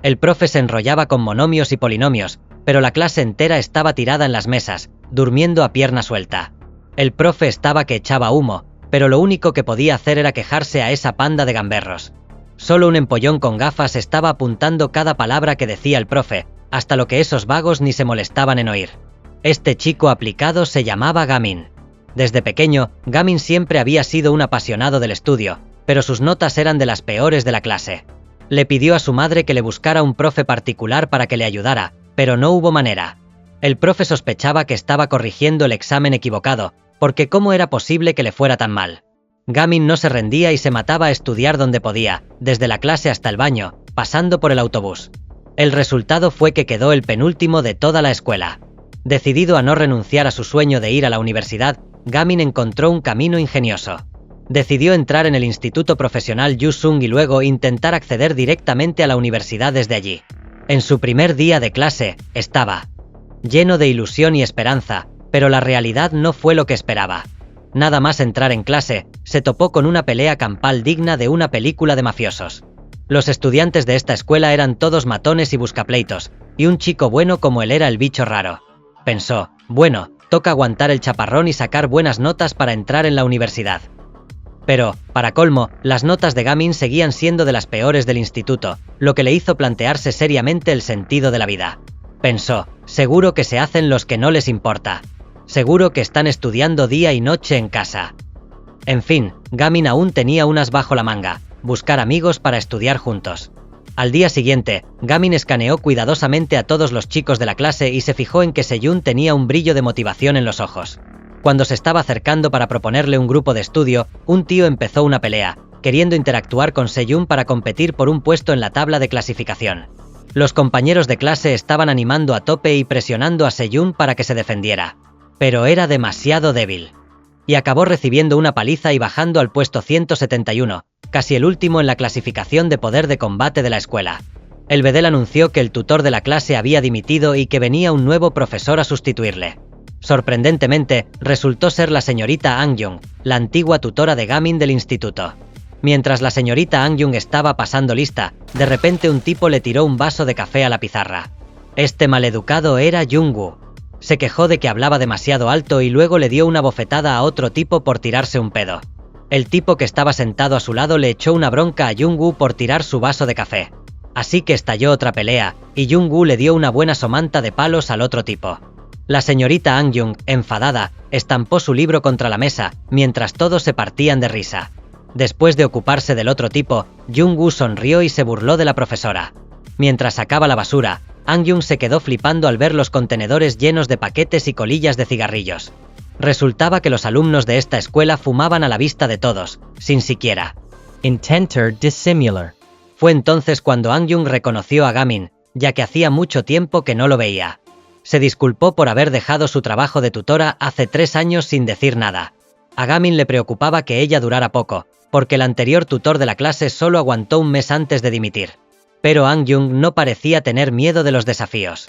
El profe se enrollaba con monomios y polinomios, pero la clase entera estaba tirada en las mesas, durmiendo a pierna suelta. El profe estaba que echaba humo, pero lo único que podía hacer era quejarse a esa panda de gamberros. Solo un empollón con gafas estaba apuntando cada palabra que decía el profe, hasta lo que esos vagos ni se molestaban en oír. Este chico aplicado se llamaba Gamin. Desde pequeño, Gamin siempre había sido un apasionado del estudio, pero sus notas eran de las peores de la clase. Le pidió a su madre que le buscara un profe particular para que le ayudara, pero no hubo manera. El profe sospechaba que estaba corrigiendo el examen equivocado, porque ¿cómo era posible que le fuera tan mal? Gamin no se rendía y se mataba a estudiar donde podía, desde la clase hasta el baño, pasando por el autobús. El resultado fue que quedó el penúltimo de toda la escuela. Decidido a no renunciar a su sueño de ir a la universidad, Gamin encontró un camino ingenioso. Decidió entrar en el instituto profesional Yusung y luego intentar acceder directamente a la universidad desde allí. En su primer día de clase, estaba lleno de ilusión y esperanza, pero la realidad no fue lo que esperaba. Nada más entrar en clase, se topó con una pelea campal digna de una película de mafiosos. Los estudiantes de esta escuela eran todos matones y buscapleitos, y un chico bueno como él era el bicho raro. Pensó, bueno, toca aguantar el chaparrón y sacar buenas notas para entrar en la universidad. Pero, para colmo, las notas de Gamin seguían siendo de las peores del instituto, lo que le hizo plantearse seriamente el sentido de la vida. Pensó, seguro que se hacen los que no les importa. Seguro que están estudiando día y noche en casa. En fin, Gamin aún tenía unas bajo la manga, buscar amigos para estudiar juntos. Al día siguiente, Gamin escaneó cuidadosamente a todos los chicos de la clase y se fijó en que Seyun tenía un brillo de motivación en los ojos. Cuando se estaba acercando para proponerle un grupo de estudio, un tío empezó una pelea, queriendo interactuar con Seyun para competir por un puesto en la tabla de clasificación. Los compañeros de clase estaban animando a tope y presionando a Seyun para que se defendiera. Pero era demasiado débil. Y acabó recibiendo una paliza y bajando al puesto 171, casi el último en la clasificación de poder de combate de la escuela. El bedel anunció que el tutor de la clase había dimitido y que venía un nuevo profesor a sustituirle. Sorprendentemente, resultó ser la señorita Angyung, la antigua tutora de Gamin del instituto. Mientras la señorita Angyung estaba pasando lista, de repente un tipo le tiró un vaso de café a la pizarra. Este maleducado era Jungwoo. Se quejó de que hablaba demasiado alto y luego le dio una bofetada a otro tipo por tirarse un pedo. El tipo que estaba sentado a su lado le echó una bronca a Jungwoo por tirar su vaso de café. Así que estalló otra pelea, y Jungwoo le dio una buena somanta de palos al otro tipo. La señorita Angyung, enfadada, estampó su libro contra la mesa, mientras todos se partían de risa. Después de ocuparse del otro tipo, Jungwoo sonrió y se burló de la profesora. Mientras sacaba la basura, Angyung se quedó flipando al ver los contenedores llenos de paquetes y colillas de cigarrillos. Resultaba que los alumnos de esta escuela fumaban a la vista de todos, sin siquiera intenter disimular. Fue entonces cuando Angyung reconoció a Gamin, ya que hacía mucho tiempo que no lo veía. Se disculpó por haber dejado su trabajo de tutora hace 3 años sin decir nada. A Gamin le preocupaba que ella durara poco, porque el anterior tutor de la clase solo aguantó un mes antes de dimitir. Pero Angyung no parecía tener miedo de los desafíos.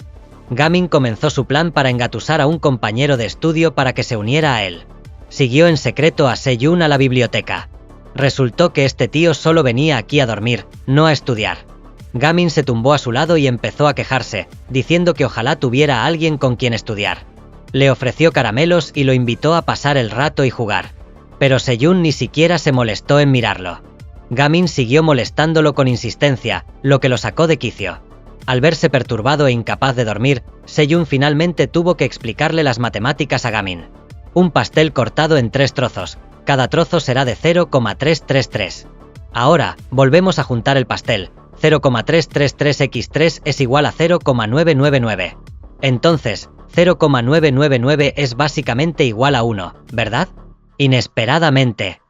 Gamin comenzó su plan para engatusar a un compañero de estudio para que se uniera a él. Siguió en secreto a Seyun a la biblioteca. Resultó que este tío solo venía aquí a dormir, no a estudiar. Gamin se tumbó a su lado y empezó a quejarse, diciendo que ojalá tuviera a alguien con quien estudiar. Le ofreció caramelos y lo invitó a pasar el rato y jugar. Pero Seyun ni siquiera se molestó en mirarlo. Gamin siguió molestándolo con insistencia, lo que lo sacó de quicio. Al verse perturbado e incapaz de dormir, Seyun finalmente tuvo que explicarle las matemáticas a Gamin. Un pastel cortado en 3 trozos, cada trozo será de 0,333. Ahora, volvemos a juntar el pastel. 0,333x3 es igual a 0,999. Entonces, 0,999 es básicamente igual a 1, ¿verdad? Inesperadamente.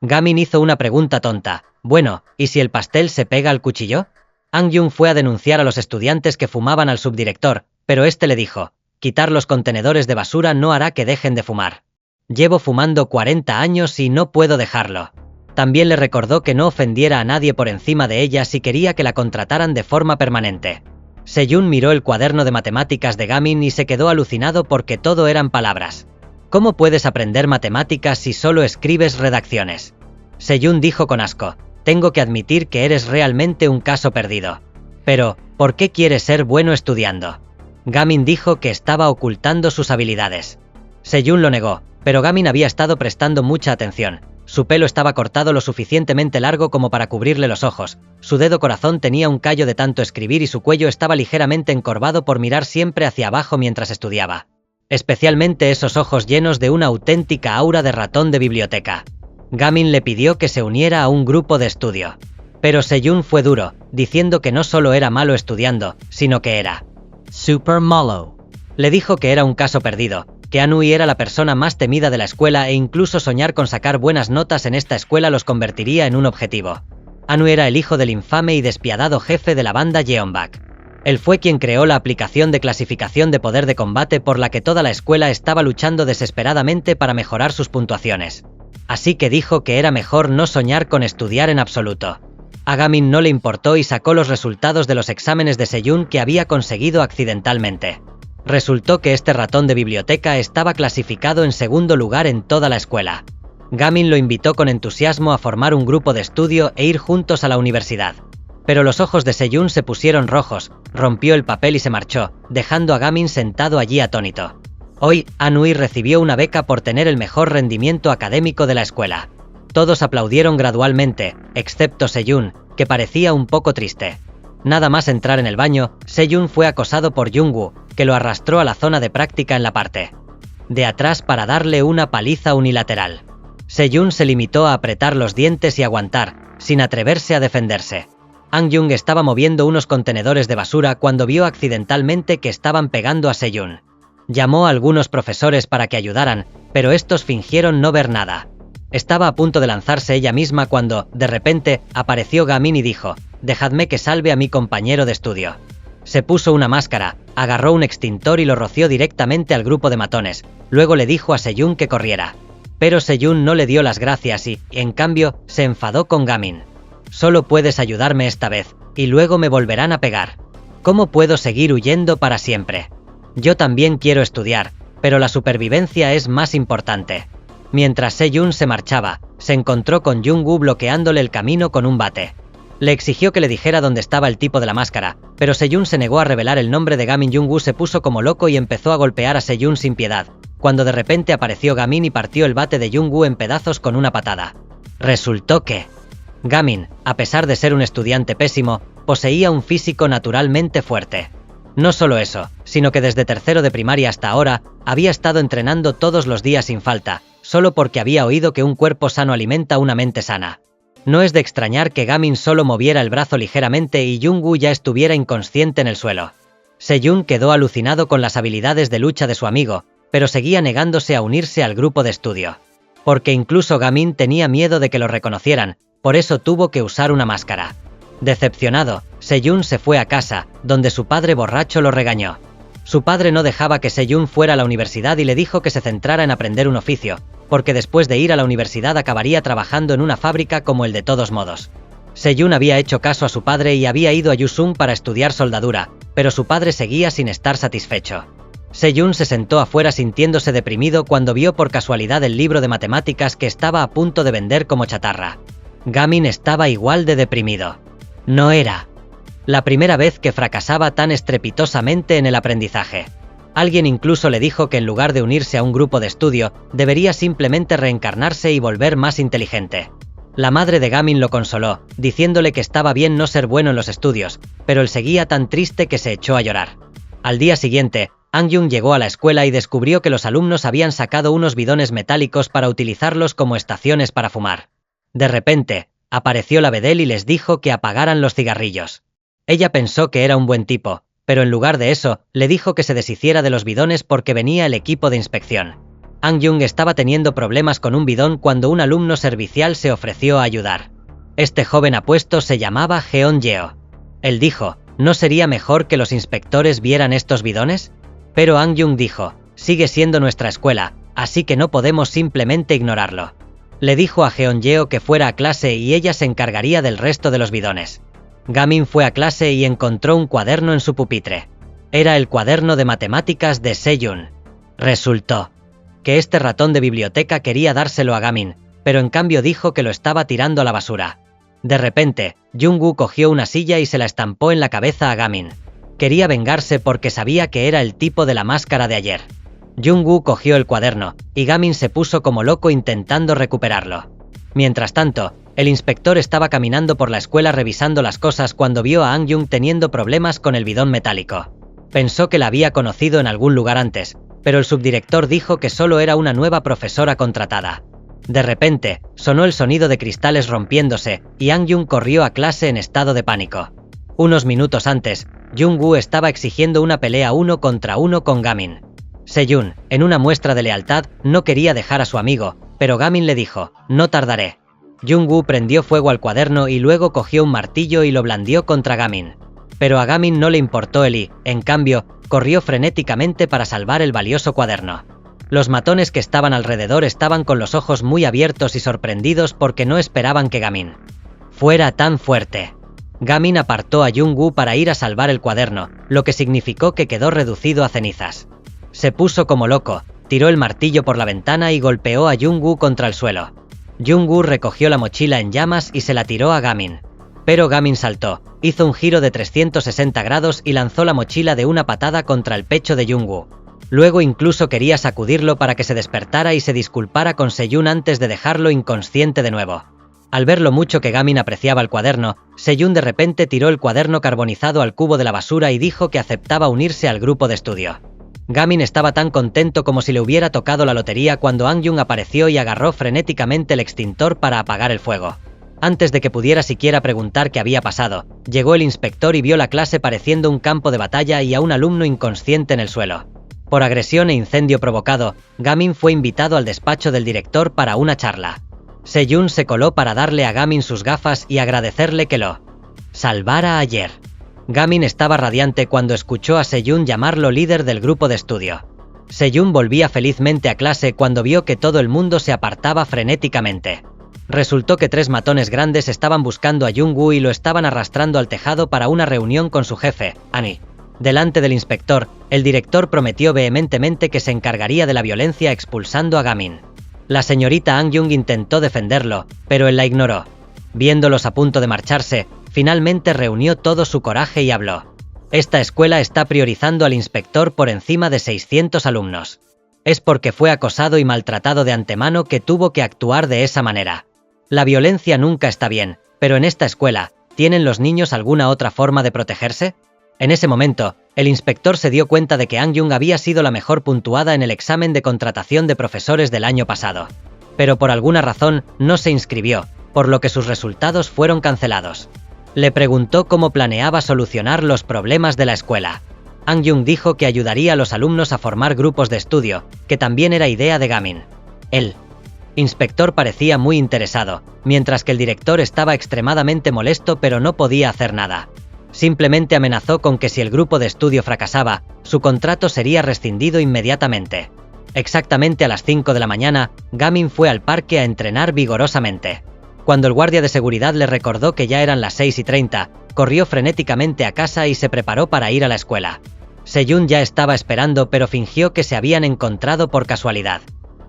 Gamin hizo una pregunta tonta. Bueno, ¿y si el pastel se pega al cuchillo? Angyung fue a denunciar a los estudiantes que fumaban al subdirector, pero este le dijo, quitar los contenedores de basura no hará que dejen de fumar. Llevo fumando 40 años y no puedo dejarlo. También le recordó que no ofendiera a nadie por encima de ella si quería que la contrataran de forma permanente. Seyun miró el cuaderno de matemáticas de Gamin y se quedó alucinado porque todo eran palabras. ¿Cómo puedes aprender matemáticas si solo escribes redacciones? Seyun dijo con asco, tengo que admitir que eres realmente un caso perdido. Pero, ¿por qué quiere ser bueno estudiando? Gamin dijo que estaba ocultando sus habilidades. Seyun lo negó, pero Gamin había estado prestando mucha atención. Su pelo estaba cortado lo suficientemente largo como para cubrirle los ojos, su dedo corazón tenía un callo de tanto escribir y su cuello estaba ligeramente encorvado por mirar siempre hacia abajo mientras estudiaba. Especialmente esos ojos llenos de una auténtica aura de ratón de biblioteca. Gamin le pidió que se uniera a un grupo de estudio. Pero Seyun fue duro, diciendo que no solo era malo estudiando, sino que era super malo. Le dijo que era un caso perdido, que Anui era la persona más temida de la escuela e incluso soñar con sacar buenas notas en esta escuela los convertiría en un objetivo. Anui era el hijo del infame y despiadado jefe de la banda Yeonbak. Él fue quien creó la aplicación de clasificación de poder de combate por la que toda la escuela estaba luchando desesperadamente para mejorar sus puntuaciones. Así que dijo que era mejor no soñar con estudiar en absoluto. A Gamin no le importó y sacó los resultados de los exámenes de Seyun que había conseguido accidentalmente. Resultó que este ratón de biblioteca estaba clasificado en segundo lugar en toda la escuela. Gamin lo invitó con entusiasmo a formar un grupo de estudio e ir juntos a la universidad. Pero los ojos de Seyun se pusieron rojos, rompió el papel y se marchó, dejando a Gamin sentado allí atónito. Hoy, Anui recibió una beca por tener el mejor rendimiento académico de la escuela. Todos aplaudieron gradualmente, excepto Seyun, que parecía un poco triste. Nada más entrar en el baño, Seyun fue acosado por Jungwoo, que lo arrastró a la zona de práctica en la parte de atrás para darle una paliza unilateral. Seyun se limitó a apretar los dientes y aguantar, sin atreverse a defenderse. Angyung estaba moviendo unos contenedores de basura cuando vio accidentalmente que estaban pegando a Seyun. Llamó a algunos profesores para que ayudaran, pero estos fingieron no ver nada. Estaba a punto de lanzarse ella misma cuando, de repente, apareció Gamin y dijo: «Dejadme que salve a mi compañero de estudio». Se puso una máscara, agarró un extintor y lo roció directamente al grupo de matones, luego le dijo a Seyun que corriera. Pero Seyun no le dio las gracias y, en cambio, se enfadó con Gamin. «Solo puedes ayudarme esta vez, y luego me volverán a pegar. ¿Cómo puedo seguir huyendo para siempre? Yo también quiero estudiar, pero la supervivencia es más importante». Mientras Seyun se marchaba, se encontró con Jungwoo bloqueándole el camino con un bate. Le exigió que le dijera dónde estaba el tipo de la máscara, pero Seyun se negó a revelar el nombre de Gamin. Jungwoo se puso como loco y empezó a golpear a Seyun sin piedad, cuando de repente apareció Gamin y partió el bate de Jungwoo en pedazos con una patada. Resultó que Gamin, a pesar de ser un estudiante pésimo, poseía un físico naturalmente fuerte. No solo eso, sino que desde tercero de primaria hasta ahora, había estado entrenando todos los días sin falta, solo porque había oído que un cuerpo sano alimenta una mente sana. No es de extrañar que Gamin solo moviera el brazo ligeramente y Jungwoo ya estuviera inconsciente en el suelo. Seyun quedó alucinado con las habilidades de lucha de su amigo, pero seguía negándose a unirse al grupo de estudio. Porque incluso Gamin tenía miedo de que lo reconocieran, por eso tuvo que usar una máscara. Decepcionado, Seyun se fue a casa, donde su padre borracho lo regañó. Su padre no dejaba que Seyun fuera a la universidad y le dijo que se centrara en aprender un oficio, porque después de ir a la universidad acabaría trabajando en una fábrica como el de todos modos. Seyun había hecho caso a su padre y había ido a Yusung para estudiar soldadura, pero su padre seguía sin estar satisfecho. Seyun se sentó afuera sintiéndose deprimido cuando vio por casualidad el libro de matemáticas que estaba a punto de vender como chatarra. Gamin estaba igual de deprimido. No era la primera vez que fracasaba tan estrepitosamente en el aprendizaje. Alguien incluso le dijo que en lugar de unirse a un grupo de estudio, debería simplemente reencarnarse y volver más inteligente. La madre de Gamin lo consoló, diciéndole que estaba bien no ser bueno en los estudios, pero él seguía tan triste que se echó a llorar. Al día siguiente, Angyung llegó a la escuela y descubrió que los alumnos habían sacado unos bidones metálicos para utilizarlos como estaciones para fumar. De repente, apareció la Bedel y les dijo que apagaran los cigarrillos. Ella pensó que era un buen tipo, pero en lugar de eso, le dijo que se deshiciera de los bidones porque venía el equipo de inspección. Angyung estaba teniendo problemas con un bidón cuando un alumno servicial se ofreció a ayudar. Este joven apuesto se llamaba Jeon Yeo. Él dijo: ¿no sería mejor que los inspectores vieran estos bidones? Pero Angyung dijo: sigue siendo nuestra escuela, así que no podemos simplemente ignorarlo. Le dijo a Jeon Yeo que fuera a clase y ella se encargaría del resto de los bidones. Gamin fue a clase y encontró un cuaderno en su pupitre. Era el cuaderno de matemáticas de Seyun. Resultó que este ratón de biblioteca quería dárselo a Gamin, pero en cambio dijo que lo estaba tirando a la basura. De repente, Jung-woo cogió una silla y se la estampó en la cabeza a Gamin. Quería vengarse porque sabía que era el tipo de la máscara de ayer. Jung-woo cogió el cuaderno, y Gamin se puso como loco intentando recuperarlo. Mientras tanto, el inspector estaba caminando por la escuela revisando las cosas cuando vio a Han-jung teniendo problemas con el bidón metálico. Pensó que la había conocido en algún lugar antes, pero el subdirector dijo que solo era una nueva profesora contratada. De repente, sonó el sonido de cristales rompiéndose, y Han-jung corrió a clase en estado de pánico. Unos minutos antes, Jung-woo estaba exigiendo una pelea 1 contra 1 con Gamin. Sejun, en una muestra de lealtad, no quería dejar a su amigo, pero Gamin le dijo, no tardaré. Jung-woo prendió fuego al cuaderno y luego cogió un martillo y lo blandió contra Gamin. Pero a Gamin no le importó el y, en cambio, corrió frenéticamente para salvar el valioso cuaderno. Los matones que estaban alrededor estaban con los ojos muy abiertos y sorprendidos porque no esperaban que Gamin fuera tan fuerte. Gamin apartó a Jung-woo para ir a salvar el cuaderno, lo que significó que quedó reducido a cenizas. Se puso como loco, tiró el martillo por la ventana y golpeó a Jung-woo contra el suelo. Jung-woo recogió la mochila en llamas y se la tiró a Gamin. Pero Gamin saltó, hizo un giro de 360 grados y lanzó la mochila de una patada contra el pecho de Jung-woo. Luego incluso quería sacudirlo para que se despertara y se disculpara con Sejun antes de dejarlo inconsciente de nuevo. Al ver lo mucho que Gamin apreciaba el cuaderno, Sejun de repente tiró el cuaderno carbonizado al cubo de la basura y dijo que aceptaba unirse al grupo de estudio. Gamin estaba tan contento como si le hubiera tocado la lotería cuando Han-jung apareció y agarró frenéticamente el extintor para apagar el fuego. Antes de que pudiera siquiera preguntar qué había pasado, llegó el inspector y vio la clase pareciendo un campo de batalla y a un alumno inconsciente en el suelo. Por agresión e incendio provocado, Gamin fue invitado al despacho del director para una charla. Sejun se coló para darle a Gamin sus gafas y agradecerle que lo salvara ayer. Gamin estaba radiante cuando escuchó a Sejun llamarlo líder del grupo de estudio. Sejun volvía felizmente a clase cuando vio que todo el mundo se apartaba frenéticamente. Resultó que 3 matones grandes estaban buscando a Jung-woo y lo estaban arrastrando al tejado para una reunión con su jefe, Annie. Delante del inspector, el director prometió vehementemente que se encargaría de la violencia expulsando a Gamin. La señorita Han-jung intentó defenderlo, pero él la ignoró. Viéndolos a punto de marcharse, finalmente reunió todo su coraje y habló. Esta escuela está priorizando al inspector por encima de 600 alumnos. Es porque fue acosado y maltratado de antemano que tuvo que actuar de esa manera. La violencia nunca está bien, pero en esta escuela, ¿tienen los niños alguna otra forma de protegerse? En ese momento, el inspector se dio cuenta de que Han-jung había sido la mejor puntuada en el examen de contratación de profesores del año pasado. Pero por alguna razón, no se inscribió, por lo que sus resultados fueron cancelados. Le preguntó cómo planeaba solucionar los problemas de la escuela. Han-jung dijo que ayudaría a los alumnos a formar grupos de estudio, que también era idea de Gamin. El inspector parecía muy interesado, mientras que el director estaba extremadamente molesto pero no podía hacer nada. Simplemente amenazó con que si el grupo de estudio fracasaba, su contrato sería rescindido inmediatamente. Exactamente a las 5 de la mañana, Gamin fue al parque a entrenar vigorosamente. Cuando el guardia de seguridad le recordó que ya eran las 6:30, corrió frenéticamente a casa y se preparó para ir a la escuela. Sejun ya estaba esperando pero fingió que se habían encontrado por casualidad.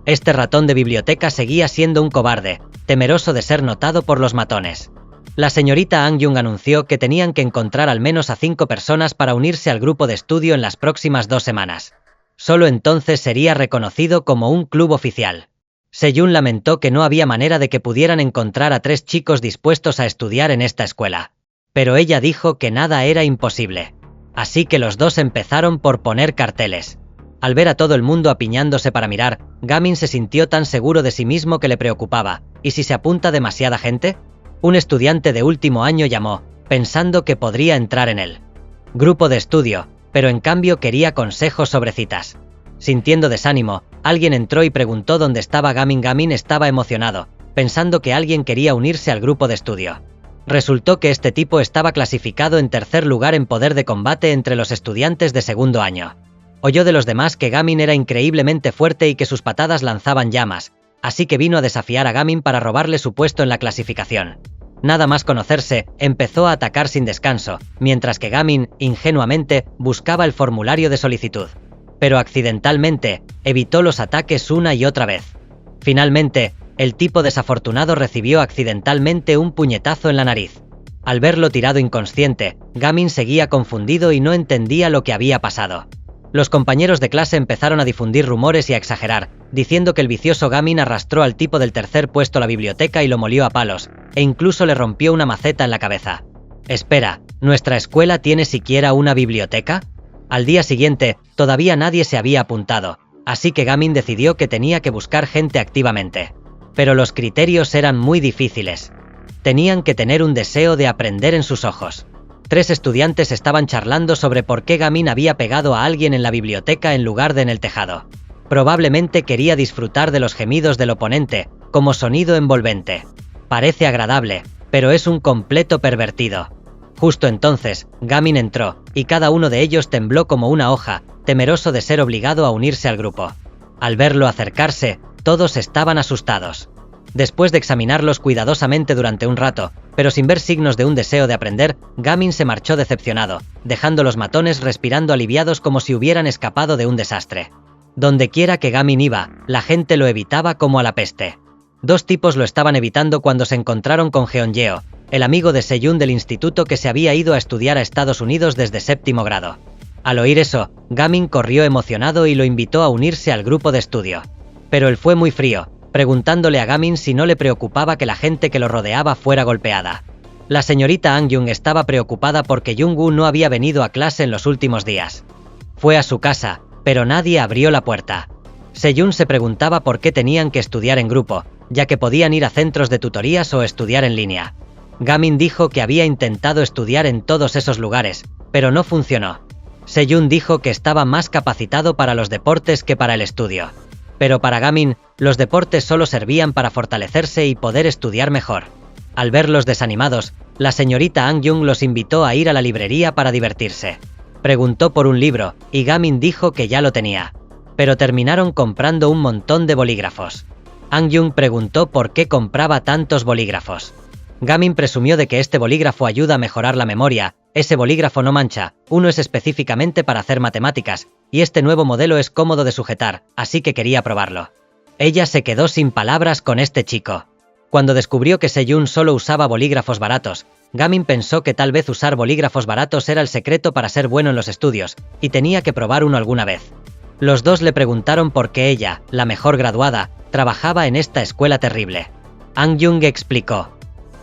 Este ratón de biblioteca seguía siendo un cobarde, temeroso de ser notado por los matones. La señorita Han-jung anunció que tenían que encontrar al menos a 5 personas para unirse al grupo de estudio en las próximas 2 semanas. Solo entonces sería reconocido como un club oficial. Sejun lamentó que no había manera de que pudieran encontrar a 3 chicos dispuestos a estudiar en esta escuela. Pero ella dijo que nada era imposible. Así que los dos empezaron por poner carteles. Al ver a todo el mundo apiñándose para mirar, Gamin se sintió tan seguro de sí mismo que le preocupaba. ¿Y si se apunta demasiada gente? Un estudiante de último año llamó, pensando que podría entrar en el grupo de estudio, pero en cambio quería consejos sobre citas. Sintiendo desánimo, alguien entró y preguntó dónde estaba Gamin. Gamin estaba emocionado, pensando que alguien quería unirse al grupo de estudio. Resultó que este tipo estaba clasificado en 3er lugar en poder de combate entre los estudiantes de segundo año. Oyó de los demás que Gamin era increíblemente fuerte y que sus patadas lanzaban llamas, así que vino a desafiar a Gamin para robarle su puesto en la clasificación. Nada más conocerse, empezó a atacar sin descanso, mientras que Gamin, ingenuamente, buscaba el formulario de solicitud. Pero accidentalmente, evitó los ataques una y otra vez. Finalmente, el tipo desafortunado recibió accidentalmente un puñetazo en la nariz. Al verlo tirado inconsciente, Gamin seguía confundido y no entendía lo que había pasado. Los compañeros de clase empezaron a difundir rumores y a exagerar, diciendo que el vicioso Gamin arrastró al tipo del tercer puesto a la biblioteca y lo molió a palos, e incluso le rompió una maceta en la cabeza. Espera, ¿nuestra escuela tiene siquiera una biblioteca? Al día siguiente, todavía nadie se había apuntado, así que Gamin decidió que tenía que buscar gente activamente. Pero los criterios eran muy difíciles. Tenían que tener un deseo de aprender en sus ojos. 3 estudiantes estaban charlando sobre por qué Gamin había pegado a alguien en la biblioteca en lugar de en el tejado. Probablemente quería disfrutar de los gemidos del oponente, como sonido envolvente. Parece agradable, pero es un completo pervertido. Justo entonces, Gamin entró, y cada uno de ellos tembló como una hoja, temeroso de ser obligado a unirse al grupo. Al verlo acercarse, todos estaban asustados. Después de examinarlos cuidadosamente durante un rato, pero sin ver signos de un deseo de aprender, Gamin se marchó decepcionado, dejando los matones respirando aliviados como si hubieran escapado de un desastre. Dondequiera que Gamin iba, la gente lo evitaba como a la peste. 2 tipos lo estaban evitando cuando se encontraron con Jeonjeo, el amigo de Seyun del instituto que se había ido a estudiar a Estados Unidos desde 7º grado. Al oír eso, Gamin corrió emocionado y lo invitó a unirse al grupo de estudio. Pero él fue muy frío, preguntándole a Gamin si no le preocupaba que la gente que lo rodeaba fuera golpeada. La señorita Angyung estaba preocupada porque Jungwoo no había venido a clase en los últimos días. Fue a su casa, pero nadie abrió la puerta. Seyun se preguntaba por qué tenían que estudiar en grupo, ya que podían ir a centros de tutorías o estudiar en línea. Gamin dijo que había intentado estudiar en todos esos lugares, pero no funcionó. Seyun dijo que estaba más capacitado para los deportes que para el estudio. Pero para Gamin, los deportes solo servían para fortalecerse y poder estudiar mejor. Al verlos desanimados, la señorita Angyung los invitó a ir a la librería para divertirse. Preguntó por un libro, y Gamin dijo que ya lo tenía. Pero terminaron comprando un montón de bolígrafos. Angyung preguntó por qué compraba tantos bolígrafos. Gamin presumió de que este bolígrafo ayuda a mejorar la memoria, ese bolígrafo no mancha, uno es específicamente para hacer matemáticas, y este nuevo modelo es cómodo de sujetar, así que quería probarlo. Ella se quedó sin palabras con este chico. Cuando descubrió que Seyun solo usaba bolígrafos baratos, Gamin pensó que tal vez usar bolígrafos baratos era el secreto para ser bueno en los estudios, y tenía que probar uno alguna vez. Los dos le preguntaron por qué ella, la mejor graduada, trabajaba en esta escuela terrible. Angyung explicó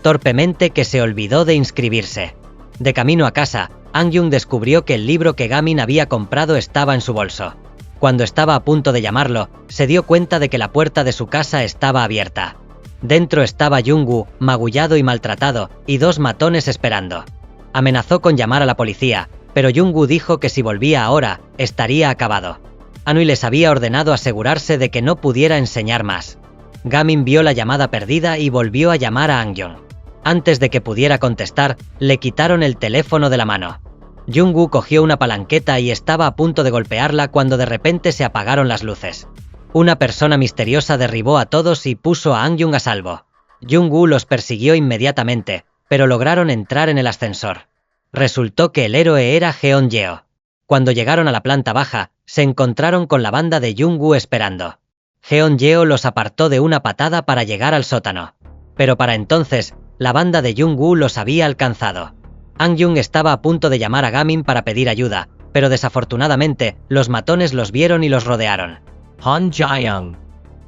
torpemente que se olvidó de inscribirse. De camino a casa, Angyung descubrió que el libro que Gamin había comprado estaba en su bolso. Cuando estaba a punto de llamarlo, se dio cuenta de que la puerta de su casa estaba abierta. Dentro estaba Jungwoo, magullado y maltratado, y 2 matones esperando. Amenazó con llamar a la policía, pero Jungwoo dijo que si volvía ahora, estaría acabado. Anui les había ordenado asegurarse de que no pudiera enseñar más. Gamin vio la llamada perdida y volvió a llamar a Angyung. Antes de que pudiera contestar, le quitaron el teléfono de la mano. Jungwoo cogió una palanqueta y estaba a punto de golpearla cuando de repente se apagaron las luces. Una persona misteriosa derribó a todos y puso a Angyung a salvo. Jungwoo los persiguió inmediatamente, pero lograron entrar en el ascensor. Resultó que el héroe era Jeonjeo. Cuando llegaron a la planta baja, se encontraron con la banda de Jungwoo esperando. Jeonjeo los apartó de una patada para llegar al sótano. Pero para entonces, la banda de Jungwoo los había alcanzado. Angyung estaba a punto de llamar a Gamin para pedir ayuda, pero desafortunadamente, los matones los vieron y los rodearon. Han Jae-young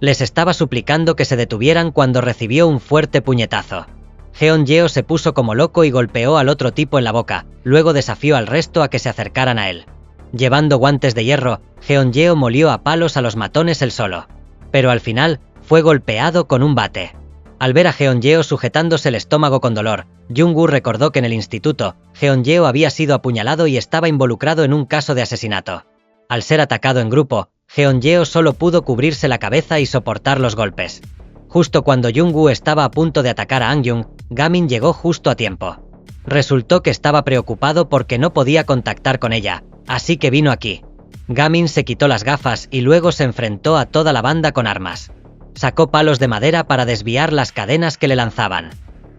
Les estaba suplicando que se detuvieran cuando recibió un fuerte puñetazo. Jeonjeo se puso como loco y golpeó al otro tipo en la boca, luego desafió al resto a que se acercaran a él. Llevando guantes de hierro, Jeonjeo molió a palos a los matones él solo. Pero al final, fue golpeado con un bate. Al ver a Jeonjeo sujetándose el estómago con dolor, Jungwoo recordó que en el instituto, Jeonjeo había sido apuñalado y estaba involucrado en un caso de asesinato. Al ser atacado en grupo, Jeonjeo solo pudo cubrirse la cabeza y soportar los golpes. Justo cuando Jungwoo estaba a punto de atacar a Angyung, Gamin llegó justo a tiempo. Resultó que estaba preocupado porque no podía contactar con ella, así que vino aquí. Gamin se quitó las gafas y luego se enfrentó a toda la banda con armas. Sacó palos de madera para desviar las cadenas que le lanzaban.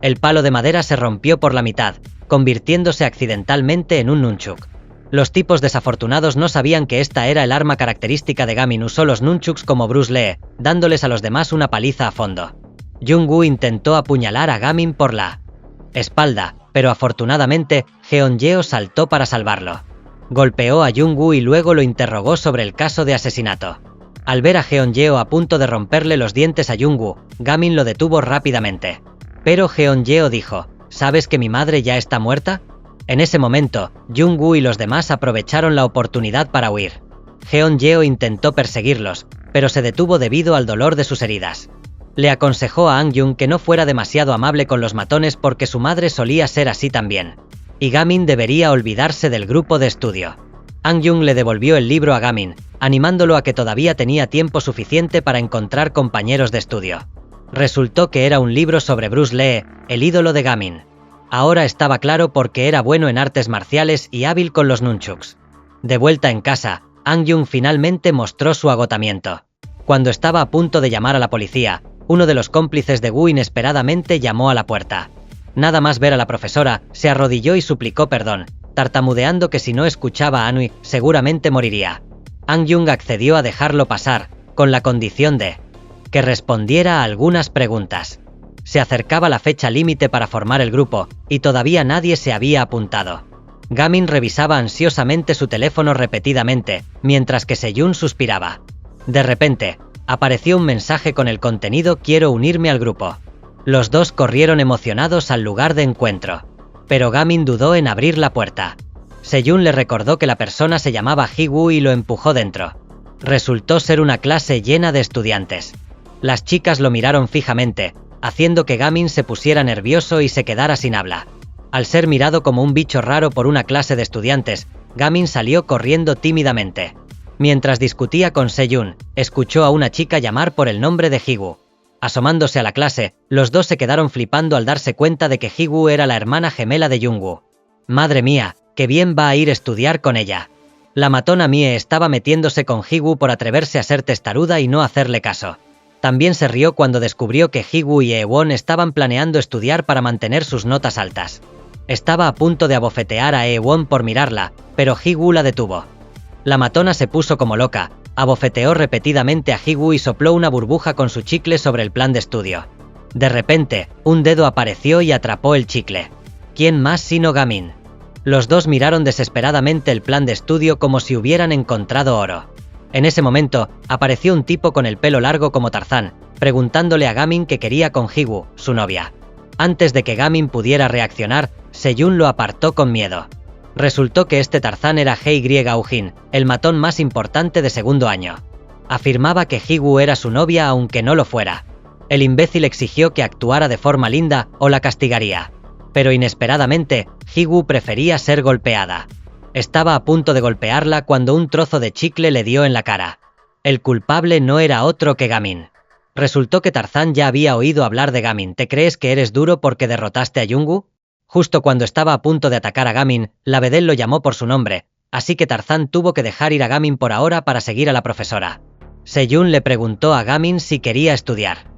El palo de madera se rompió por la mitad, convirtiéndose accidentalmente en un nunchuk. Los tipos desafortunados no sabían que esta era el arma característica de Gamin. Usó los nunchuks como Bruce Lee, dándoles a los demás una paliza a fondo. Jung-woo intentó apuñalar a Gamin por la espalda, pero afortunadamente, Jeon-yeo saltó para salvarlo. Golpeó a Jung-woo y luego lo interrogó sobre el caso de asesinato. Al ver a Jeon-yeo a punto de romperle los dientes a Jung-woo, Gamin lo detuvo rápidamente. Pero Jeon-yeo dijo, ¿sabes que mi madre ya está muerta? En ese momento, Jung-woo y los demás aprovecharon la oportunidad para huir. Jeon-yeo intentó perseguirlos, pero se detuvo debido al dolor de sus heridas. Le aconsejó a Ang-jung que no fuera demasiado amable con los matones porque su madre solía ser así también. Y Gamin debería olvidarse del grupo de estudio. Ang-jung le devolvió el libro a Gamin, animándolo a que todavía tenía tiempo suficiente para encontrar compañeros de estudio. Resultó que era un libro sobre Bruce Lee, el ídolo de Gamin. Ahora estaba claro por qué era bueno en artes marciales y hábil con los nunchuks. De vuelta en casa, Ang-jung finalmente mostró su agotamiento. Cuando estaba a punto de llamar a la policía, uno de los cómplices de Woo inesperadamente llamó a la puerta. Nada más ver a la profesora, se arrodilló y suplicó perdón, tartamudeando que si no escuchaba a Anui, seguramente moriría. Ang-jung accedió a dejarlo pasar, con la condición de que respondiera a algunas preguntas. Se acercaba la fecha límite para formar el grupo, y todavía nadie se había apuntado. Gamin revisaba ansiosamente su teléfono repetidamente, mientras que Sejun suspiraba. De repente, apareció un mensaje con el contenido «Quiero unirme al grupo». Los dos corrieron emocionados al lugar de encuentro. Pero Gamin dudó en abrir la puerta. Sejun le recordó que la persona se llamaba Ji-woo y lo empujó dentro. Resultó ser una clase llena de estudiantes. Las chicas lo miraron fijamente, haciendo que Gamin se pusiera nervioso y se quedara sin habla. Al ser mirado como un bicho raro por una clase de estudiantes, Gamin salió corriendo tímidamente. Mientras discutía con Sejun, escuchó a una chica llamar por el nombre de Ji-woo. Asomándose a la clase, los dos se quedaron flipando al darse cuenta de que Ji-woo era la hermana gemela de Jung-woo. Madre mía, qué bien va a ir estudiar con ella. La matona Mie estaba metiéndose con Ji-woo por atreverse a ser testaruda y no hacerle caso. También se rió cuando descubrió que Ji-woo y Ewon estaban planeando estudiar para mantener sus notas altas. Estaba a punto de abofetear a Ewon por mirarla, pero Ji-woo la detuvo. La matona se puso como loca, abofeteó repetidamente a Ji-woo y sopló una burbuja con su chicle sobre el plan de estudio. De repente, un dedo apareció y atrapó el chicle. ¿Quién más sino Gamin? Los dos miraron desesperadamente el plan de estudio como si hubieran encontrado oro. En ese momento, apareció un tipo con el pelo largo como Tarzán, preguntándole a Gamin qué quería con Ji-woo, su novia. Antes de que Gamin pudiera reaccionar, Sejun lo apartó con miedo. Resultó que este Tarzán era Hye Ujin, el matón más importante de segundo año. Afirmaba que Ji-woo era su novia aunque no lo fuera. El imbécil exigió que actuara de forma linda o la castigaría. Pero inesperadamente, Ji-woo prefería ser golpeada. Estaba a punto de golpearla cuando un trozo de chicle le dio en la cara. El culpable no era otro que Gamin. Resultó que Tarzán ya había oído hablar de Gamin. ¿Te crees que eres duro porque derrotaste a Jung-woo? Justo cuando estaba a punto de atacar a Gamin, la vedette lo llamó por su nombre, así que Tarzán tuvo que dejar ir a Gamin por ahora para seguir a la profesora. Sejun le preguntó a Gamin si quería estudiar.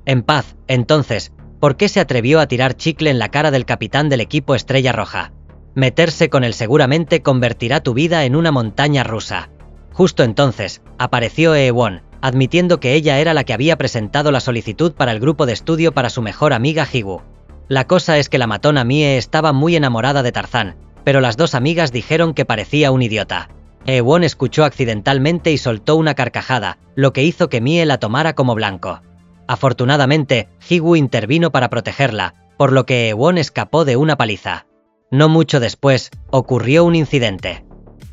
En paz, entonces, ¿por qué se atrevió a tirar chicle en la cara del capitán del equipo Estrella Roja? Meterse con él seguramente convertirá tu vida en una montaña rusa. Justo entonces, apareció Ewon, admitiendo que ella era la que había presentado la solicitud para el grupo de estudio para su mejor amiga Ji-woo. La cosa es que la matona Mie estaba muy enamorada de Tarzán, pero las dos amigas dijeron que parecía un idiota. Ewon escuchó accidentalmente y soltó una carcajada, lo que hizo que Mie la tomara como blanco. Afortunadamente, Ji-woo intervino para protegerla, por lo que Ewon escapó de una paliza. No mucho después, ocurrió un incidente.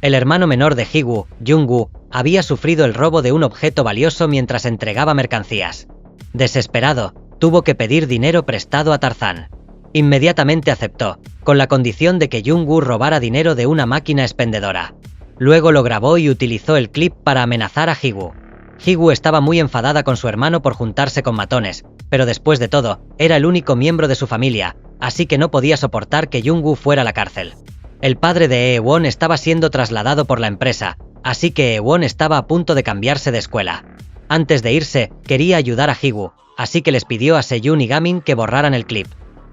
El hermano menor de Ji-woo, Jung-woo, había sufrido el robo de un objeto valioso mientras entregaba mercancías. Desesperado, tuvo que pedir dinero prestado a Tarzán. Inmediatamente aceptó, con la condición de que Jung-woo robara dinero de una máquina expendedora. Luego lo grabó y utilizó el clip para amenazar a Ji-woo. Ji-woo estaba muy enfadada con su hermano por juntarse con matones, pero después de todo, era el único miembro de su familia, así que no podía soportar que Jung-woo fuera a la cárcel. El padre de Ewon estaba siendo trasladado por la empresa, así que Ewon estaba a punto de cambiarse de escuela. Antes de irse, quería ayudar a Ji-woo, así que les pidió a Sejun y Gamin que borraran el clip.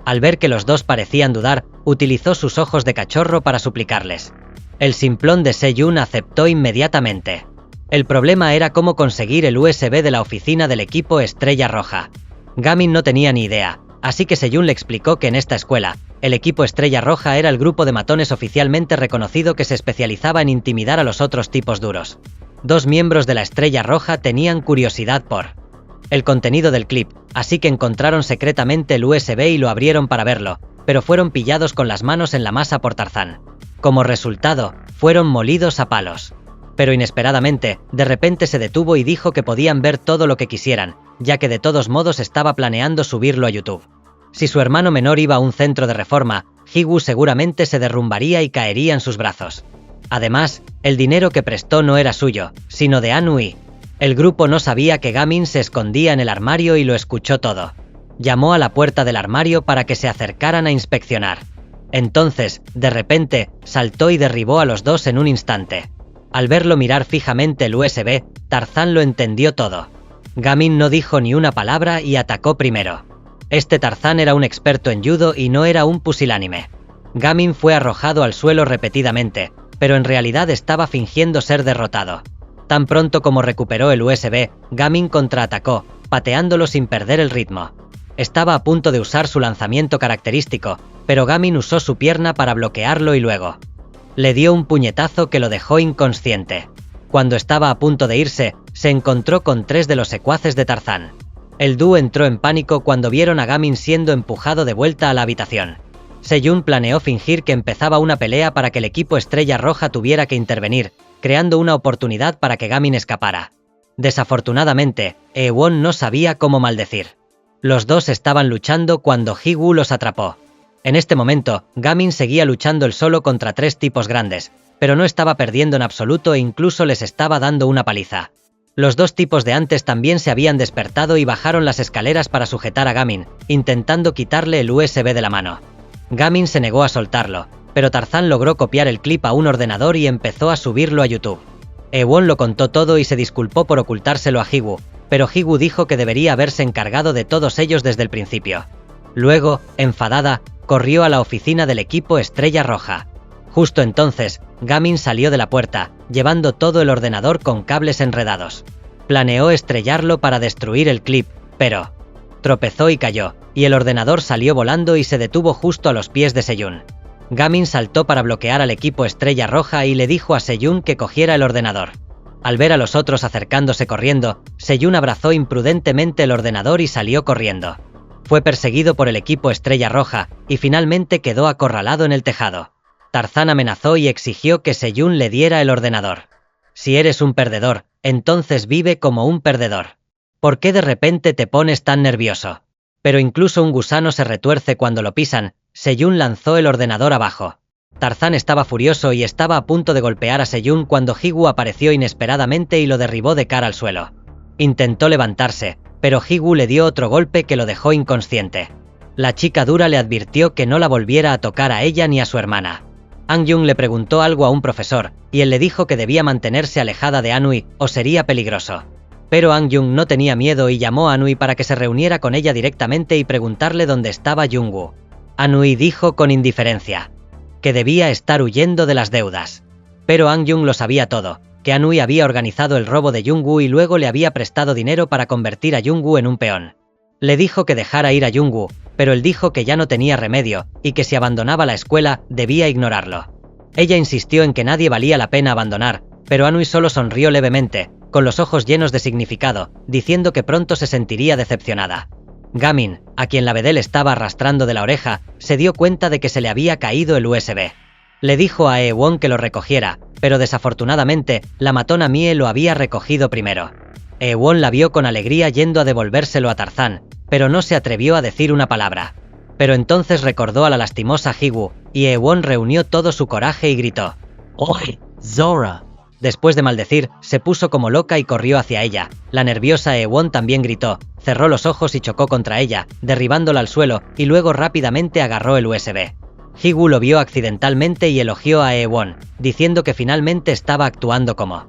Al ver que los dos parecían dudar, utilizó sus ojos de cachorro para suplicarles. El simplón de Seyun aceptó inmediatamente. El problema era cómo conseguir el USB de la oficina del equipo Estrella Roja. Gamin no tenía ni idea, así que Seyun le explicó que en esta escuela, el equipo Estrella Roja era el grupo de matones oficialmente reconocido que se especializaba en intimidar a los otros tipos duros. 2 miembros de la Estrella Roja tenían curiosidad por el contenido del clip, así que encontraron secretamente el USB y lo abrieron para verlo, pero fueron pillados con las manos en la masa por Tarzán. Como resultado, fueron molidos a palos. Pero inesperadamente, de repente se detuvo y dijo que podían ver todo lo que quisieran, ya que de todos modos estaba planeando subirlo a YouTube. Si su hermano menor iba a un centro de reforma, Hee-woo seguramente se derrumbaría y caería en sus brazos. Además, el dinero que prestó no era suyo, sino de An-ui. El grupo no sabía que Gamin se escondía en el armario y lo escuchó todo. Llamó a la puerta del armario para que se acercaran a inspeccionar. Entonces, de repente, saltó y derribó a los dos en un instante. Al verlo mirar fijamente el USB, Tarzán lo entendió todo. Gamin no dijo ni una palabra y atacó primero. Este Tarzán era un experto en judo y no era un pusilánime. Gamin fue arrojado al suelo repetidamente, pero en realidad estaba fingiendo ser derrotado. Tan pronto como recuperó el USB, Gamin contraatacó, pateándolo sin perder el ritmo. Estaba a punto de usar su lanzamiento característico, pero Gamin usó su pierna para bloquearlo y luego le dio un puñetazo que lo dejó inconsciente. Cuando estaba a punto de irse, se encontró con 3 de los secuaces de Tarzán. El dúo entró en pánico cuando vieron a Gamin siendo empujado de vuelta a la habitación. Seyun planeó fingir que empezaba una pelea para que el equipo Estrella Roja tuviera que intervenir, creando una oportunidad para que Gamin escapara. Desafortunadamente, Hee-won no sabía cómo maldecir. Los dos estaban luchando cuando Hee-woo los atrapó. En este momento, Gamin seguía luchando él solo contra 3 tipos grandes, pero no estaba perdiendo en absoluto e incluso les estaba dando una paliza. Los 2 tipos de antes también se habían despertado y bajaron las escaleras para sujetar a Gamin, intentando quitarle el USB de la mano. Gamin se negó a soltarlo, pero Tarzán logró copiar el clip a un ordenador y empezó a subirlo a YouTube. Hee-won lo contó todo y se disculpó por ocultárselo a Hee-woo, pero Hee-woo dijo que debería haberse encargado de todos ellos desde el principio. Luego, enfadada, corrió a la oficina del equipo Estrella Roja. Justo entonces, Gamin salió de la puerta, llevando todo el ordenador con cables enredados. Planeó estrellarlo para destruir el clip, pero tropezó y cayó, y el ordenador salió volando y se detuvo justo a los pies de Seyun. Gamin saltó para bloquear al equipo Estrella Roja y le dijo a Seyun que cogiera el ordenador. Al ver a los otros acercándose corriendo, Seyun abrazó imprudentemente el ordenador y salió corriendo. Fue perseguido por el equipo Estrella Roja y finalmente quedó acorralado en el tejado. Tarzán amenazó y exigió que Seyun le diera el ordenador. Si eres un perdedor, entonces vive como un perdedor. ¿Por qué de repente te pones tan nervioso? Pero incluso un gusano se retuerce cuando lo pisan. Seyun lanzó el ordenador abajo. Tarzán estaba furioso y estaba a punto de golpear a Seyun cuando Hee-woo apareció inesperadamente y lo derribó de cara al suelo. Intentó levantarse, pero Hee-woo le dio otro golpe que lo dejó inconsciente. La chica dura le advirtió que no la volviera a tocar a ella ni a su hermana. An-jung le preguntó algo a un profesor, y él le dijo que debía mantenerse alejada de An-ui o sería peligroso. Pero An-jung no tenía miedo y llamó a An-ui para que se reuniera con ella directamente y preguntarle dónde estaba Jung-woo. An-ui dijo con indiferencia que debía estar huyendo de las deudas. Pero An-jung lo sabía todo, que An-ui había organizado el robo de Jung-woo y luego le había prestado dinero para convertir a Jung-woo en un peón. Le dijo que dejara ir a Jung-woo, pero él dijo que ya no tenía remedio, y que si abandonaba la escuela, debía ignorarlo. Ella insistió en que nadie valía la pena abandonar, pero An-ui solo sonrió levemente, con los ojos llenos de significado, diciendo que pronto se sentiría decepcionada. Gamin, a quien la vedel estaba arrastrando de la oreja, se dio cuenta de que se le había caído el USB. Le dijo a Hee-won que lo recogiera, pero desafortunadamente, la matona Mie lo había recogido primero. Hee-won la vio con alegría yendo a devolvérselo a Tarzán, pero no se atrevió a decir una palabra. Pero entonces recordó a la lastimosa Hee-woo, y Hee-won reunió todo su coraje y gritó: ¡Oye, Zora! Después de maldecir, se puso como loca y corrió hacia ella. La nerviosa Hee-won también gritó, cerró los ojos y chocó contra ella, derribándola al suelo, y luego rápidamente agarró el USB. Hee-woo lo vio accidentalmente y elogió a Hee-won, diciendo que finalmente estaba actuando como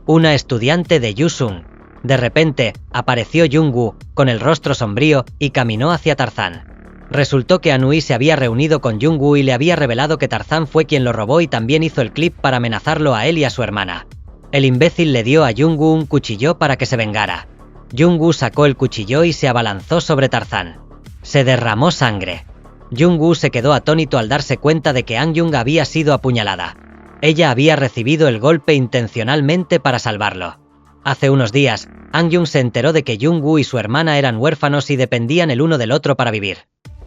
una estudiante de Yusun. De repente, apareció Jung-woo, con el rostro sombrío, y caminó hacia Tarzán. Resultó que Anui se había reunido con Jung-woo y le había revelado que Tarzán fue quien lo robó y también hizo el clip para amenazarlo a él y a su hermana. El imbécil le dio a Jung-woo un cuchillo para que se vengara. Jung-woo sacó el cuchillo y se abalanzó sobre Tarzán. Se derramó sangre. Jung-woo se quedó atónito al darse cuenta de que An-jung había sido apuñalada. Ella había recibido el golpe intencionalmente para salvarlo. Hace unos días, An-jung se enteró de que Jung-woo y su hermana eran huérfanos y dependían el uno del otro para vivir.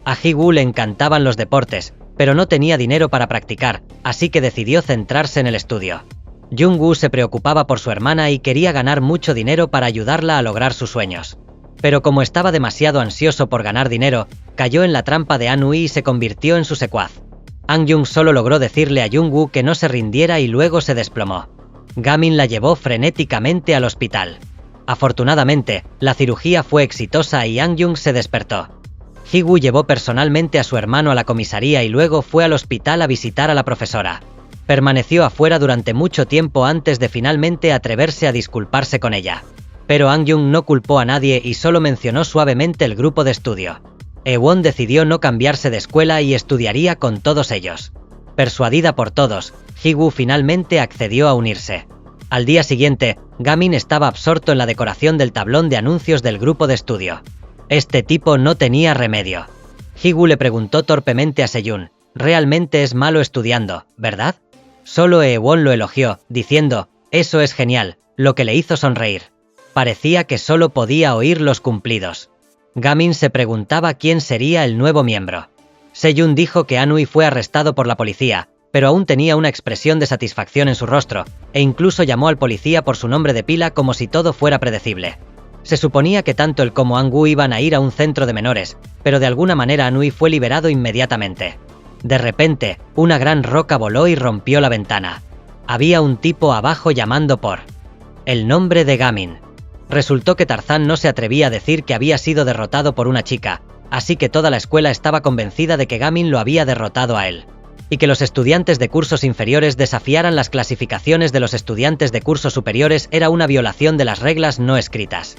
A Hee-woo le encantaban los deportes, pero no tenía dinero para practicar, así que decidió centrarse en el estudio. Jung-woo se preocupaba por su hermana y quería ganar mucho dinero para ayudarla a lograr sus sueños. Pero como estaba demasiado ansioso por ganar dinero, cayó en la trampa de Anui y se convirtió en su secuaz. An-jung solo logró decirle a Jung-woo que no se rindiera y luego se desplomó. Gamin la llevó frenéticamente al hospital. Afortunadamente, la cirugía fue exitosa y An-jung se despertó. Hee-woo llevó personalmente a su hermano a la comisaría y luego fue al hospital a visitar a la profesora. Permaneció afuera durante mucho tiempo antes de finalmente atreverse a disculparse con ella. Pero An-jung no culpó a nadie y solo mencionó suavemente el grupo de estudio. Ewon decidió no cambiarse de escuela y estudiaría con todos ellos. Persuadida por todos, Hee-woo finalmente accedió a unirse. Al día siguiente, Gamin estaba absorto en la decoración del tablón de anuncios del grupo de estudio. Este tipo no tenía remedio. Hee-woo le preguntó torpemente a Seyun, «Realmente es malo estudiando, ¿verdad?» Solo Ewon lo elogió, diciendo, «Eso es genial», lo que le hizo sonreír. Parecía que solo podía oír los cumplidos. Gamin se preguntaba quién sería el nuevo miembro. Seyun dijo que Anui fue arrestado por la policía, pero aún tenía una expresión de satisfacción en su rostro, e incluso llamó al policía por su nombre de pila como si todo fuera predecible. Se suponía que tanto él como An-woo iban a ir a un centro de menores, pero de alguna manera Anui fue liberado inmediatamente. De repente, una gran roca voló y rompió la ventana. Había un tipo abajo llamando por el nombre de Gamin. Resultó que Tarzán no se atrevía a decir que había sido derrotado por una chica, así que toda la escuela estaba convencida de que Gamin lo había derrotado a él. Y que los estudiantes de cursos inferiores desafiaran las clasificaciones de los estudiantes de cursos superiores era una violación de las reglas no escritas.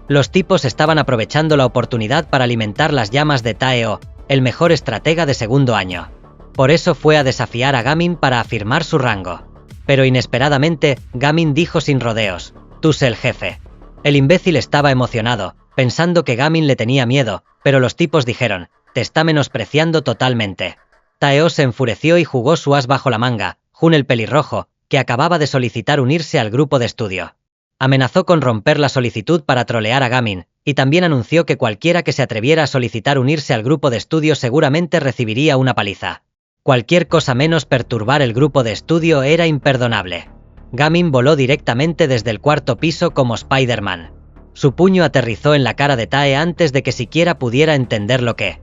Los tipos estaban aprovechando la oportunidad para alimentar las llamas de Tae-oh, el mejor estratega de segundo año. Por eso fue a desafiar a Gamin para afirmar su rango. Pero inesperadamente, Gamin dijo sin rodeos, «Tú sé el jefe». El imbécil estaba emocionado, pensando que Gamin le tenía miedo, pero los tipos dijeron, «Te está menospreciando totalmente». Tae-oh se enfureció y jugó su as bajo la manga, Jun el pelirrojo, que acababa de solicitar unirse al grupo de estudio. Amenazó con romper la solicitud para trolear a Gamin, y también anunció que cualquiera que se atreviera a solicitar unirse al grupo de estudio seguramente recibiría una paliza. Cualquier cosa menos perturbar el grupo de estudio era imperdonable. Gamin voló directamente desde el cuarto piso como Spider-Man. Su puño aterrizó en la cara de Tae antes de que siquiera pudiera entender lo que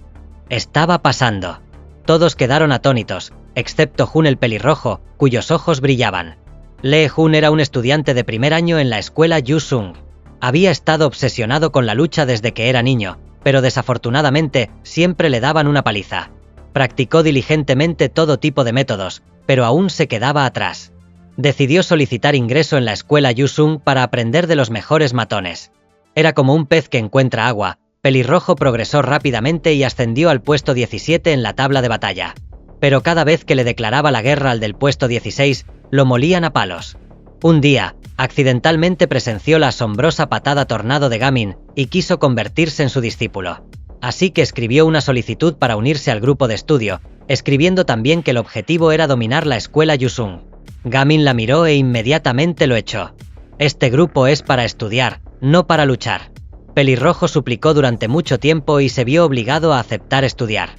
estaba pasando. Todos quedaron atónitos, excepto Jun el pelirrojo, cuyos ojos brillaban. Lee Jun era un estudiante de primer año en la escuela Yu-sung. Había estado obsesionado con la lucha desde que era niño, pero desafortunadamente siempre le daban una paliza. Practicó diligentemente todo tipo de métodos, pero aún se quedaba atrás. Decidió solicitar ingreso en la escuela Yu-sung para aprender de los mejores matones. Era como un pez que encuentra agua. Pelirrojo progresó rápidamente y ascendió al puesto 17 en la tabla de batalla. Pero cada vez que le declaraba la guerra al del puesto 16, lo molían a palos. Un día, accidentalmente presenció la asombrosa patada tornado de Gamin y quiso convertirse en su discípulo. Así que escribió una solicitud para unirse al grupo de estudio, escribiendo también que el objetivo era dominar la escuela Yu-sung. Gamin la miró e inmediatamente lo echó. Este grupo es para estudiar, no para luchar. Pelirrojo suplicó durante mucho tiempo y se vio obligado a aceptar estudiar.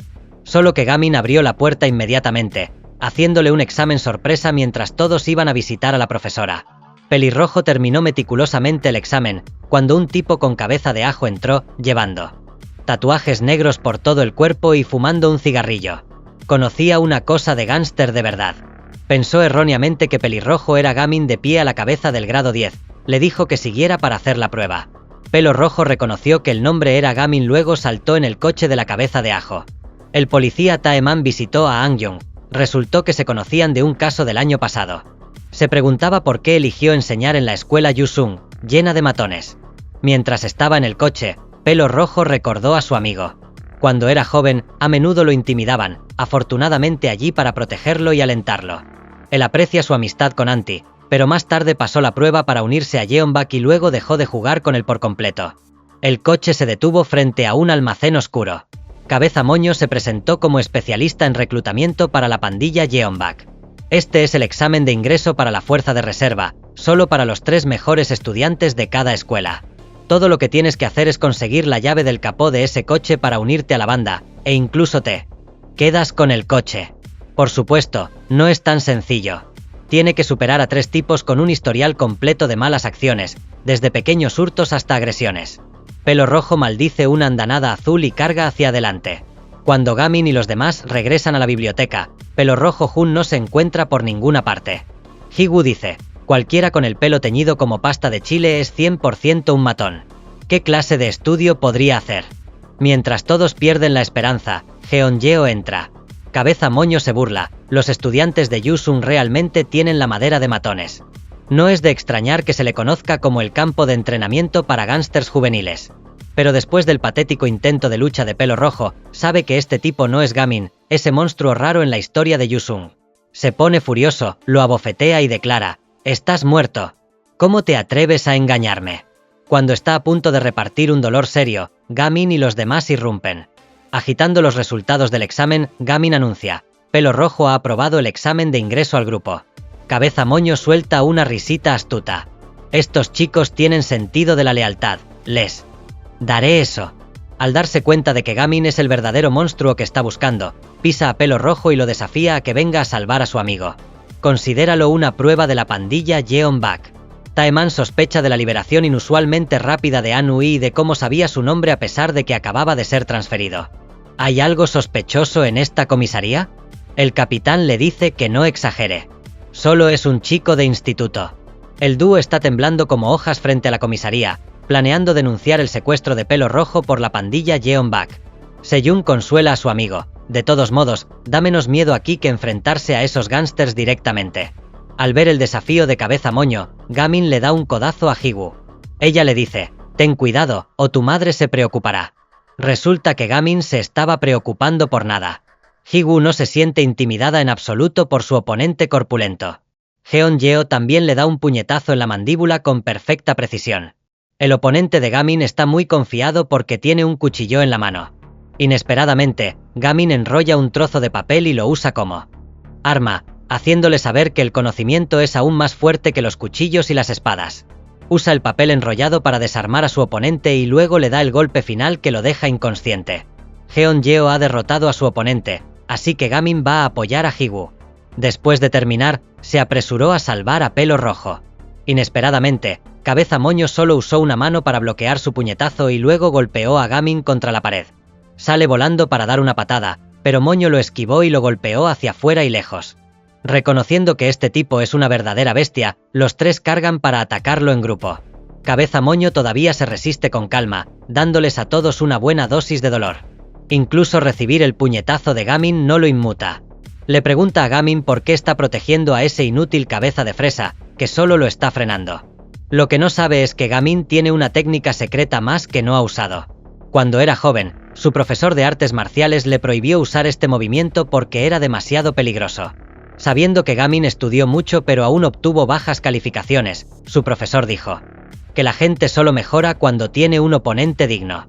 Solo que Gamin abrió la puerta inmediatamente, haciéndole un examen sorpresa mientras todos iban a visitar a la profesora. Pelirrojo terminó meticulosamente el examen, cuando un tipo con cabeza de ajo entró, llevando tatuajes negros por todo el cuerpo y fumando un cigarrillo. Conocía una cosa de gángster de verdad. Pensó erróneamente que Pelirrojo era Gamin de pie a la cabeza del grado 10, le dijo que siguiera para hacer la prueba. Pelo Rojo reconoció que el nombre era Gamin, luego saltó en el coche de la cabeza de ajo. El policía Taeman visitó a An-jung. Resultó que se conocían de un caso del año pasado. Se preguntaba por qué eligió enseñar en la escuela Yu-sung, llena de matones. Mientras estaba en el coche, Pelo Rojo recordó a su amigo. Cuando era joven, a menudo lo intimidaban, afortunadamente allí para protegerlo y alentarlo. Él aprecia su amistad con Antti, pero más tarde pasó la prueba para unirse a Jeonbak y luego dejó de jugar con él por completo. El coche se detuvo frente a un almacén oscuro. Cabeza Moño se presentó como especialista en reclutamiento para la pandilla Jeonbak. Este es el examen de ingreso para la fuerza de reserva, solo para los 3 mejores estudiantes de cada escuela. Todo lo que tienes que hacer es conseguir la llave del capó de ese coche para unirte a la banda, e incluso te quedas con el coche. Por supuesto, no es tan sencillo. Tiene que superar a 3 tipos con un historial completo de malas acciones, desde pequeños hurtos hasta agresiones. Pelo Rojo maldice una andanada azul y carga hacia adelante. Cuando Gamin y los demás regresan a la biblioteca, Pelo Rojo Jun no se encuentra por ninguna parte. Higu dice: cualquiera con el pelo teñido como pasta de chile es 100% un matón. ¿Qué clase de estudio podría hacer? Mientras todos pierden la esperanza, Jeonjeo entra. Cabeza Moño se burla: los estudiantes de Yusung realmente tienen la madera de matones. No es de extrañar que se le conozca como el campo de entrenamiento para gángsters juveniles. Pero después del patético intento de lucha de Pelo Rojo, sabe que este tipo no es Gamin, ese monstruo raro en la historia de Yusung. Se pone furioso, lo abofetea y declara: «¡Estás muerto! ¿Cómo te atreves a engañarme?». Cuando está a punto de repartir un dolor serio, Gamin y los demás irrumpen. Agitando los resultados del examen, Gamin anuncia: Pelo Rojo ha aprobado el examen de ingreso al grupo. Cabeza Moño suelta una risita astuta. Estos chicos tienen sentido de la lealtad, les daré eso. Al darse cuenta de que Gamin es el verdadero monstruo que está buscando, pisa a Pelo Rojo y lo desafía a que venga a salvar a su amigo. Considéralo una prueba de la pandilla Jeonbak. Taeman sospecha de la liberación inusualmente rápida de Anui y de cómo sabía su nombre a pesar de que acababa de ser transferido. ¿Hay algo sospechoso en esta comisaría? El capitán le dice que no exagere. Solo es un chico de instituto. El dúo está temblando como hojas frente a la comisaría, planeando denunciar el secuestro de Pelo Rojo por la pandilla Jeonbak. Seyun consuela a su amigo: de todos modos, da menos miedo aquí que enfrentarse a esos gángsters directamente. Al ver el desafío de Cabeza Moño, Gamin le da un codazo a Higu. Ella le dice: ten cuidado, o tu madre se preocupará. Resulta que Gamin se estaba preocupando por nada. Higu no se siente intimidada en absoluto por su oponente corpulento. Jeonjeo también le da un puñetazo en la mandíbula con perfecta precisión. El oponente de Gamin está muy confiado porque tiene un cuchillo en la mano. Inesperadamente, Gamin enrolla un trozo de papel y lo usa como arma, haciéndole saber que el conocimiento es aún más fuerte que los cuchillos y las espadas. Usa el papel enrollado para desarmar a su oponente y luego le da el golpe final que lo deja inconsciente. Jeonjeo ha derrotado a su oponente, así que Gamin va a apoyar a Higu. Después de terminar, se apresuró a salvar a Pelo Rojo. Inesperadamente, Cabeza Moño solo usó una mano para bloquear su puñetazo y luego golpeó a Gamin contra la pared. Sale volando para dar una patada, pero Moño lo esquivó y lo golpeó hacia afuera y lejos. Reconociendo que este tipo es una verdadera bestia, los 3 cargan para atacarlo en grupo. Cabeza Moño todavía se resiste con calma, dándoles a todos una buena dosis de dolor. Incluso recibir el puñetazo de Gamin no lo inmuta. Le pregunta a Gamin por qué está protegiendo a ese inútil cabeza de fresa, que solo lo está frenando. Lo que no sabe es que Gamin tiene una técnica secreta más que no ha usado. Cuando era joven, su profesor de artes marciales le prohibió usar este movimiento porque era demasiado peligroso. Sabiendo que Gamin estudió mucho pero aún obtuvo bajas calificaciones, su profesor dijo: que la gente solo mejora cuando tiene un oponente digno.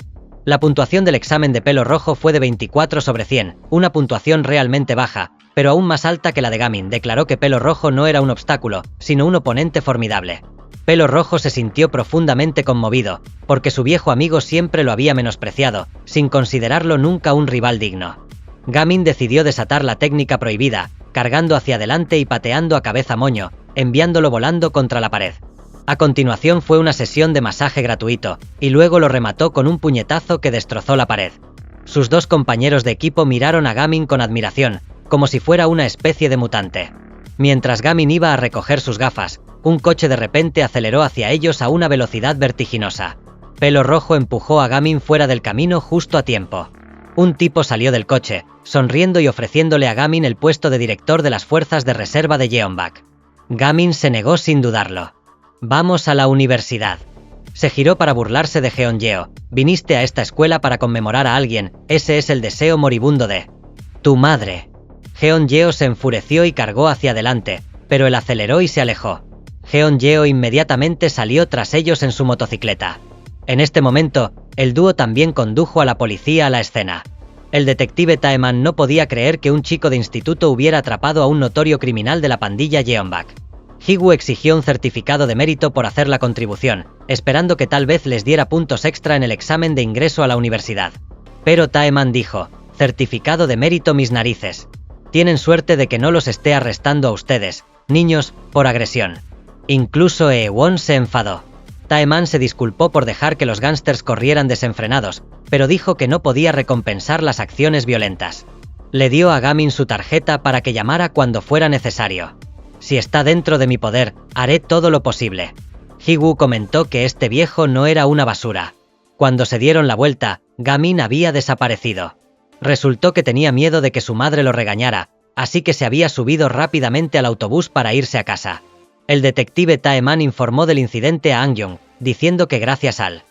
La puntuación del examen de Pelo Rojo fue de 24 sobre 100, una puntuación realmente baja, pero aún más alta que la de Gamin. Declaró que Pelo Rojo no era un obstáculo, sino un oponente formidable. Pelo Rojo se sintió profundamente conmovido, porque su viejo amigo siempre lo había menospreciado, sin considerarlo nunca un rival digno. Gamin decidió desatar la técnica prohibida, cargando hacia adelante y pateando a Cabeza Moño, enviándolo volando contra la pared. A continuación fue una sesión de masaje gratuito, y luego lo remató con un puñetazo que destrozó la pared. Sus 2 compañeros de equipo miraron a Gamin con admiración, como si fuera una especie de mutante. Mientras Gamin iba a recoger sus gafas, un coche de repente aceleró hacia ellos a una velocidad vertiginosa. Pelo Rojo empujó a Gamin fuera del camino justo a tiempo. Un tipo salió del coche, sonriendo y ofreciéndole a Gamin el puesto de director de las fuerzas de reserva de Jeonbak. Gamin se negó sin dudarlo. «Vamos a la universidad». Se giró para burlarse de Jeonjeo. Viniste a esta escuela para conmemorar a alguien, ese es el deseo moribundo de tu madre. Jeonjeo se enfureció y cargó hacia adelante, pero él aceleró y se alejó. Jeonjeo inmediatamente salió tras ellos en su motocicleta. En este momento, el dúo también condujo a la policía a la escena. El detective Taeman no podía creer que un chico de instituto hubiera atrapado a un notorio criminal de la pandilla Jeonbak. Hee-woo exigió un certificado de mérito por hacer la contribución, esperando que tal vez les diera puntos extra en el examen de ingreso a la universidad. Pero Taeman dijo, certificado de mérito mis narices. Tienen suerte de que no los esté arrestando a ustedes, niños, por agresión. Incluso Eewon se enfadó. Taeman se disculpó por dejar que los gángsters corrieran desenfrenados, pero dijo que no podía recompensar las acciones violentas. Le dio a Gamin su tarjeta para que llamara cuando fuera necesario. Si está dentro de mi poder, haré todo lo posible. Hee-woo comentó que este viejo no era una basura. Cuando se dieron la vuelta, Gamin había desaparecido. Resultó que tenía miedo de que su madre lo regañara, así que se había subido rápidamente al autobús para irse a casa. El detective Taeman informó del incidente a Angyung, diciendo que gracias al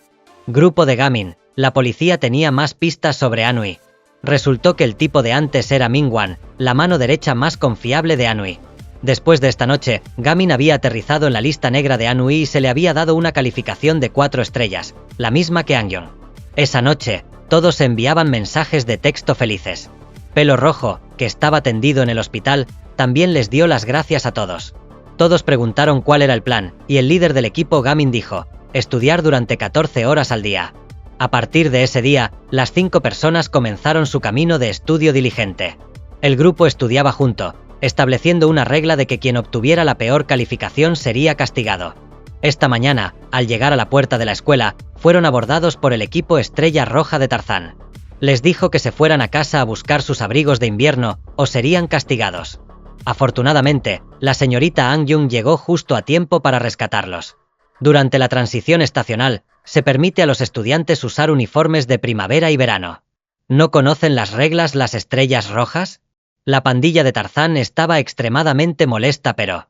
grupo de Gamin, la policía tenía más pistas sobre Anhui. Resultó que el tipo de antes era Mingwan, la mano derecha más confiable de Anhui. Después de esta noche, Gamin había aterrizado en la lista negra de Anhui y se le había dado una calificación de 4 estrellas, la misma que Angyung. Esa noche, todos enviaban mensajes de texto felices. Pelo Rojo, que estaba tendido en el hospital, también les dio las gracias a todos. Todos preguntaron cuál era el plan, y el líder del equipo Gamin dijo, estudiar durante 14 horas al día. A partir de ese día, las 5 personas comenzaron su camino de estudio diligente. El grupo estudiaba junto, estableciendo una regla de que quien obtuviera la peor calificación sería castigado. Esta mañana, al llegar a la puerta de la escuela, fueron abordados por el equipo Estrella Roja de Tarzán. Les dijo que se fueran a casa a buscar sus abrigos de invierno, o serían castigados. Afortunadamente, la señorita Angyung llegó justo a tiempo para rescatarlos. Durante la transición estacional, se permite a los estudiantes usar uniformes de primavera y verano. ¿No conocen las reglas las estrellas rojas? La pandilla de Tarzán estaba extremadamente molesta pero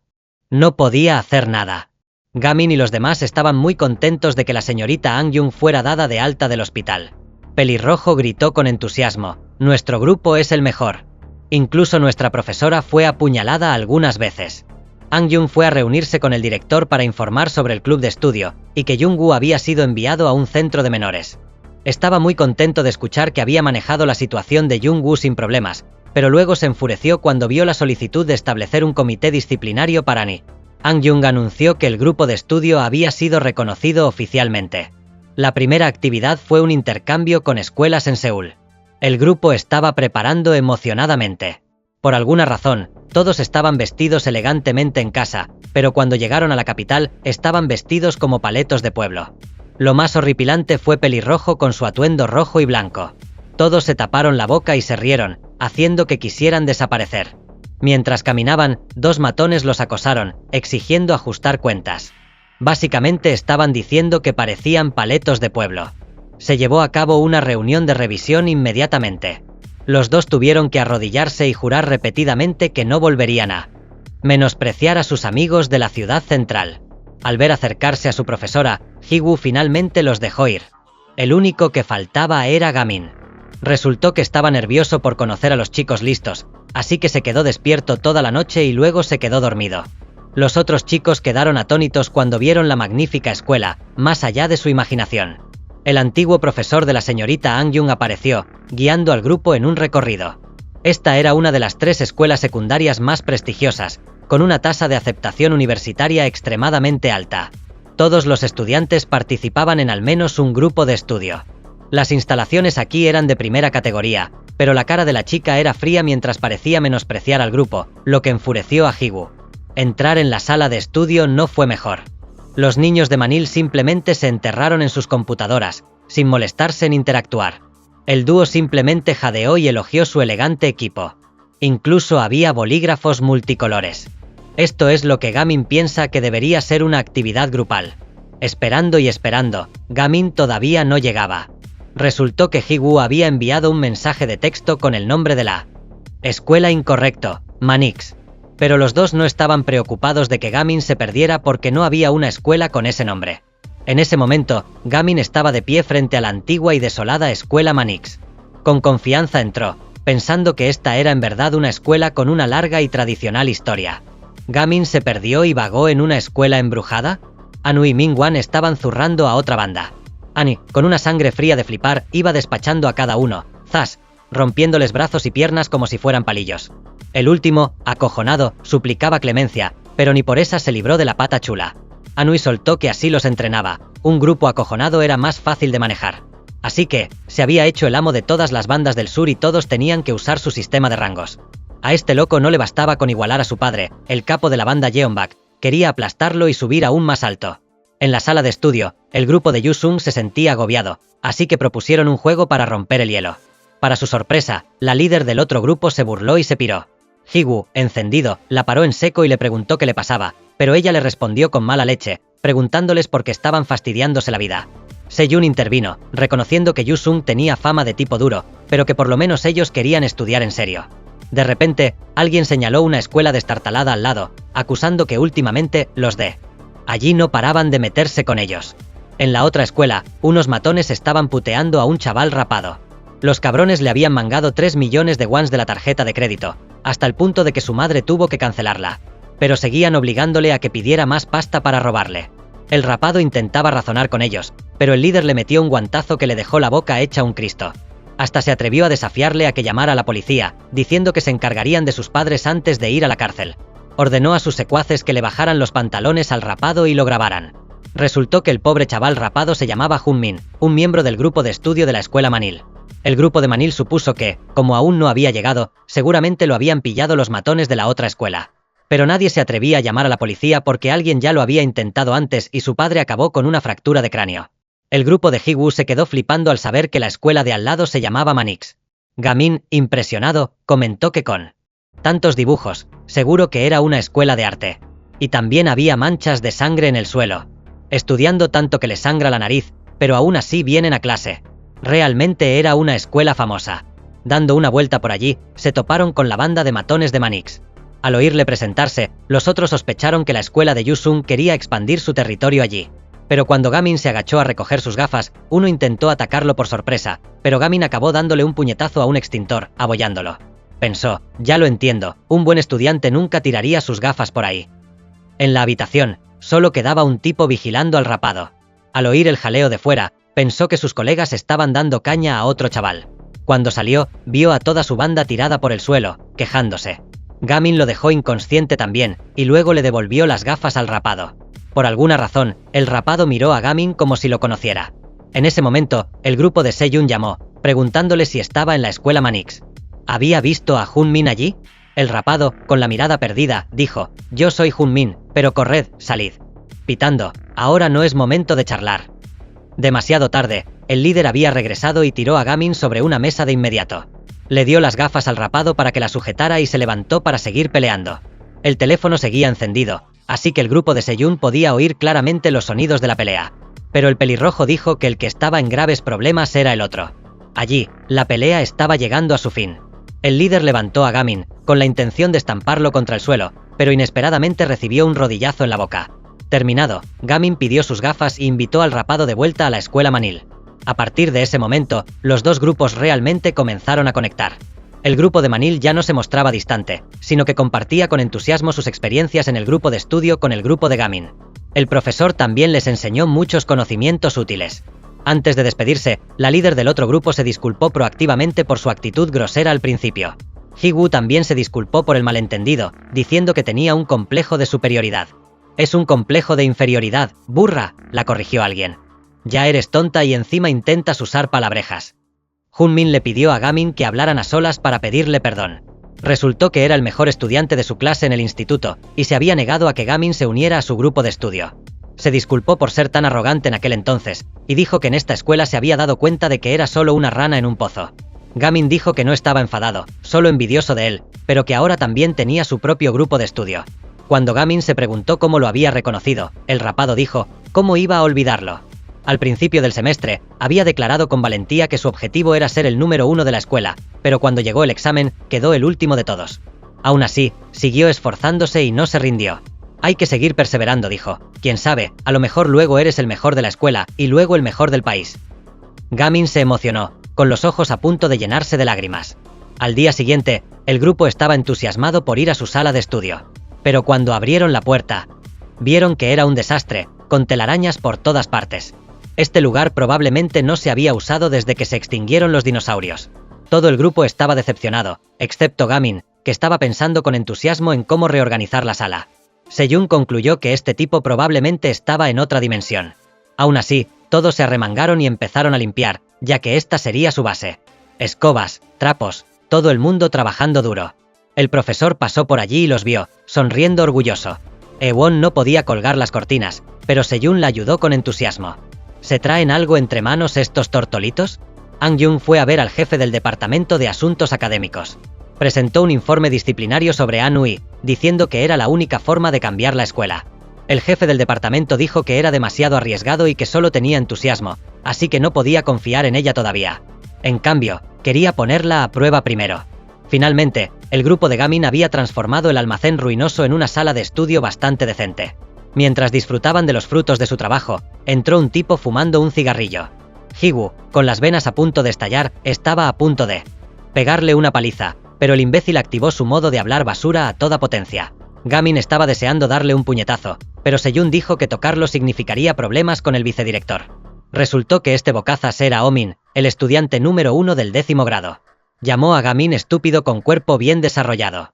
no podía hacer nada. Gamin y los demás estaban muy contentos de que la señorita Angyung fuera dada de alta del hospital. Pelirrojo gritó con entusiasmo, nuestro grupo es el mejor. Incluso nuestra profesora fue apuñalada algunas veces. Angyung fue a reunirse con el director para informar sobre el club de estudio, y que Jungwoo había sido enviado a un centro de menores. Estaba muy contento de escuchar que había manejado la situación de Jungwoo sin problemas, pero luego se enfureció cuando vio la solicitud de establecer un comité disciplinario para Ni. Angyung anunció que el grupo de estudio había sido reconocido oficialmente. La primera actividad fue un intercambio con escuelas en Seúl. El grupo estaba preparando emocionadamente. Por alguna razón, todos estaban vestidos elegantemente en casa, pero cuando llegaron a la capital, estaban vestidos como paletos de pueblo. Lo más horripilante fue Pelirrojo con su atuendo rojo y blanco. Todos se taparon la boca y se rieron, haciendo que quisieran desaparecer. Mientras caminaban, 2 matones los acosaron, exigiendo ajustar cuentas. Básicamente estaban diciendo que parecían paletos de pueblo. Se llevó a cabo una reunión de revisión inmediatamente. Los 2 tuvieron que arrodillarse y jurar repetidamente que no volverían a menospreciar a sus amigos de la ciudad central. Al ver acercarse a su profesora, Hee-woo finalmente los dejó ir. El único que faltaba era Gamin. Resultó que estaba nervioso por conocer a los chicos listos, así que se quedó despierto toda la noche y luego se quedó dormido. Los otros chicos quedaron atónitos cuando vieron la magnífica escuela, más allá de su imaginación. El antiguo profesor de la señorita Angyung apareció, guiando al grupo en un recorrido. Esta era una de las 3 escuelas secundarias más prestigiosas, con una tasa de aceptación universitaria extremadamente alta. Todos los estudiantes participaban en al menos un grupo de estudio. Las instalaciones aquí eran de primera categoría, pero la cara de la chica era fría mientras parecía menospreciar al grupo, lo que enfureció a Hee-woo. Entrar en la sala de estudio no fue mejor. Los niños de Manil simplemente se enterraron en sus computadoras, sin molestarse en interactuar. El dúo simplemente jadeó y elogió su elegante equipo. Incluso había bolígrafos multicolores. Esto es lo que Gamin piensa que debería ser una actividad grupal. Esperando y esperando, Gamin todavía no llegaba. Resultó que Hee-woo había enviado un mensaje de texto con el nombre de la escuela incorrecto, Manix. Pero los 2 no estaban preocupados de que Gamin se perdiera porque no había una escuela con ese nombre. En ese momento, Gamin estaba de pie frente a la antigua y desolada escuela Manix. Con confianza entró, pensando que esta era en verdad una escuela con una larga y tradicional historia. ¿Gamin se perdió y vagó en una escuela embrujada? Anu y Mingwan estaban zurrando a otra banda. Annie, con una sangre fría de flipar, iba despachando a cada uno, ¡zas!, rompiéndoles brazos y piernas como si fueran palillos. El último, acojonado, suplicaba clemencia, pero ni por esa se libró de la pata chula. Anui soltó que así los entrenaba, un grupo acojonado era más fácil de manejar. Así que, se había hecho el amo de todas las bandas del sur y todos tenían que usar su sistema de rangos. A este loco no le bastaba con igualar a su padre, el capo de la banda Yeonbak, quería aplastarlo y subir aún más alto. En la sala de estudio, el grupo de Yusung se sentía agobiado, así que propusieron un juego para romper el hielo. Para su sorpresa, la líder del otro grupo se burló y se piró. Higu, encendido, la paró en seco y le preguntó qué le pasaba, pero ella le respondió con mala leche, preguntándoles por qué estaban fastidiándose la vida. Seyun intervino, reconociendo que Yusung tenía fama de tipo duro, pero que por lo menos ellos querían estudiar en serio. De repente, alguien señaló una escuela destartalada al lado, acusando que últimamente los de allí no paraban de meterse con ellos. En la otra escuela, unos matones estaban puteando a un chaval rapado. Los cabrones le habían mangado 3 millones de wons de la tarjeta de crédito, hasta el punto de que su madre tuvo que cancelarla. Pero seguían obligándole a que pidiera más pasta para robarle. El rapado intentaba razonar con ellos, pero el líder le metió un guantazo que le dejó la boca hecha un Cristo. Hasta se atrevió a desafiarle a que llamara a la policía, diciendo que se encargarían de sus padres antes de ir a la cárcel. Ordenó a sus secuaces que le bajaran los pantalones al rapado y lo grabaran. Resultó que el pobre chaval rapado se llamaba Hunmin, un miembro del grupo de estudio de la escuela Manil. El grupo de Manil supuso que, como aún no había llegado, seguramente lo habían pillado los matones de la otra escuela. Pero nadie se atrevía a llamar a la policía porque alguien ya lo había intentado antes y su padre acabó con una fractura de cráneo. El grupo de Higu se quedó flipando al saber que la escuela de al lado se llamaba Manix. Gamin, impresionado, comentó que con tantos dibujos, seguro que era una escuela de arte. Y también había manchas de sangre en el suelo. Estudiando tanto que les sangra la nariz, pero aún así vienen a clase. Realmente era una escuela famosa. Dando una vuelta por allí, se toparon con la banda de matones de Manix. Al oírle presentarse, los otros sospecharon que la escuela de Yusung quería expandir su territorio allí. Pero cuando Gamin se agachó a recoger sus gafas, uno intentó atacarlo por sorpresa, pero Gamin acabó dándole un puñetazo a un extintor, abollándolo. Pensó, ya lo entiendo, un buen estudiante nunca tiraría sus gafas por ahí. En la habitación, solo quedaba un tipo vigilando al rapado. Al oír el jaleo de fuera, pensó que sus colegas estaban dando caña a otro chaval. Cuando salió, vio a toda su banda tirada por el suelo, quejándose. Gamin lo dejó inconsciente también, y luego le devolvió las gafas al rapado. Por alguna razón, el rapado miró a Gamin como si lo conociera. En ese momento, el grupo de Seyun llamó, preguntándole si estaba en la escuela Manix. ¿Había visto a Hunmin allí? El rapado, con la mirada perdida, dijo, yo soy Hunmin, pero corred, salid. Pitando, ahora no es momento de charlar. Demasiado tarde, el líder había regresado y tiró a Gamin sobre una mesa de inmediato. Le dio las gafas al rapado para que la sujetara y se levantó para seguir peleando. El teléfono seguía encendido, así que el grupo de Seyun podía oír claramente los sonidos de la pelea. Pero el pelirrojo dijo que el que estaba en graves problemas era el otro. Allí, la pelea estaba llegando a su fin. El líder levantó a Gamin, con la intención de estamparlo contra el suelo, pero inesperadamente recibió un rodillazo en la boca. Terminado, Gamin pidió sus gafas e invitó al rapado de vuelta a la escuela Manil. A partir de ese momento, los dos grupos realmente comenzaron a conectar. El grupo de Manil ya no se mostraba distante, sino que compartía con entusiasmo sus experiencias en el grupo de estudio con el grupo de Gamin. El profesor también les enseñó muchos conocimientos útiles. Antes de despedirse, la líder del otro grupo se disculpó proactivamente por su actitud grosera al principio. Higu también se disculpó por el malentendido, diciendo que tenía un complejo de superioridad. Es un complejo de inferioridad, burra, la corrigió alguien. Ya eres tonta y encima intentas usar palabrejas. Hunmin le pidió a Gamin que hablaran a solas para pedirle perdón. Resultó que era el mejor estudiante de su clase en el instituto, y se había negado a que Gamin se uniera a su grupo de estudio. Se disculpó por ser tan arrogante en aquel entonces, y dijo que en esta escuela se había dado cuenta de que era solo una rana en un pozo. Gamin dijo que no estaba enfadado, solo envidioso de él, pero que ahora también tenía su propio grupo de estudio. Cuando Gamin se preguntó cómo lo había reconocido, el rapado dijo, ¿cómo iba a olvidarlo? Al principio del semestre, había declarado con valentía que su objetivo era ser el número 1 de la escuela, pero cuando llegó el examen, quedó el último de todos. Aún así, siguió esforzándose y no se rindió. Hay que seguir perseverando, dijo. Quién sabe, a lo mejor luego eres el mejor de la escuela y luego el mejor del país. Gamin se emocionó, con los ojos a punto de llenarse de lágrimas. Al día siguiente, el grupo estaba entusiasmado por ir a su sala de estudio. Pero cuando abrieron la puerta, vieron que era un desastre, con telarañas por todas partes. Este lugar probablemente no se había usado desde que se extinguieron los dinosaurios. Todo el grupo estaba decepcionado, excepto Gamin, que estaba pensando con entusiasmo en cómo reorganizar la sala. Sejun concluyó que este tipo probablemente estaba en otra dimensión. Aún así, todos se arremangaron y empezaron a limpiar, ya que esta sería su base. Escobas, trapos, todo el mundo trabajando duro. El profesor pasó por allí y los vio, sonriendo orgulloso. Ewon no podía colgar las cortinas, pero Sejun la ayudó con entusiasmo. ¿Se traen algo entre manos estos tortolitos? Angyung fue a ver al jefe del Departamento de Asuntos Académicos. Presentó un informe disciplinario sobre Anhui, diciendo que era la única forma de cambiar la escuela. El jefe del departamento dijo que era demasiado arriesgado y que solo tenía entusiasmo, así que no podía confiar en ella todavía. En cambio, quería ponerla a prueba primero. Finalmente, el grupo de Gamin había transformado el almacén ruinoso en una sala de estudio bastante decente. Mientras disfrutaban de los frutos de su trabajo, entró un tipo fumando un cigarrillo. Higu, con las venas a punto de estallar, estaba a punto de pegarle una paliza, pero el imbécil activó su modo de hablar basura a toda potencia. Gamin estaba deseando darle un puñetazo, pero Sejun dijo que tocarlo significaría problemas con el vicedirector. Resultó que este bocazas era Omin, el estudiante número 1 del 10º grado. Llamó a Gamin estúpido con cuerpo bien desarrollado.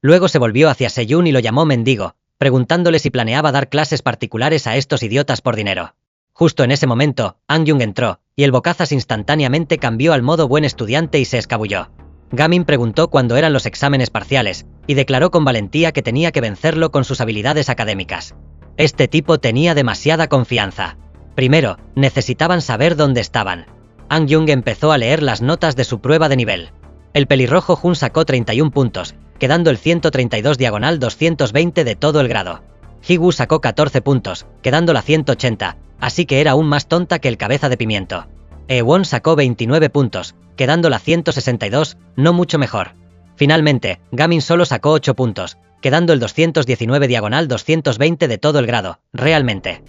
Luego se volvió hacia Sejun y lo llamó mendigo, preguntándole si planeaba dar clases particulares a estos idiotas por dinero. Justo en ese momento, Angyung entró, y el bocazas instantáneamente cambió al modo buen estudiante y se escabulló. Gamin preguntó cuándo eran los exámenes parciales, y declaró con valentía que tenía que vencerlo con sus habilidades académicas. Este tipo tenía demasiada confianza. Primero, necesitaban saber dónde estaban. Angyung empezó a leer las notas de su prueba de nivel. El pelirrojo Jun sacó 31 puntos, quedando el 132 diagonal 220 de todo el grado. Higu sacó 14 puntos, quedando la 180, así que era aún más tonta que el cabeza de pimiento. Ewon sacó 29 puntos, quedando la 162, no mucho mejor. Finalmente, Gamin solo sacó 8 puntos, quedando el 219 diagonal 220 de todo el grado, realmente.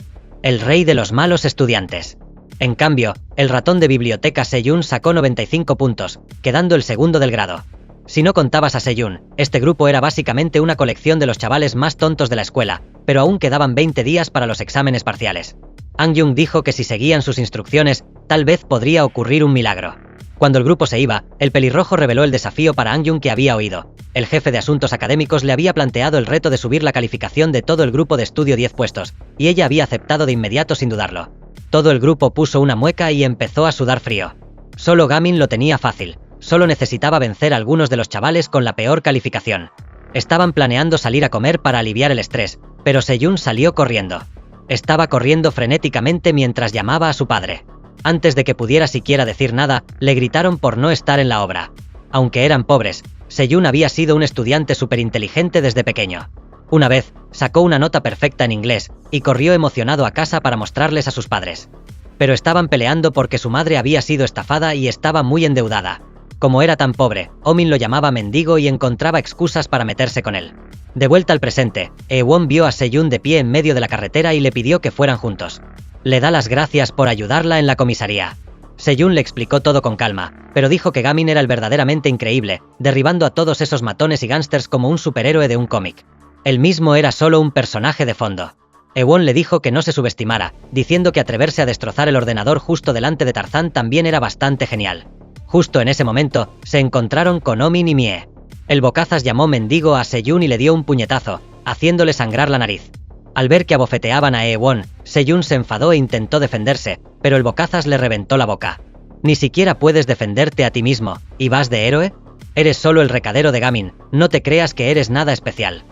El rey de los malos estudiantes. En cambio, el ratón de biblioteca Sejun sacó 95 puntos, quedando el segundo del grado. Si no contabas a Sejun, este grupo era básicamente una colección de los chavales más tontos de la escuela, pero aún quedaban 20 días para los exámenes parciales. Angyung dijo que si seguían sus instrucciones, tal vez podría ocurrir un milagro. Cuando el grupo se iba, el pelirrojo reveló el desafío para Angyung que había oído. El jefe de asuntos académicos le había planteado el reto de subir la calificación de todo el grupo de estudio 10 puestos, y ella había aceptado de inmediato sin dudarlo. Todo el grupo puso una mueca y empezó a sudar frío. Solo Gamin lo tenía fácil, solo necesitaba vencer a algunos de los chavales con la peor calificación. Estaban planeando salir a comer para aliviar el estrés, pero Sejun salió corriendo. Estaba corriendo frenéticamente mientras llamaba a su padre. Antes de que pudiera siquiera decir nada, le gritaron por no estar en la obra. Aunque eran pobres, Sejun había sido un estudiante superinteligente desde pequeño. Una vez, sacó una nota perfecta en inglés, y corrió emocionado a casa para mostrarles a sus padres. Pero estaban peleando porque su madre había sido estafada y estaba muy endeudada. Como era tan pobre, Omin lo llamaba mendigo y encontraba excusas para meterse con él. De vuelta al presente, Ewon vio a Sejun de pie en medio de la carretera y le pidió que fueran juntos. Le da las gracias por ayudarla en la comisaría. Sejun le explicó todo con calma, pero dijo que Gamin era el verdaderamente increíble, derribando a todos esos matones y gángsters como un superhéroe de un cómic. Él mismo era solo un personaje de fondo. Ewon le dijo que no se subestimara, diciendo que atreverse a destrozar el ordenador justo delante de Tarzán también era bastante genial. Justo en ese momento, se encontraron con Omin y Mie. El bocazas llamó mendigo a Sejun y le dio un puñetazo, haciéndole sangrar la nariz. Al ver que abofeteaban a Ewon, Sejun se enfadó e intentó defenderse, pero el bocazas le reventó la boca. Ni siquiera puedes defenderte a ti mismo, ¿y vas de héroe? Eres solo el recadero de Gamin, no te creas que eres nada especial.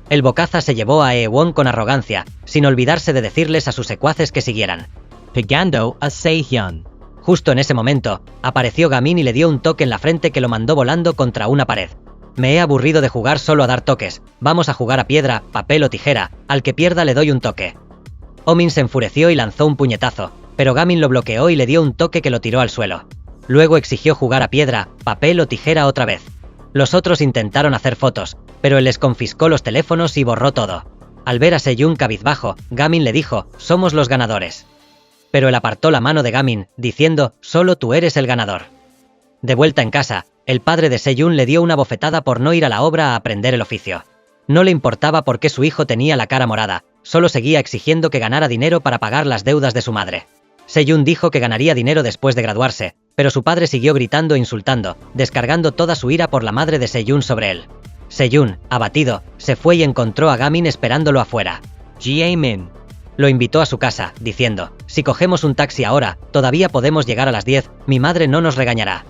El bocazas se llevó a Ewon con arrogancia, sin olvidarse de decirles a sus secuaces que siguieran. Pegando a Sejun. Justo en ese momento, apareció Gamin y le dio un toque en la frente que lo mandó volando contra una pared. Me he aburrido de jugar solo a dar toques, vamos a jugar a piedra, papel o tijera, al que pierda le doy un toque. Omin se enfureció y lanzó un puñetazo, pero Gamin lo bloqueó y le dio un toque que lo tiró al suelo. Luego exigió jugar a piedra, papel o tijera otra vez. Los otros intentaron hacer fotos, pero él les confiscó los teléfonos y borró todo. Al ver a Seyun cabizbajo, Gamin le dijo, «Somos los ganadores». Pero él apartó la mano de Gamin, diciendo, «Solo tú eres el ganador». De vuelta en casa, el padre de Seyun le dio una bofetada por no ir a la obra a aprender el oficio. No le importaba por qué su hijo tenía la cara morada, solo seguía exigiendo que ganara dinero para pagar las deudas de su madre. Seyun dijo que ganaría dinero después de graduarse, pero su padre siguió gritando e insultando, descargando toda su ira por la madre de Seyun sobre él. Seyun, abatido, se fue y encontró a Gamin esperándolo afuera. Jae-min. Lo invitó a su casa, diciendo, «Si cogemos un taxi ahora, todavía podemos llegar a las 10, mi madre no nos regañará».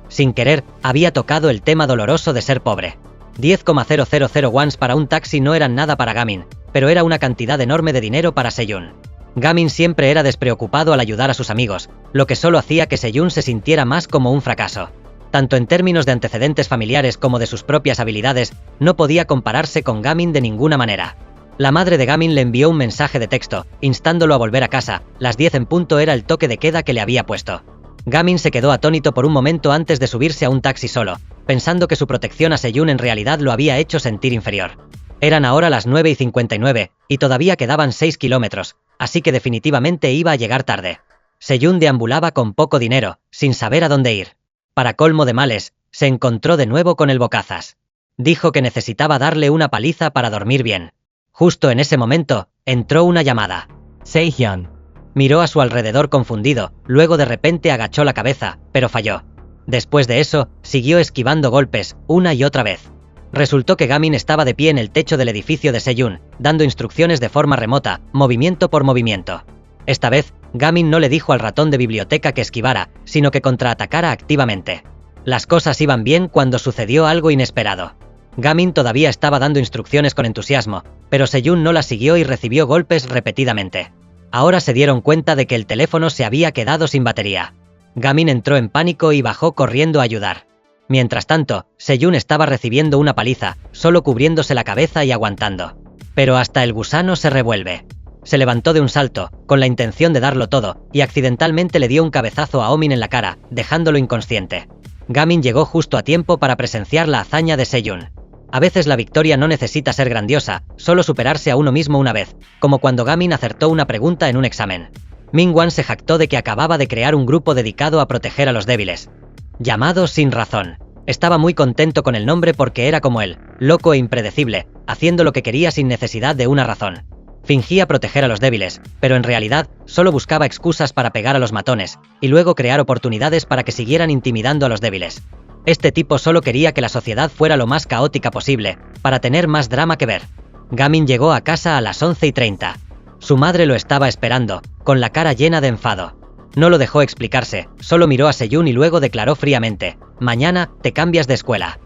Sin querer, había tocado el tema doloroso de ser pobre. 10,000 wons para un taxi no eran nada para Gamin, pero era una cantidad enorme de dinero para Seyun. Gamin siempre era despreocupado al ayudar a sus amigos, lo que solo hacía que Seyun se sintiera más como un fracaso. Tanto en términos de antecedentes familiares como de sus propias habilidades, no podía compararse con Gamin de ninguna manera. La madre de Gamin le envió un mensaje de texto, instándolo a volver a casa, las 10 en punto era el toque de queda que le había puesto. Gamin se quedó atónito por un momento antes de subirse a un taxi solo, pensando que su protección a Seyun en realidad lo había hecho sentir inferior. Eran ahora las 9:59, y todavía quedaban 6 kilómetros, así que definitivamente iba a llegar tarde. Seyun deambulaba con poco dinero, sin saber a dónde ir. Para colmo de males, se encontró de nuevo con el bocazas. Dijo que necesitaba darle una paliza para dormir bien. Justo en ese momento, entró una llamada. Seihyun. Miró a su alrededor confundido, luego de repente agachó la cabeza, pero falló. Después de eso, siguió esquivando golpes, una y otra vez. Resultó que Gamin estaba de pie en el techo del edificio de Seyun, dando instrucciones de forma remota, movimiento por movimiento. Esta vez, Gamin no le dijo al ratón de biblioteca que esquivara, sino que contraatacara activamente. Las cosas iban bien cuando sucedió algo inesperado. Gamin todavía estaba dando instrucciones con entusiasmo, pero Seyun no las siguió y recibió golpes repetidamente. Ahora se dieron cuenta de que el teléfono se había quedado sin batería. Gamin entró en pánico y bajó corriendo a ayudar. Mientras tanto, Seyun estaba recibiendo una paliza, solo cubriéndose la cabeza y aguantando. Pero hasta el gusano se revuelve. Se levantó de un salto, con la intención de darlo todo, y accidentalmente le dio un cabezazo a Omin en la cara, dejándolo inconsciente. Gamin llegó justo a tiempo para presenciar la hazaña de Seyun. A veces la victoria no necesita ser grandiosa, solo superarse a uno mismo una vez, como cuando Gamin acertó una pregunta en un examen. Mingwan se jactó de que acababa de crear un grupo dedicado a proteger a los débiles. Llamado Sin Razón. Estaba muy contento con el nombre porque era como él, loco e impredecible, haciendo lo que quería sin necesidad de una razón. Fingía proteger a los débiles, pero en realidad solo buscaba excusas para pegar a los matones, y luego crear oportunidades para que siguieran intimidando a los débiles. Este tipo solo quería que la sociedad fuera lo más caótica posible, para tener más drama que ver. Gamin llegó a casa a las 11:30. Su madre lo estaba esperando, con la cara llena de enfado. No lo dejó explicarse, solo miró a Seyun y luego declaró fríamente, «Mañana, te cambias de escuela».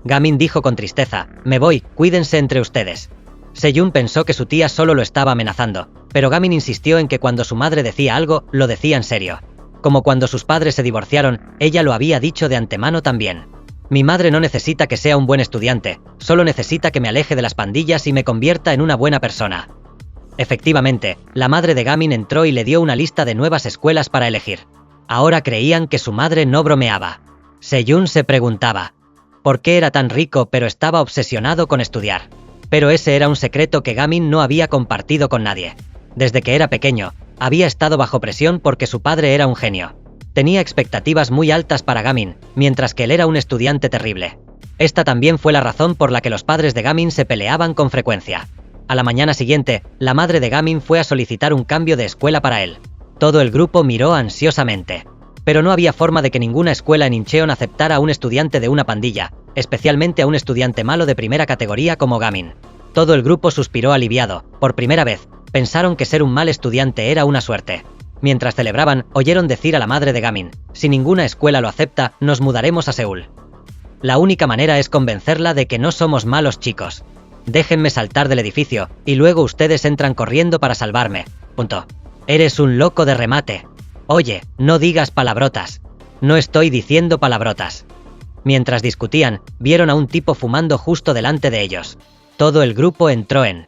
Gamin dijo con tristeza, «Me voy, cuídense entre ustedes». Seyun pensó que su tía solo lo estaba amenazando, pero Gamin insistió en que cuando su madre decía algo, lo decía en serio. Como cuando sus padres se divorciaron, ella lo había dicho de antemano también. «Mi madre no necesita que sea un buen estudiante, solo necesita que me aleje de las pandillas y me convierta en una buena persona». Efectivamente, la madre de Gamin entró y le dio una lista de nuevas escuelas para elegir. Ahora creían que su madre no bromeaba. Seyun se preguntaba, ¿por qué era tan rico pero estaba obsesionado con estudiar? Pero ese era un secreto que Gamin no había compartido con nadie. Desde que era pequeño, había estado bajo presión porque su padre era un genio. Tenía expectativas muy altas para Gamin, mientras que él era un estudiante terrible. Esta también fue la razón por la que los padres de Gamin se peleaban con frecuencia. A la mañana siguiente, la madre de Gamin fue a solicitar un cambio de escuela para él. Todo el grupo miró ansiosamente. Pero no había forma de que ninguna escuela en Incheon aceptara a un estudiante de una pandilla, especialmente a un estudiante malo de primera categoría como Gamin. Todo el grupo suspiró aliviado. Por primera vez, pensaron que ser un mal estudiante era una suerte. Mientras celebraban, oyeron decir a la madre de Gamin, «Si ninguna escuela lo acepta, nos mudaremos a Seúl. La única manera es convencerla de que no somos malos chicos. Déjenme saltar del edificio, y luego ustedes entran corriendo para salvarme. Punto. Eres un loco de remate. Oye, no digas palabrotas. No estoy diciendo palabrotas». Mientras discutían, vieron a un tipo fumando justo delante de ellos. Todo el grupo entró en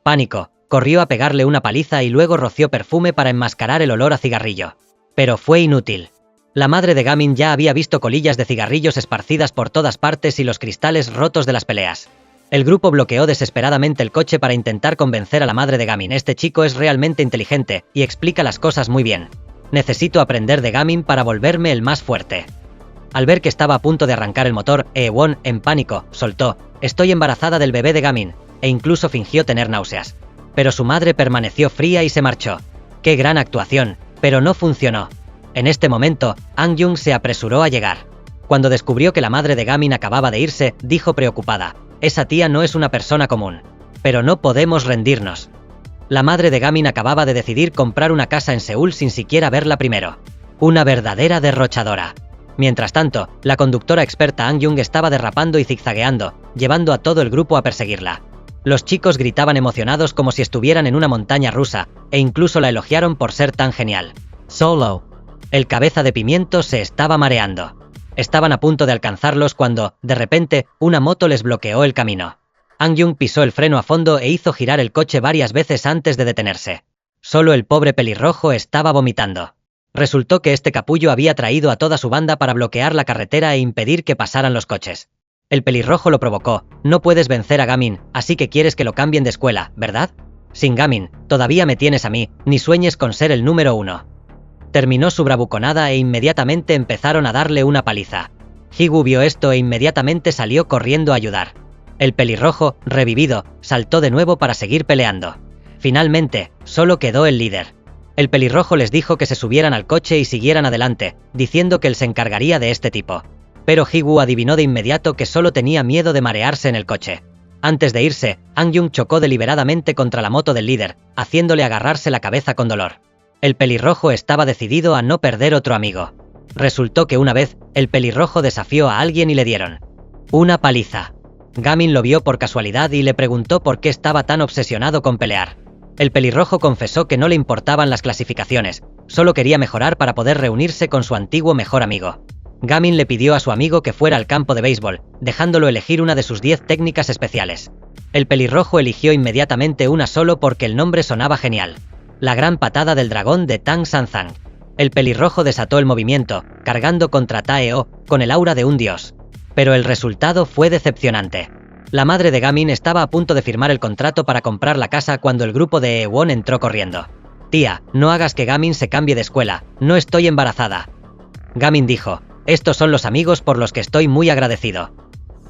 pánico, corrió a pegarle una paliza y luego roció perfume para enmascarar el olor a cigarrillo. Pero fue inútil. La madre de Gamin ya había visto colillas de cigarrillos esparcidas por todas partes y los cristales rotos de las peleas. El grupo bloqueó desesperadamente el coche para intentar convencer a la madre de Gamin. Este chico es realmente inteligente y explica las cosas muy bien. Necesito aprender de Gamin para volverme el más fuerte. Al ver que estaba a punto de arrancar el motor, Eowon, en pánico, soltó: estoy embarazada del bebé de Gamin, e incluso fingió tener náuseas. Pero su madre permaneció fría y se marchó. ¡Qué gran actuación! Pero no funcionó. En este momento, Angyung se apresuró a llegar. Cuando descubrió que la madre de Gamin acababa de irse, dijo preocupada: esa tía no es una persona común. Pero no podemos rendirnos. La madre de Gamin acababa de decidir comprar una casa en Seúl sin siquiera verla primero. Una verdadera derrochadora. Mientras tanto, la conductora experta Angyung estaba derrapando y zigzagueando, llevando a todo el grupo a perseguirla. Los chicos gritaban emocionados como si estuvieran en una montaña rusa, e incluso la elogiaron por ser tan genial. Solo. El cabeza de pimiento se estaba mareando. Estaban a punto de alcanzarlos cuando, de repente, una moto les bloqueó el camino. Angyung pisó el freno a fondo e hizo girar el coche varias veces antes de detenerse. Solo el pobre pelirrojo estaba vomitando. Resultó que este capullo había traído a toda su banda para bloquear la carretera e impedir que pasaran los coches. El pelirrojo lo provocó: no puedes vencer a Gamin, así que quieres que lo cambien de escuela, ¿verdad? Sin Gamin, todavía me tienes a mí, ni sueñes con ser el número 1. Terminó su bravuconada e inmediatamente empezaron a darle una paliza. Higu vio esto e inmediatamente salió corriendo a ayudar. El pelirrojo, revivido, saltó de nuevo para seguir peleando. Finalmente, solo quedó el líder. El pelirrojo les dijo que se subieran al coche y siguieran adelante, diciendo que él se encargaría de este tipo. Pero Higu adivinó de inmediato que solo tenía miedo de marearse en el coche. Antes de irse, Angyung chocó deliberadamente contra la moto del líder, haciéndole agarrarse la cabeza con dolor. El pelirrojo estaba decidido a no perder otro amigo. Resultó que una vez, el pelirrojo desafió a alguien y le dieron una paliza. Gamin lo vio por casualidad y le preguntó por qué estaba tan obsesionado con pelear. El pelirrojo confesó que no le importaban las clasificaciones, solo quería mejorar para poder reunirse con su antiguo mejor amigo. Gamin le pidió a su amigo que fuera al campo de béisbol, dejándolo elegir una de sus 10 técnicas especiales. El pelirrojo eligió inmediatamente una solo porque el nombre sonaba genial: la gran patada del dragón de Tang Sanzang. El pelirrojo desató el movimiento, cargando contra Tae-oh, con el aura de un dios. Pero el resultado fue decepcionante. La madre de Gamin estaba a punto de firmar el contrato para comprar la casa cuando el grupo de Eowon entró corriendo. Tía, no hagas que Gamin se cambie de escuela, no estoy embarazada. Gamin dijo: estos son los amigos por los que estoy muy agradecido.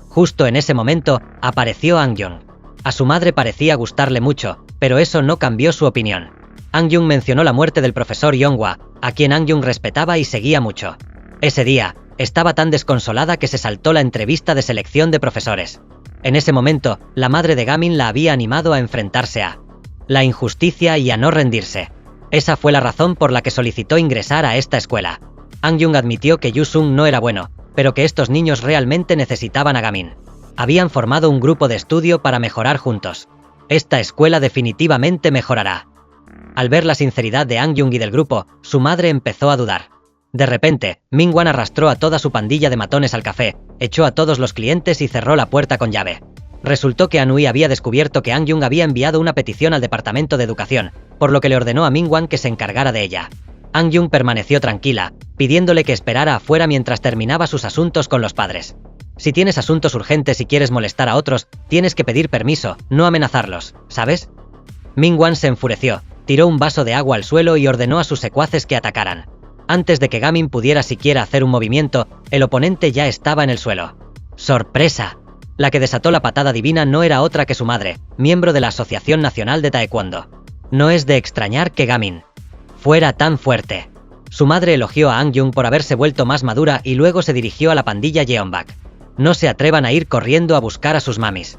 Justo en ese momento, apareció Angyung. A su madre parecía gustarle mucho, pero eso no cambió su opinión. Angyung mencionó la muerte del profesor Yonghwa, a quien Angyung respetaba y seguía mucho. Ese día, estaba tan desconsolada que se saltó la entrevista de selección de profesores. En ese momento, la madre de Gamin la había animado a enfrentarse a la injusticia y a no rendirse. Esa fue la razón por la que solicitó ingresar a esta escuela. Angyung admitió que Yu-sung no era bueno, pero que estos niños realmente necesitaban a Gamin. Habían formado un grupo de estudio para mejorar juntos. Esta escuela definitivamente mejorará. Al ver la sinceridad de Angyung y del grupo, su madre empezó a dudar. De repente, Mingwan arrastró a toda su pandilla de matones al café, echó a todos los clientes y cerró la puerta con llave. Resultó que Anhui había descubierto que Angyung había enviado una petición al Departamento de Educación, por lo que le ordenó a Mingwan que se encargara de ella. Angyung permaneció tranquila, pidiéndole que esperara afuera mientras terminaba sus asuntos con los padres. Si tienes asuntos urgentes y quieres molestar a otros, tienes que pedir permiso, no amenazarlos, ¿sabes? Mingwan se enfureció, tiró un vaso de agua al suelo y ordenó a sus secuaces que atacaran. Antes de que Gamin pudiera siquiera hacer un movimiento, el oponente ya estaba en el suelo. ¡Sorpresa! La que desató la patada divina no era otra que su madre, miembro de la Asociación Nacional de Taekwondo. No es de extrañar que Gamin fuera tan fuerte. Su madre elogió a Angyung por haberse vuelto más madura y luego se dirigió a la pandilla Yeonbak. No se atrevan a ir corriendo a buscar a sus mamis.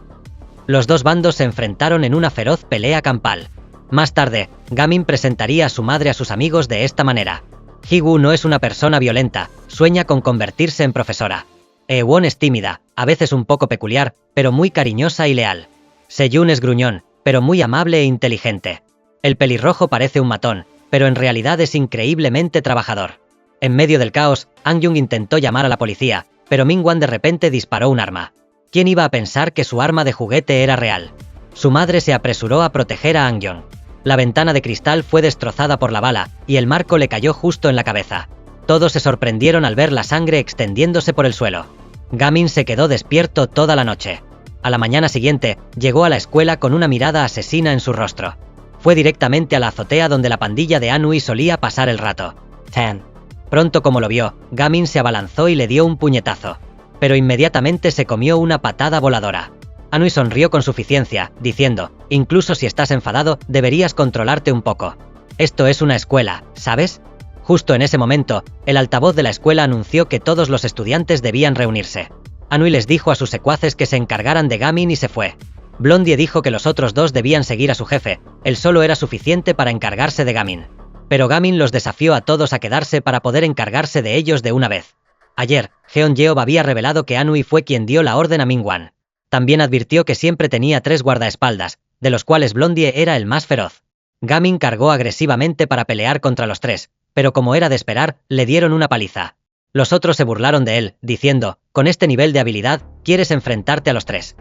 Los dos bandos se enfrentaron en una feroz pelea campal. Más tarde, Gamin presentaría a su madre a sus amigos de esta manera. Higu no es una persona violenta, sueña con convertirse en profesora. Eowon es tímida, a veces un poco peculiar, pero muy cariñosa y leal. Seyun es gruñón, pero muy amable e inteligente. El pelirrojo parece un matón, pero en realidad es increíblemente trabajador. En medio del caos, Angyung intentó llamar a la policía, pero Mingwan de repente disparó un arma. ¿Quién iba a pensar que su arma de juguete era real? Su madre se apresuró a proteger a Angyung. La ventana de cristal fue destrozada por la bala, y el marco le cayó justo en la cabeza. Todos se sorprendieron al ver la sangre extendiéndose por el suelo. Gamin se quedó despierto toda la noche. A la mañana siguiente, llegó a la escuela con una mirada asesina en su rostro. Fue directamente a la azotea donde la pandilla de Anhui solía pasar el rato. 10, Pronto como lo vio, Gamin se abalanzó y le dio un puñetazo. Pero inmediatamente se comió una patada voladora. Anhui sonrió con suficiencia, diciendo, incluso si estás enfadado, deberías controlarte un poco. Esto es una escuela, ¿sabes? Justo en ese momento, el altavoz de la escuela anunció que todos los estudiantes debían reunirse. Anhui les dijo a sus secuaces que se encargaran de Gamin y se fue. Blondie dijo que los otros dos debían seguir a su jefe, él solo era suficiente para encargarse de Gamin. Pero Gamin los desafió a todos a quedarse para poder encargarse de ellos de una vez. Ayer, Jeongeob había revelado que Anhui fue quien dio la orden a Mingwan. También advirtió que siempre tenía 3 guardaespaldas, de los cuales Blondie era el más feroz. Gamin cargó agresivamente para pelear contra los 3, pero como era de esperar, le dieron una paliza. Los otros se burlaron de él, diciendo, con este nivel de habilidad, ¿quieres enfrentarte a los 3?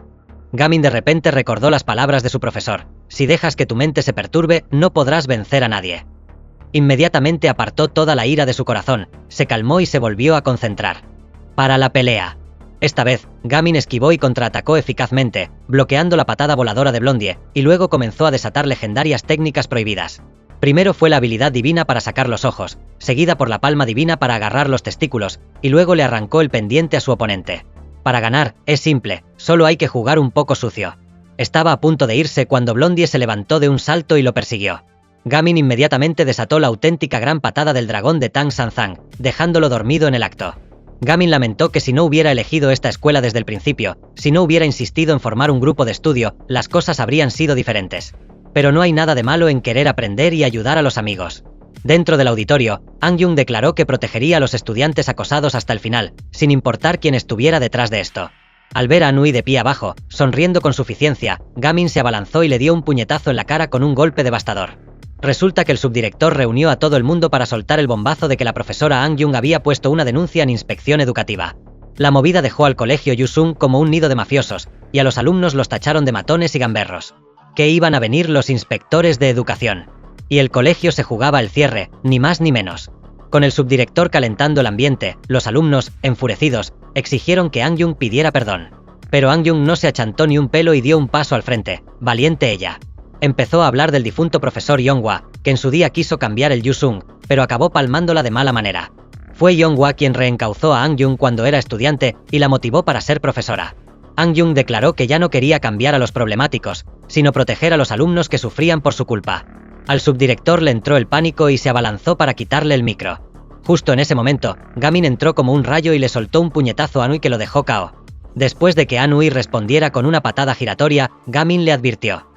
Gamin de repente recordó las palabras de su profesor, si dejas que tu mente se perturbe, no podrás vencer a nadie. Inmediatamente apartó toda la ira de su corazón, se calmó y se volvió a concentrar. Para la pelea. Esta vez, Gamin esquivó y contraatacó eficazmente, bloqueando la patada voladora de Blondie, y luego comenzó a desatar legendarias técnicas prohibidas. Primero fue la habilidad divina para sacar los ojos, seguida por la palma divina para agarrar los testículos, y luego le arrancó el pendiente a su oponente. Para ganar, es simple, solo hay que jugar un poco sucio. Estaba a punto de irse cuando Blondie se levantó de un salto y lo persiguió. Gamin inmediatamente desató la auténtica gran patada del dragón de Tang Sanzang, dejándolo dormido en el acto. Gamin lamentó que si no hubiera elegido esta escuela desde el principio, si no hubiera insistido en formar un grupo de estudio, las cosas habrían sido diferentes. Pero no hay nada de malo en querer aprender y ayudar a los amigos. Dentro del auditorio, Angyung declaró que protegería a los estudiantes acosados hasta el final, sin importar quién estuviera detrás de esto. Al ver a Anhui de pie abajo, sonriendo con suficiencia, Gamin se abalanzó y le dio un puñetazo en la cara con un golpe devastador. Resulta que el subdirector reunió a todo el mundo para soltar el bombazo de que la profesora Angyung había puesto una denuncia en inspección educativa. La movida dejó al colegio Yusung como un nido de mafiosos, y a los alumnos los tacharon de matones y gamberros. Que iban a venir los inspectores de educación. Y el colegio se jugaba el cierre, ni más ni menos. Con el subdirector calentando el ambiente, los alumnos, enfurecidos, exigieron que Angyung pidiera perdón. Pero Angyung no se achantó ni un pelo y dio un paso al frente, valiente ella. Empezó a hablar del difunto profesor Yonghua, que en su día quiso cambiar el Yusung, pero acabó palmándola de mala manera. Fue Yonghua quien reencauzó a Angyung cuando era estudiante y la motivó para ser profesora. Angyung declaró que ya no quería cambiar a los problemáticos, sino proteger a los alumnos que sufrían por su culpa. Al subdirector le entró el pánico y se abalanzó para quitarle el micro. Justo en ese momento, Gamin entró como un rayo y le soltó un puñetazo a Anhui que lo dejó KO. Después de que Anhui respondiera con una patada giratoria, Gamin le advirtió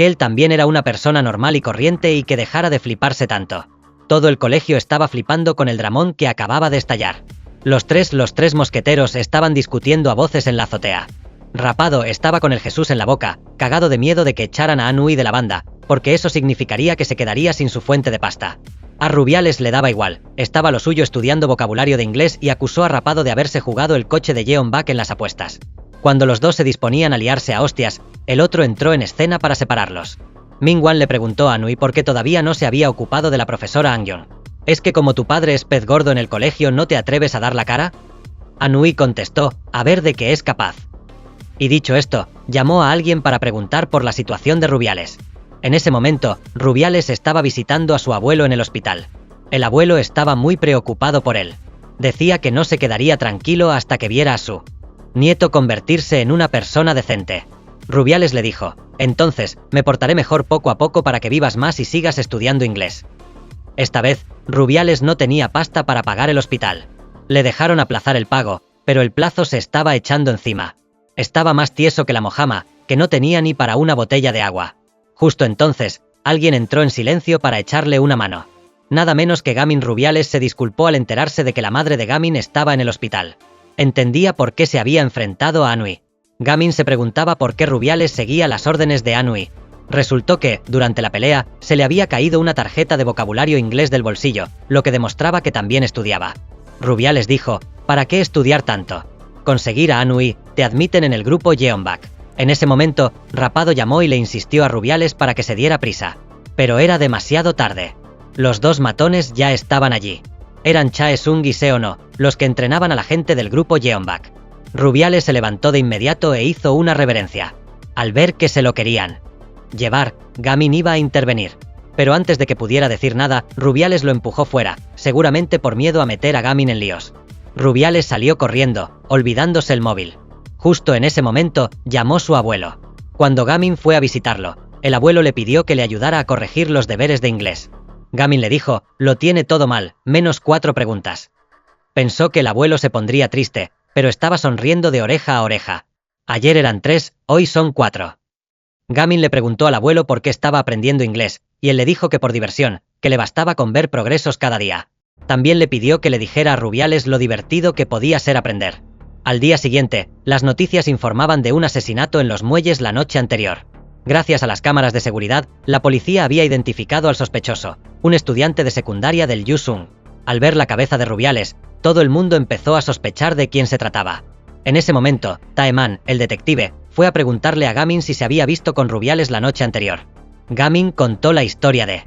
que él también era una persona normal y corriente y que dejara de fliparse tanto. Todo el colegio estaba flipando con el dramón que acababa de estallar. Los tres mosqueteros estaban discutiendo a voces en la azotea. Rapado estaba con el Jesús en la boca, cagado de miedo de que echaran a Anhui de la banda, porque eso significaría que se quedaría sin su fuente de pasta. A Rubiales le daba igual, estaba lo suyo estudiando vocabulario de inglés y acusó a Rapado de haberse jugado el coche de Jeonbak en las apuestas. Cuando los dos se disponían a liarse a hostias, el otro entró en escena para separarlos. Mingwan le preguntó a Anhui por qué todavía no se había ocupado de la profesora Angyung. ¿Es que como tu padre es pez gordo en el colegio no te atreves a dar la cara? Anhui contestó, a ver de qué es capaz. Y dicho esto, llamó a alguien para preguntar por la situación de Rubiales. En ese momento, Rubiales estaba visitando a su abuelo en el hospital. El abuelo estaba muy preocupado por él. Decía que no se quedaría tranquilo hasta que viera a su nieto convertirse en una persona decente. Rubiales le dijo, entonces, me portaré mejor poco a poco para que vivas más y sigas estudiando inglés. Esta vez, Rubiales no tenía pasta para pagar el hospital. Le dejaron aplazar el pago, pero el plazo se estaba echando encima. Estaba más tieso que la mojama, que no tenía ni para una botella de agua. Justo entonces, alguien entró en silencio para echarle una mano. Nada menos que Gamin. Rubiales se disculpó al enterarse de que la madre de Gamin estaba en el hospital. Entendía por qué se había enfrentado a Anhui. Gamin se preguntaba por qué Rubiales seguía las órdenes de Anhui. Resultó que, durante la pelea, se le había caído una tarjeta de vocabulario inglés del bolsillo, lo que demostraba que también estudiaba. Rubiales dijo, ¿para qué estudiar tanto? Conseguir a Anhui, te admiten en el grupo Jeonbak. En ese momento, Rapado llamó y le insistió a Rubiales para que se diera prisa. Pero era demasiado tarde. Los dos matones ya estaban allí. Eran Chae Sung y Seo No, los que entrenaban a la gente del grupo Jeonbak. Rubiales se levantó de inmediato e hizo una reverencia. Al ver que se lo querían llevar, Gamin iba a intervenir. Pero antes de que pudiera decir nada, Rubiales lo empujó fuera, seguramente por miedo a meter a Gamin en líos. Rubiales salió corriendo, olvidándose el móvil. Justo en ese momento, llamó su abuelo. Cuando Gamin fue a visitarlo, el abuelo le pidió que le ayudara a corregir los deberes de inglés. Gamin le dijo, lo tiene todo mal, menos 4 preguntas. Pensó que el abuelo se pondría triste, pero estaba sonriendo de oreja a oreja. Ayer eran 3, hoy son 4. Gamin le preguntó al abuelo por qué estaba aprendiendo inglés, y él le dijo que por diversión, que le bastaba con ver progresos cada día. También le pidió que le dijera a Rubiales lo divertido que podía ser aprender. Al día siguiente, las noticias informaban de un asesinato en los muelles la noche anterior. Gracias a las cámaras de seguridad, la policía había identificado al sospechoso, un estudiante de secundaria del Yusung. Al ver la cabeza de Rubiales, todo el mundo empezó a sospechar de quién se trataba. En ese momento, Taeman, el detective, fue a preguntarle a Gamin si se había visto con Rubiales la noche anterior. Gamin contó la historia de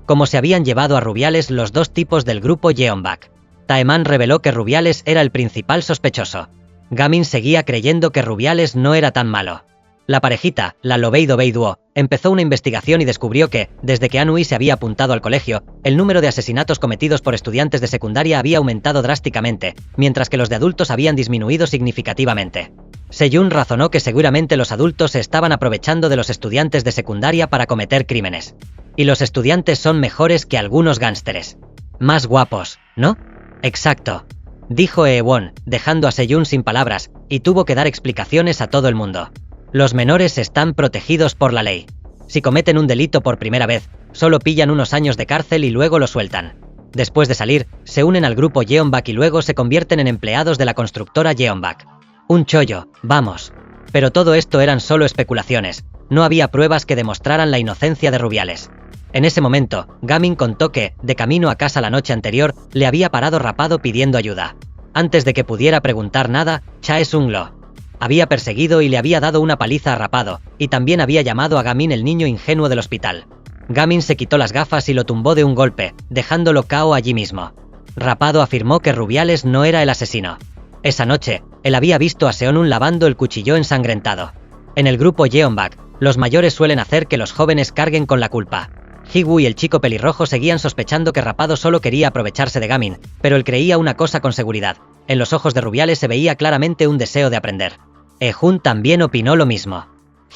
cómo se habían llevado a Rubiales los 2 tipos del grupo Yeonbak. Taeman reveló que Rubiales era el principal sospechoso. Gamin seguía creyendo que Rubiales no era tan malo. La parejita, la Lobei-Dobei Duo, empezó una investigación y descubrió que, desde que Anhui se había apuntado al colegio, el número de asesinatos cometidos por estudiantes de secundaria había aumentado drásticamente, mientras que los de adultos habían disminuido significativamente. Seyun razonó que seguramente los adultos se estaban aprovechando de los estudiantes de secundaria para cometer crímenes. Y los estudiantes son mejores que algunos gánsteres. Más guapos, ¿no? Exacto, dijo Eewon, dejando a Seyun sin palabras, y tuvo que dar explicaciones a todo el mundo. Los menores están protegidos por la ley. Si cometen un delito por primera vez, solo pillan unos años de cárcel y luego lo sueltan. Después de salir, se unen al grupo Yeonbak y luego se convierten en empleados de la constructora Yeonbak. Un chollo, vamos. Pero todo esto eran solo especulaciones, no había pruebas que demostraran la inocencia de Rubiales. En ese momento, Gamin contó que, de camino a casa la noche anterior, le había parado rapado pidiendo ayuda. Antes de que pudiera preguntar nada, Chae Sung-lo había perseguido y le había dado una paliza a Rapado, y también había llamado a Gamin el niño ingenuo del hospital. Gamin se quitó las gafas y lo tumbó de un golpe, dejándolo KO allí mismo. Rapado afirmó que Rubiales no era el asesino. Esa noche, él había visto a Seonun lavando el cuchillo ensangrentado. En el grupo Yeonbak, los mayores suelen hacer que los jóvenes carguen con la culpa. Hee-woo y el chico pelirrojo seguían sospechando que Rapado solo quería aprovecharse de Gamin, pero él creía una cosa con seguridad. En los ojos de Rubiales se veía claramente un deseo de aprender. Ehun también opinó lo mismo.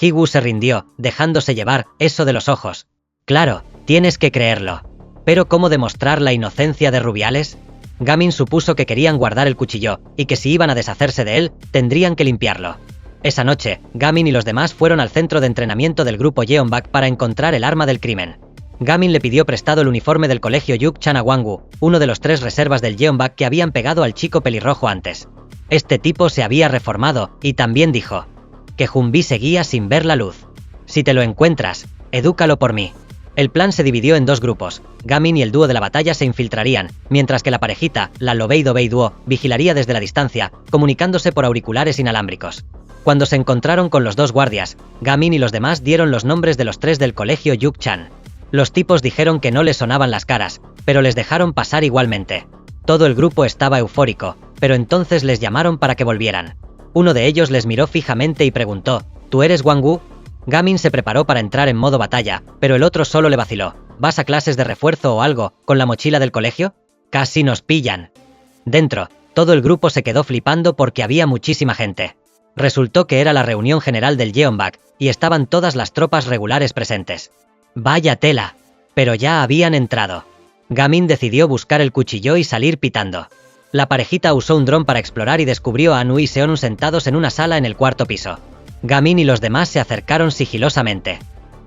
Hee-woo se rindió, dejándose llevar, eso de los ojos. Claro, tienes que creerlo. Pero ¿cómo demostrar la inocencia de Rubiales? Gamin supuso que querían guardar el cuchillo, y que si iban a deshacerse de él, tendrían que limpiarlo. Esa noche, Gamin y los demás fueron al centro de entrenamiento del grupo Yeonbak para encontrar el arma del crimen. Gamin le pidió prestado el uniforme del colegio Yukchan a Wangwoo, uno de los 3 reservas del Yeonbak que habían pegado al chico pelirrojo antes. Este tipo se había reformado, y también dijo que Junbi seguía sin ver la luz. Si te lo encuentras, edúcalo por mí. El plan se dividió en 2 grupos. Gamin y el dúo de la batalla se infiltrarían, mientras que la parejita, la Lobei-Dobei Duo, vigilaría desde la distancia, comunicándose por auriculares inalámbricos. Cuando se encontraron con los 2 guardias, Gamin y los demás dieron los nombres de los 3 del colegio Yukchan. Los tipos dijeron que no les sonaban las caras, pero les dejaron pasar igualmente. Todo el grupo estaba eufórico, pero entonces les llamaron para que volvieran. Uno de ellos les miró fijamente y preguntó, ¿tú eres Wangwoo? Gamin se preparó para entrar en modo batalla, pero el otro solo le vaciló. ¿Vas a clases de refuerzo o algo, con la mochila del colegio? Casi nos pillan. Dentro, todo el grupo se quedó flipando porque había muchísima gente. Resultó que era la reunión general del Yeonbak, y estaban todas las tropas regulares presentes. Vaya tela. Pero ya habían entrado. Gamin decidió buscar el cuchillo y salir pitando. La parejita usó un dron para explorar y descubrió a Anu y Seonun sentados en una sala en el 4º piso. Gamin y los demás se acercaron sigilosamente,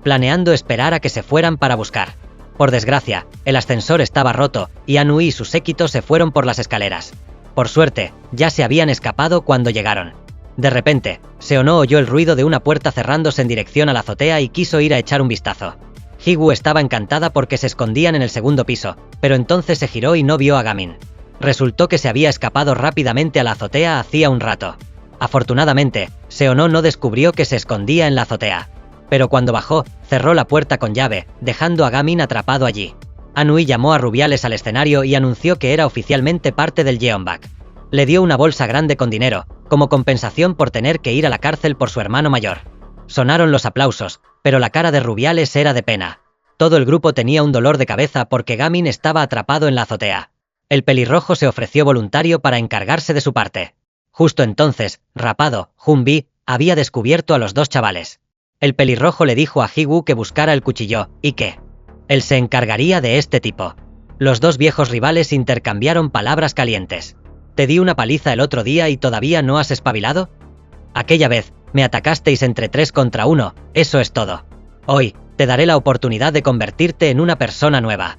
planeando esperar a que se fueran para buscar. Por desgracia, el ascensor estaba roto, y Anu y su séquito se fueron por las escaleras. Por suerte, ya se habían escapado cuando llegaron. De repente, Seonó oyó el ruido de una puerta cerrándose en dirección a la azotea y quiso ir a echar un vistazo. Hee-woo estaba encantada porque se escondían en el 2º piso, pero entonces se giró y no vio a Gamin. Resultó que se había escapado rápidamente a la azotea hacía un rato. Afortunadamente, Seonó no descubrió que se escondía en la azotea. Pero cuando bajó, cerró la puerta con llave, dejando a Gamin atrapado allí. Anui llamó a Rubiales al escenario y anunció que era oficialmente parte del Yeonbak. Le dio una bolsa grande con dinero, como compensación por tener que ir a la cárcel por su hermano mayor. Sonaron los aplausos, pero la cara de Rubiales era de pena. Todo el grupo tenía un dolor de cabeza porque Gamin estaba atrapado en la azotea. El pelirrojo se ofreció voluntario para encargarse de su parte. Justo entonces, rapado, Jun-bi había descubierto a los dos chavales. El pelirrojo le dijo a Ji-woo que buscara el cuchillo, y que él se encargaría de este tipo. Los dos viejos rivales intercambiaron palabras calientes. ¿Te di una paliza el otro día y todavía no has espabilado? Aquella vez, me atacasteis entre 3 contra 1, eso es todo. Hoy, te daré la oportunidad de convertirte en una persona nueva.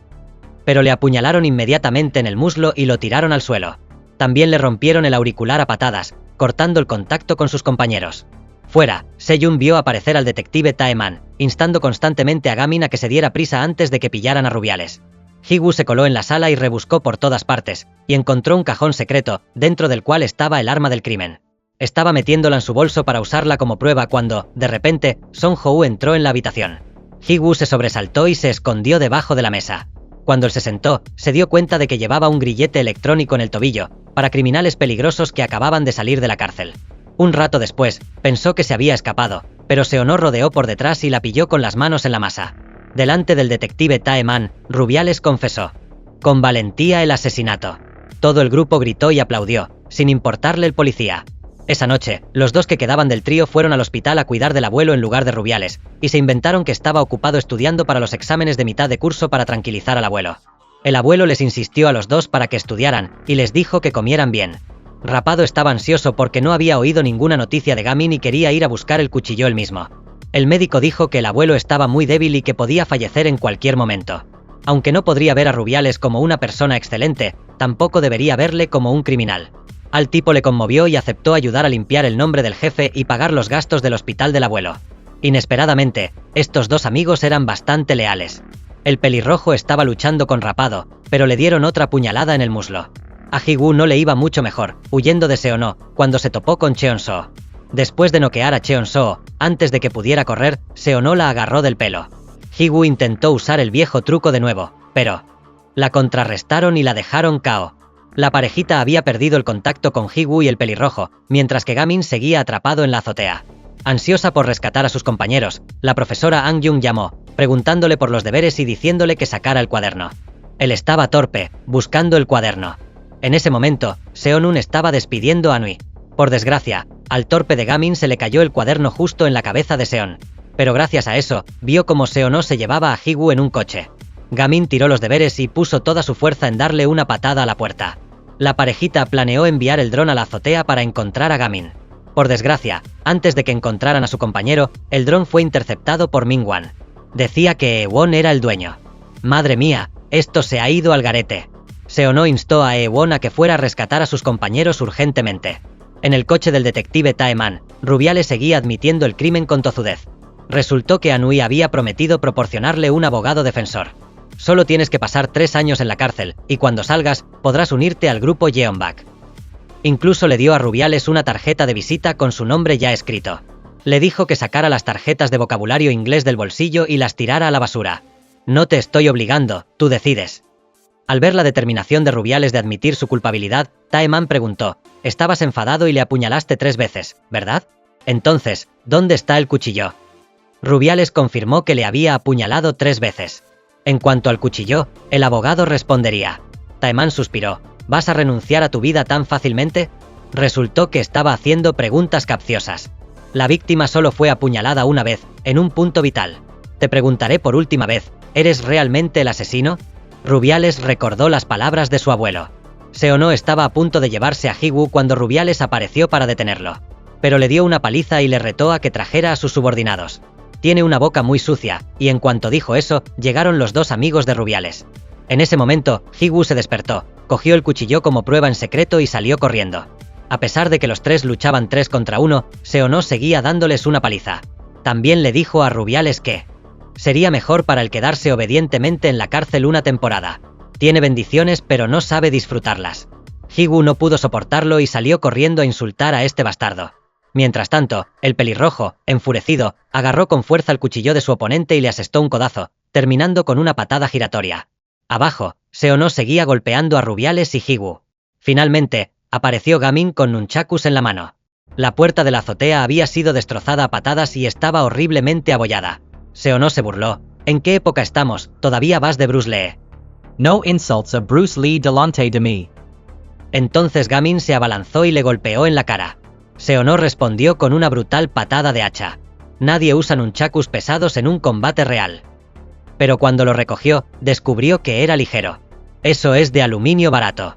Pero le apuñalaron inmediatamente en el muslo y lo tiraron al suelo. También le rompieron el auricular a patadas, cortando el contacto con sus compañeros. Fuera, Seyun vio aparecer al detective Taeman, instando constantemente a Gamin a que se diera prisa antes de que pillaran a Rubiales. Ji-woo se coló en la sala y rebuscó por todas partes, y encontró un cajón secreto, dentro del cual estaba el arma del crimen. Estaba metiéndola en su bolso para usarla como prueba cuando, de repente, Song-ho entró en la habitación. Ji-woo se sobresaltó y se escondió debajo de la mesa. Cuando él se sentó, se dio cuenta de que llevaba un grillete electrónico en el tobillo, para criminales peligrosos que acababan de salir de la cárcel. Un rato después, pensó que se había escapado, pero Seonó rodeó por detrás y la pilló con las manos en la masa. Delante del detective Taeman, Rubiales confesó con valentía el asesinato. Todo el grupo gritó y aplaudió, sin importarle el policía. Esa noche, los dos que quedaban del trío fueron al hospital a cuidar del abuelo en lugar de Rubiales, y se inventaron que estaba ocupado estudiando para los exámenes de mitad de curso para tranquilizar al abuelo. El abuelo les insistió a los dos para que estudiaran, y les dijo que comieran bien. Rapado estaba ansioso porque no había oído ninguna noticia de Gamin y quería ir a buscar el cuchillo él mismo. El médico dijo que el abuelo estaba muy débil y que podía fallecer en cualquier momento. Aunque no podría ver a Rubiales como una persona excelente, tampoco debería verle como un criminal. Al tipo le conmovió y aceptó ayudar a limpiar el nombre del jefe y pagar los gastos del hospital del abuelo. Inesperadamente, estos dos amigos eran bastante leales. El pelirrojo estaba luchando con Rapado, pero le dieron otra puñalada en el muslo. A Ji-woo no le iba mucho mejor, huyendo de Seonó, cuando se topó con Cheon-soo. Después de noquear a Cheon-soo, antes de que pudiera correr, Seonó la agarró del pelo. Ji-woo intentó usar el viejo truco de nuevo, pero la contrarrestaron y la dejaron KO. La parejita había perdido el contacto con Ji-woo y el pelirrojo, mientras que Gamin seguía atrapado en la azotea. Ansiosa por rescatar a sus compañeros, la profesora Ang Jung llamó, preguntándole por los deberes y diciéndole que sacara el cuaderno. Él estaba torpe, buscando el cuaderno. En ese momento, Seon-un estaba despidiendo a Nui. Por desgracia, al torpe de Gamin se le cayó el cuaderno justo en la cabeza de Seon. Pero gracias a eso, vio como Seonó se llevaba a Ji-woo en un coche. Gamin tiró los deberes y puso toda su fuerza en darle una patada a la puerta. La parejita planeó enviar el dron a la azotea para encontrar a Gamin. Por desgracia, antes de que encontraran a su compañero, el dron fue interceptado por Min-wan. Decía que Ewon era el dueño. Madre mía, esto se ha ido al garete. Seonó instó a Ewon a que fuera a rescatar a sus compañeros urgentemente. En el coche del detective Taeman, Rubiales seguía admitiendo el crimen con tozudez. Resultó que Anui había prometido proporcionarle un abogado defensor. Solo tienes que pasar 3 años en la cárcel, y cuando salgas, podrás unirte al grupo Yeonbak. Incluso le dio a Rubiales una tarjeta de visita con su nombre ya escrito. Le dijo que sacara las tarjetas de vocabulario inglés del bolsillo y las tirara a la basura. No te estoy obligando, tú decides. Al ver la determinación de Rubiales de admitir su culpabilidad, Taeman preguntó, «Estabas enfadado y le apuñalaste 3 veces, ¿verdad? Entonces, ¿dónde está el cuchillo?» Rubiales confirmó que le había apuñalado 3 veces. En cuanto al cuchillo, el abogado respondería. Taeman suspiró, ¿vas a renunciar a tu vida tan fácilmente? Resultó que estaba haciendo preguntas capciosas. La víctima solo fue apuñalada una vez, en un punto vital. Te preguntaré por última vez, ¿eres realmente el asesino? Rubiales recordó las palabras de su abuelo. Seonó estaba a punto de llevarse a Ji-woo cuando Rubiales apareció para detenerlo. Pero le dio una paliza y le retó a que trajera a sus subordinados. Tiene una boca muy sucia, y en cuanto dijo eso, llegaron los dos amigos de Rubiales. En ese momento, Ji-woo se despertó, cogió el cuchillo como prueba en secreto y salió corriendo. A pesar de que los tres luchaban 3 contra 1, Seonó seguía dándoles una paliza. También le dijo a Rubiales que sería mejor para él quedarse obedientemente en la cárcel una temporada. Tiene bendiciones pero no sabe disfrutarlas. Ji-woo no pudo soportarlo y salió corriendo a insultar a este bastardo. Mientras tanto, el pelirrojo, enfurecido, agarró con fuerza el cuchillo de su oponente y le asestó un codazo, terminando con una patada giratoria. Abajo, Seonó seguía golpeando a Rubiales y Ji-woo. Finalmente, Apareció Gamin con nunchakus en la mano. La puerta de la azotea había sido destrozada a patadas y estaba horriblemente abollada. Seono se burló. ¿En qué época estamos? ¿Todavía vas de Bruce Lee? No insults a Bruce Lee delante de mí. Entonces Gamin se abalanzó y le golpeó en la cara. Seono respondió con una brutal patada de hacha. Nadie usa nunchakus pesados en un combate real. Pero cuando lo recogió, descubrió que era ligero. Eso es de aluminio barato.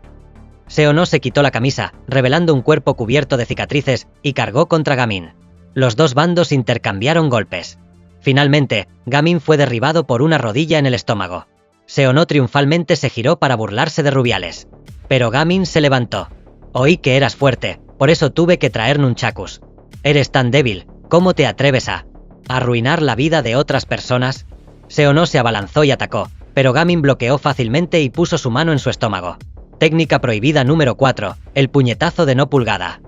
Seono se quitó la camisa, revelando un cuerpo cubierto de cicatrices, y cargó contra Gamin. Los dos bandos intercambiaron golpes. Finalmente, Gamin fue derribado por una rodilla en el estómago. Seono triunfalmente se giró para burlarse de Rubiales. Pero Gamin se levantó. Oí que eras fuerte, por eso tuve que traer nunchakus. Eres tan débil, ¿cómo te atreves a arruinar la vida de otras personas? Seono se abalanzó y atacó, pero Gamin bloqueó fácilmente y puso su mano en su estómago. Técnica prohibida número 4, el puñetazo de no pulgada.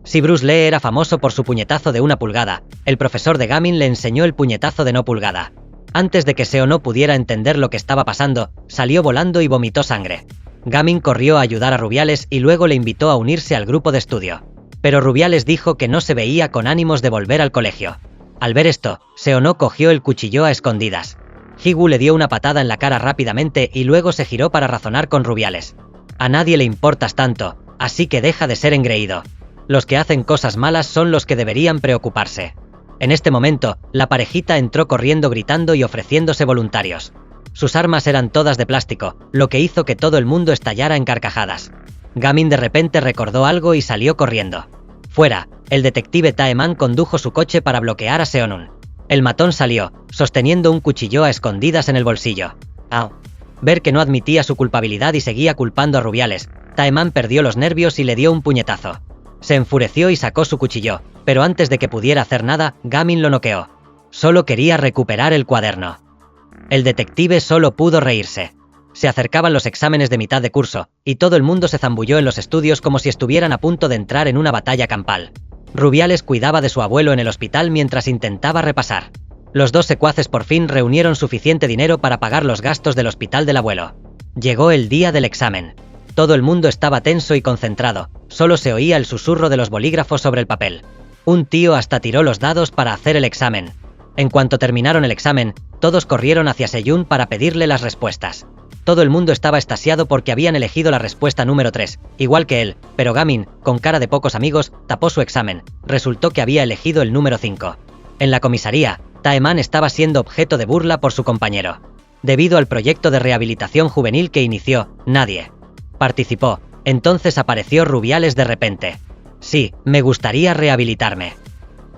Si Bruce Lee era famoso por su puñetazo de 1 pulgada, el profesor de Gamin le enseñó el puñetazo de no pulgada. Antes de que Seono pudiera entender lo que estaba pasando, salió volando y vomitó sangre. Gamin corrió a ayudar a Rubiales y luego le invitó a unirse al grupo de estudio. Pero Rubiales dijo que no se veía con ánimos de volver al colegio. Al ver esto, Seono cogió el cuchillo a escondidas. Higu le dio una patada en la cara rápidamente y luego se giró para razonar con Rubiales. A nadie le importas tanto, así que deja de ser engreído. Los que hacen cosas malas son los que deberían preocuparse. En este momento, la parejita entró corriendo gritando y ofreciéndose voluntarios. Sus armas eran todas de plástico, lo que hizo que todo el mundo estallara en carcajadas. Gamin de repente recordó algo y salió corriendo. Fuera, el detective Taeman condujo su coche para bloquear a Seonun. El matón salió, sosteniendo un cuchillo a escondidas en el bolsillo. ¡Au! Ver que no admitía su culpabilidad y seguía culpando a Rubiales, Taeman perdió los nervios y le dio un puñetazo. Se enfureció y sacó su cuchillo, pero antes de que pudiera hacer nada, Gamin lo noqueó. Solo quería recuperar el cuaderno. El detective solo pudo reírse. Se acercaban los exámenes de mitad de curso, y todo el mundo se zambulló en los estudios como si estuvieran a punto de entrar en una batalla campal. Rubiales cuidaba de su abuelo en el hospital mientras intentaba repasar. Los dos secuaces por fin reunieron suficiente dinero para pagar los gastos del hospital del abuelo. Llegó el día del examen. Todo el mundo estaba tenso y concentrado, solo se oía el susurro de los bolígrafos sobre el papel. Un tío hasta tiró los dados para hacer el examen. En cuanto terminaron el examen, todos corrieron hacia Seyun para pedirle las respuestas. Todo el mundo estaba extasiado porque habían elegido la respuesta número 3, igual que él, pero Gamin, con cara de pocos amigos, tapó su examen. Resultó que había elegido el número 5. En la comisaría, Taeman estaba siendo objeto de burla por su compañero. Debido al proyecto de rehabilitación juvenil que inició, nadie participó. Entonces apareció Rubiales de repente. Sí, me gustaría rehabilitarme.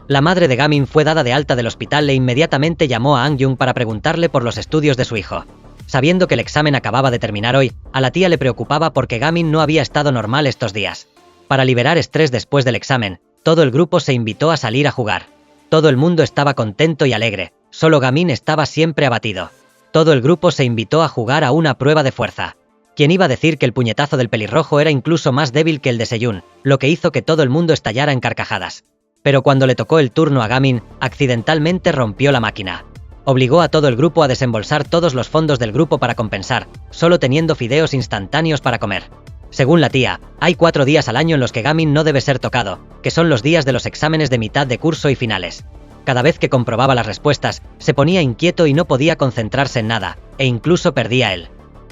La madre de Gamin fue dada de alta del hospital e inmediatamente llamó a Angyung para preguntarle por los estudios de su hijo. Sabiendo que el examen acababa de terminar hoy, a la tía le preocupaba porque Gamin no había estado normal estos días. Para liberar estrés después del examen, todo el grupo se invitó a salir a jugar. Todo el mundo estaba contento y alegre, solo Gamin estaba siempre abatido. Todo el grupo se invitó a jugar a una prueba de fuerza. ¿Quién iba a decir que el puñetazo del pelirrojo era incluso más débil que el de Seyun, lo que hizo que todo el mundo estallara en carcajadas? Pero cuando le tocó el turno a Gamin, accidentalmente rompió la máquina. Obligó a todo el grupo a desembolsar todos los fondos del grupo para compensar, solo teniendo fideos instantáneos para comer. Según la tía, hay 4 días al año en los que Gamin no debe ser tocado, que son los días de los exámenes de mitad de curso y finales. Cada vez que comprobaba las respuestas, se ponía inquieto y no podía concentrarse en nada, e incluso perdía el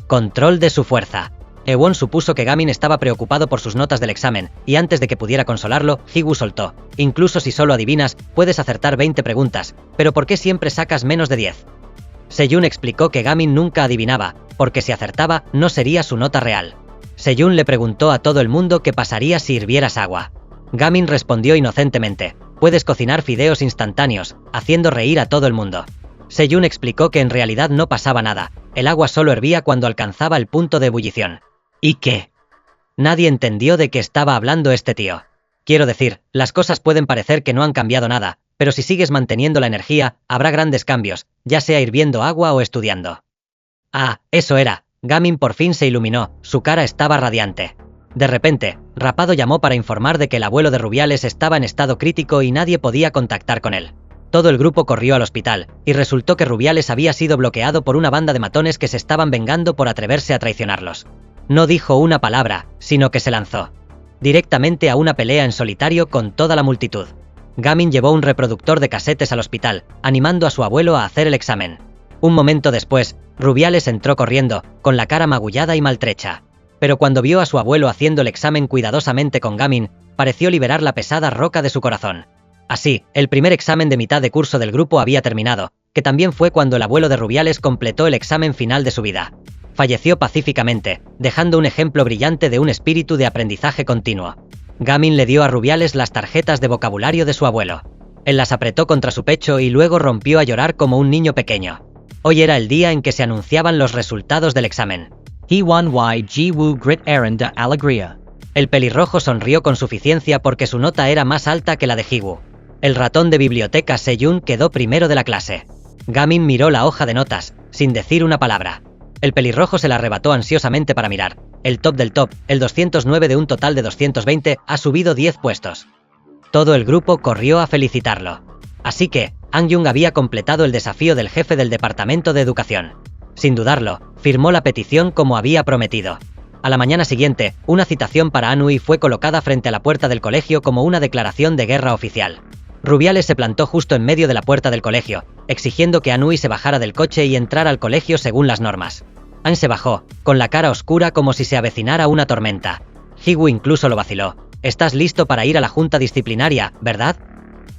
control de su fuerza. Ewon supuso que Gamin estaba preocupado por sus notas del examen, y antes de que pudiera consolarlo, Higu soltó. Incluso si solo adivinas, puedes acertar 20 preguntas, pero ¿por qué siempre sacas menos de 10? Seyun explicó que Gamin nunca adivinaba, porque si acertaba, no sería su nota real. Seyun le preguntó a todo el mundo qué pasaría si hirvieras agua. Gamin respondió inocentemente, puedes cocinar fideos instantáneos, haciendo reír a todo el mundo. Seyun explicó que en realidad no pasaba nada, el agua solo hervía cuando alcanzaba el punto de ebullición. ¿Y qué? Nadie entendió de qué estaba hablando este tío. Quiero decir, las cosas pueden parecer que no han cambiado nada, pero si sigues manteniendo la energía, habrá grandes cambios, ya sea hirviendo agua o estudiando. Ah, eso era. Gamin por fin se iluminó, su cara estaba radiante. De repente, Rapado llamó para informar de que el abuelo de Rubiales estaba en estado crítico y nadie podía contactar con él. Todo el grupo corrió al hospital, y resultó que Rubiales había sido bloqueado por una banda de matones que se estaban vengando por atreverse a traicionarlos. No dijo una palabra, sino que se lanzó. directamente a una pelea en solitario con toda la multitud. Gamin llevó un reproductor de casetes al hospital, animando a su abuelo a hacer el examen. Un momento después, Rubiales entró corriendo, con la cara magullada y maltrecha. Pero cuando vio a su abuelo haciendo el examen cuidadosamente con Gamin, pareció liberar la pesada roca de su corazón. Así, el primer examen de mitad de curso del grupo había terminado, que también fue cuando el abuelo de Rubiales completó el examen final de su vida. Falleció pacíficamente, dejando un ejemplo brillante de un espíritu de aprendizaje continuo. Gamin le dio a Rubiales las tarjetas de vocabulario de su abuelo. Él las apretó contra su pecho y luego rompió a llorar como un niño pequeño. Hoy era el día en que se anunciaban los resultados del examen. He1 y Wu grit eran de alegría. El pelirrojo sonrió con suficiencia porque su nota era más alta que la de Higu. El ratón de biblioteca Seyun quedó primero de la clase. Gamin miró la hoja de notas, sin decir una palabra. El pelirrojo se la arrebató ansiosamente para mirar. El top del top, el 209 de un total de 220, ha subido 10 puestos. Todo el grupo corrió a felicitarlo. Así que, Angyung había completado el desafío del jefe del departamento de educación. Sin dudarlo, firmó la petición como había prometido. A la mañana siguiente, una citación para Anhui fue colocada frente a la puerta del colegio como una declaración de guerra oficial. Rubiales se plantó justo en medio de la puerta del colegio, exigiendo que Anhui se bajara del coche y entrara al colegio según las normas. An se bajó, con la cara oscura como si se avecinara una tormenta. Higu incluso lo vaciló. «Estás listo para ir a la junta disciplinaria, ¿verdad?»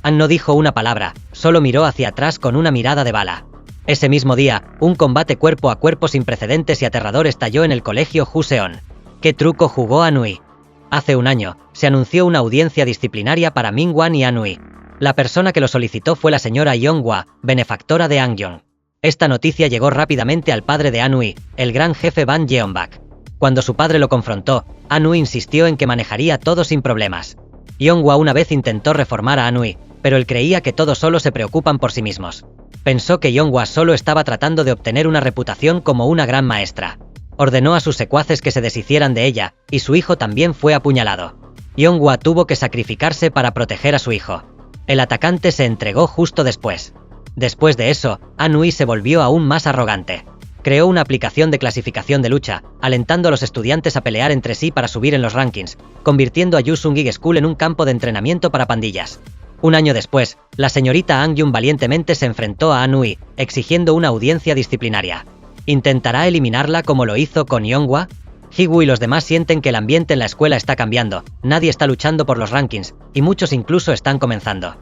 An no dijo una palabra, solo miró hacia atrás con una mirada de bala. Ese mismo día, un combate cuerpo a cuerpo sin precedentes y aterrador estalló en el colegio Joseon. ¿Qué truco jugó Anhui? Hace un año, se anunció una audiencia disciplinaria para Mingwan y Anhui. La persona que lo solicitó fue la señora Yonghua, benefactora de Angyong. Esta noticia llegó rápidamente al padre de Anhui, el gran jefe Ban Yeonbak. Cuando su padre lo confrontó, Anhui insistió en que manejaría todo sin problemas. Yonghua una vez intentó reformar a Anhui, pero él creía que todos solo se preocupan por sí mismos. Pensó que Yonghua solo estaba tratando de obtener una reputación como una gran maestra. Ordenó a sus secuaces que se deshicieran de ella, y su hijo también fue apuñalado. Yonghua tuvo que sacrificarse para proteger a su hijo. El atacante se entregó justo después. Después de eso, Anhui se volvió aún más arrogante. Creó una aplicación de clasificación de lucha, alentando a los estudiantes a pelear entre sí para subir en los rankings, convirtiendo a Yusungig School en un campo de entrenamiento para pandillas. Un año después, la señorita Angyun valientemente se enfrentó a Anhui, exigiendo una audiencia disciplinaria. ¿Intentará eliminarla como lo hizo con Yonghua? Higu y los demás sienten que el ambiente en la escuela está cambiando, nadie está luchando por los rankings, y muchos incluso están comenzando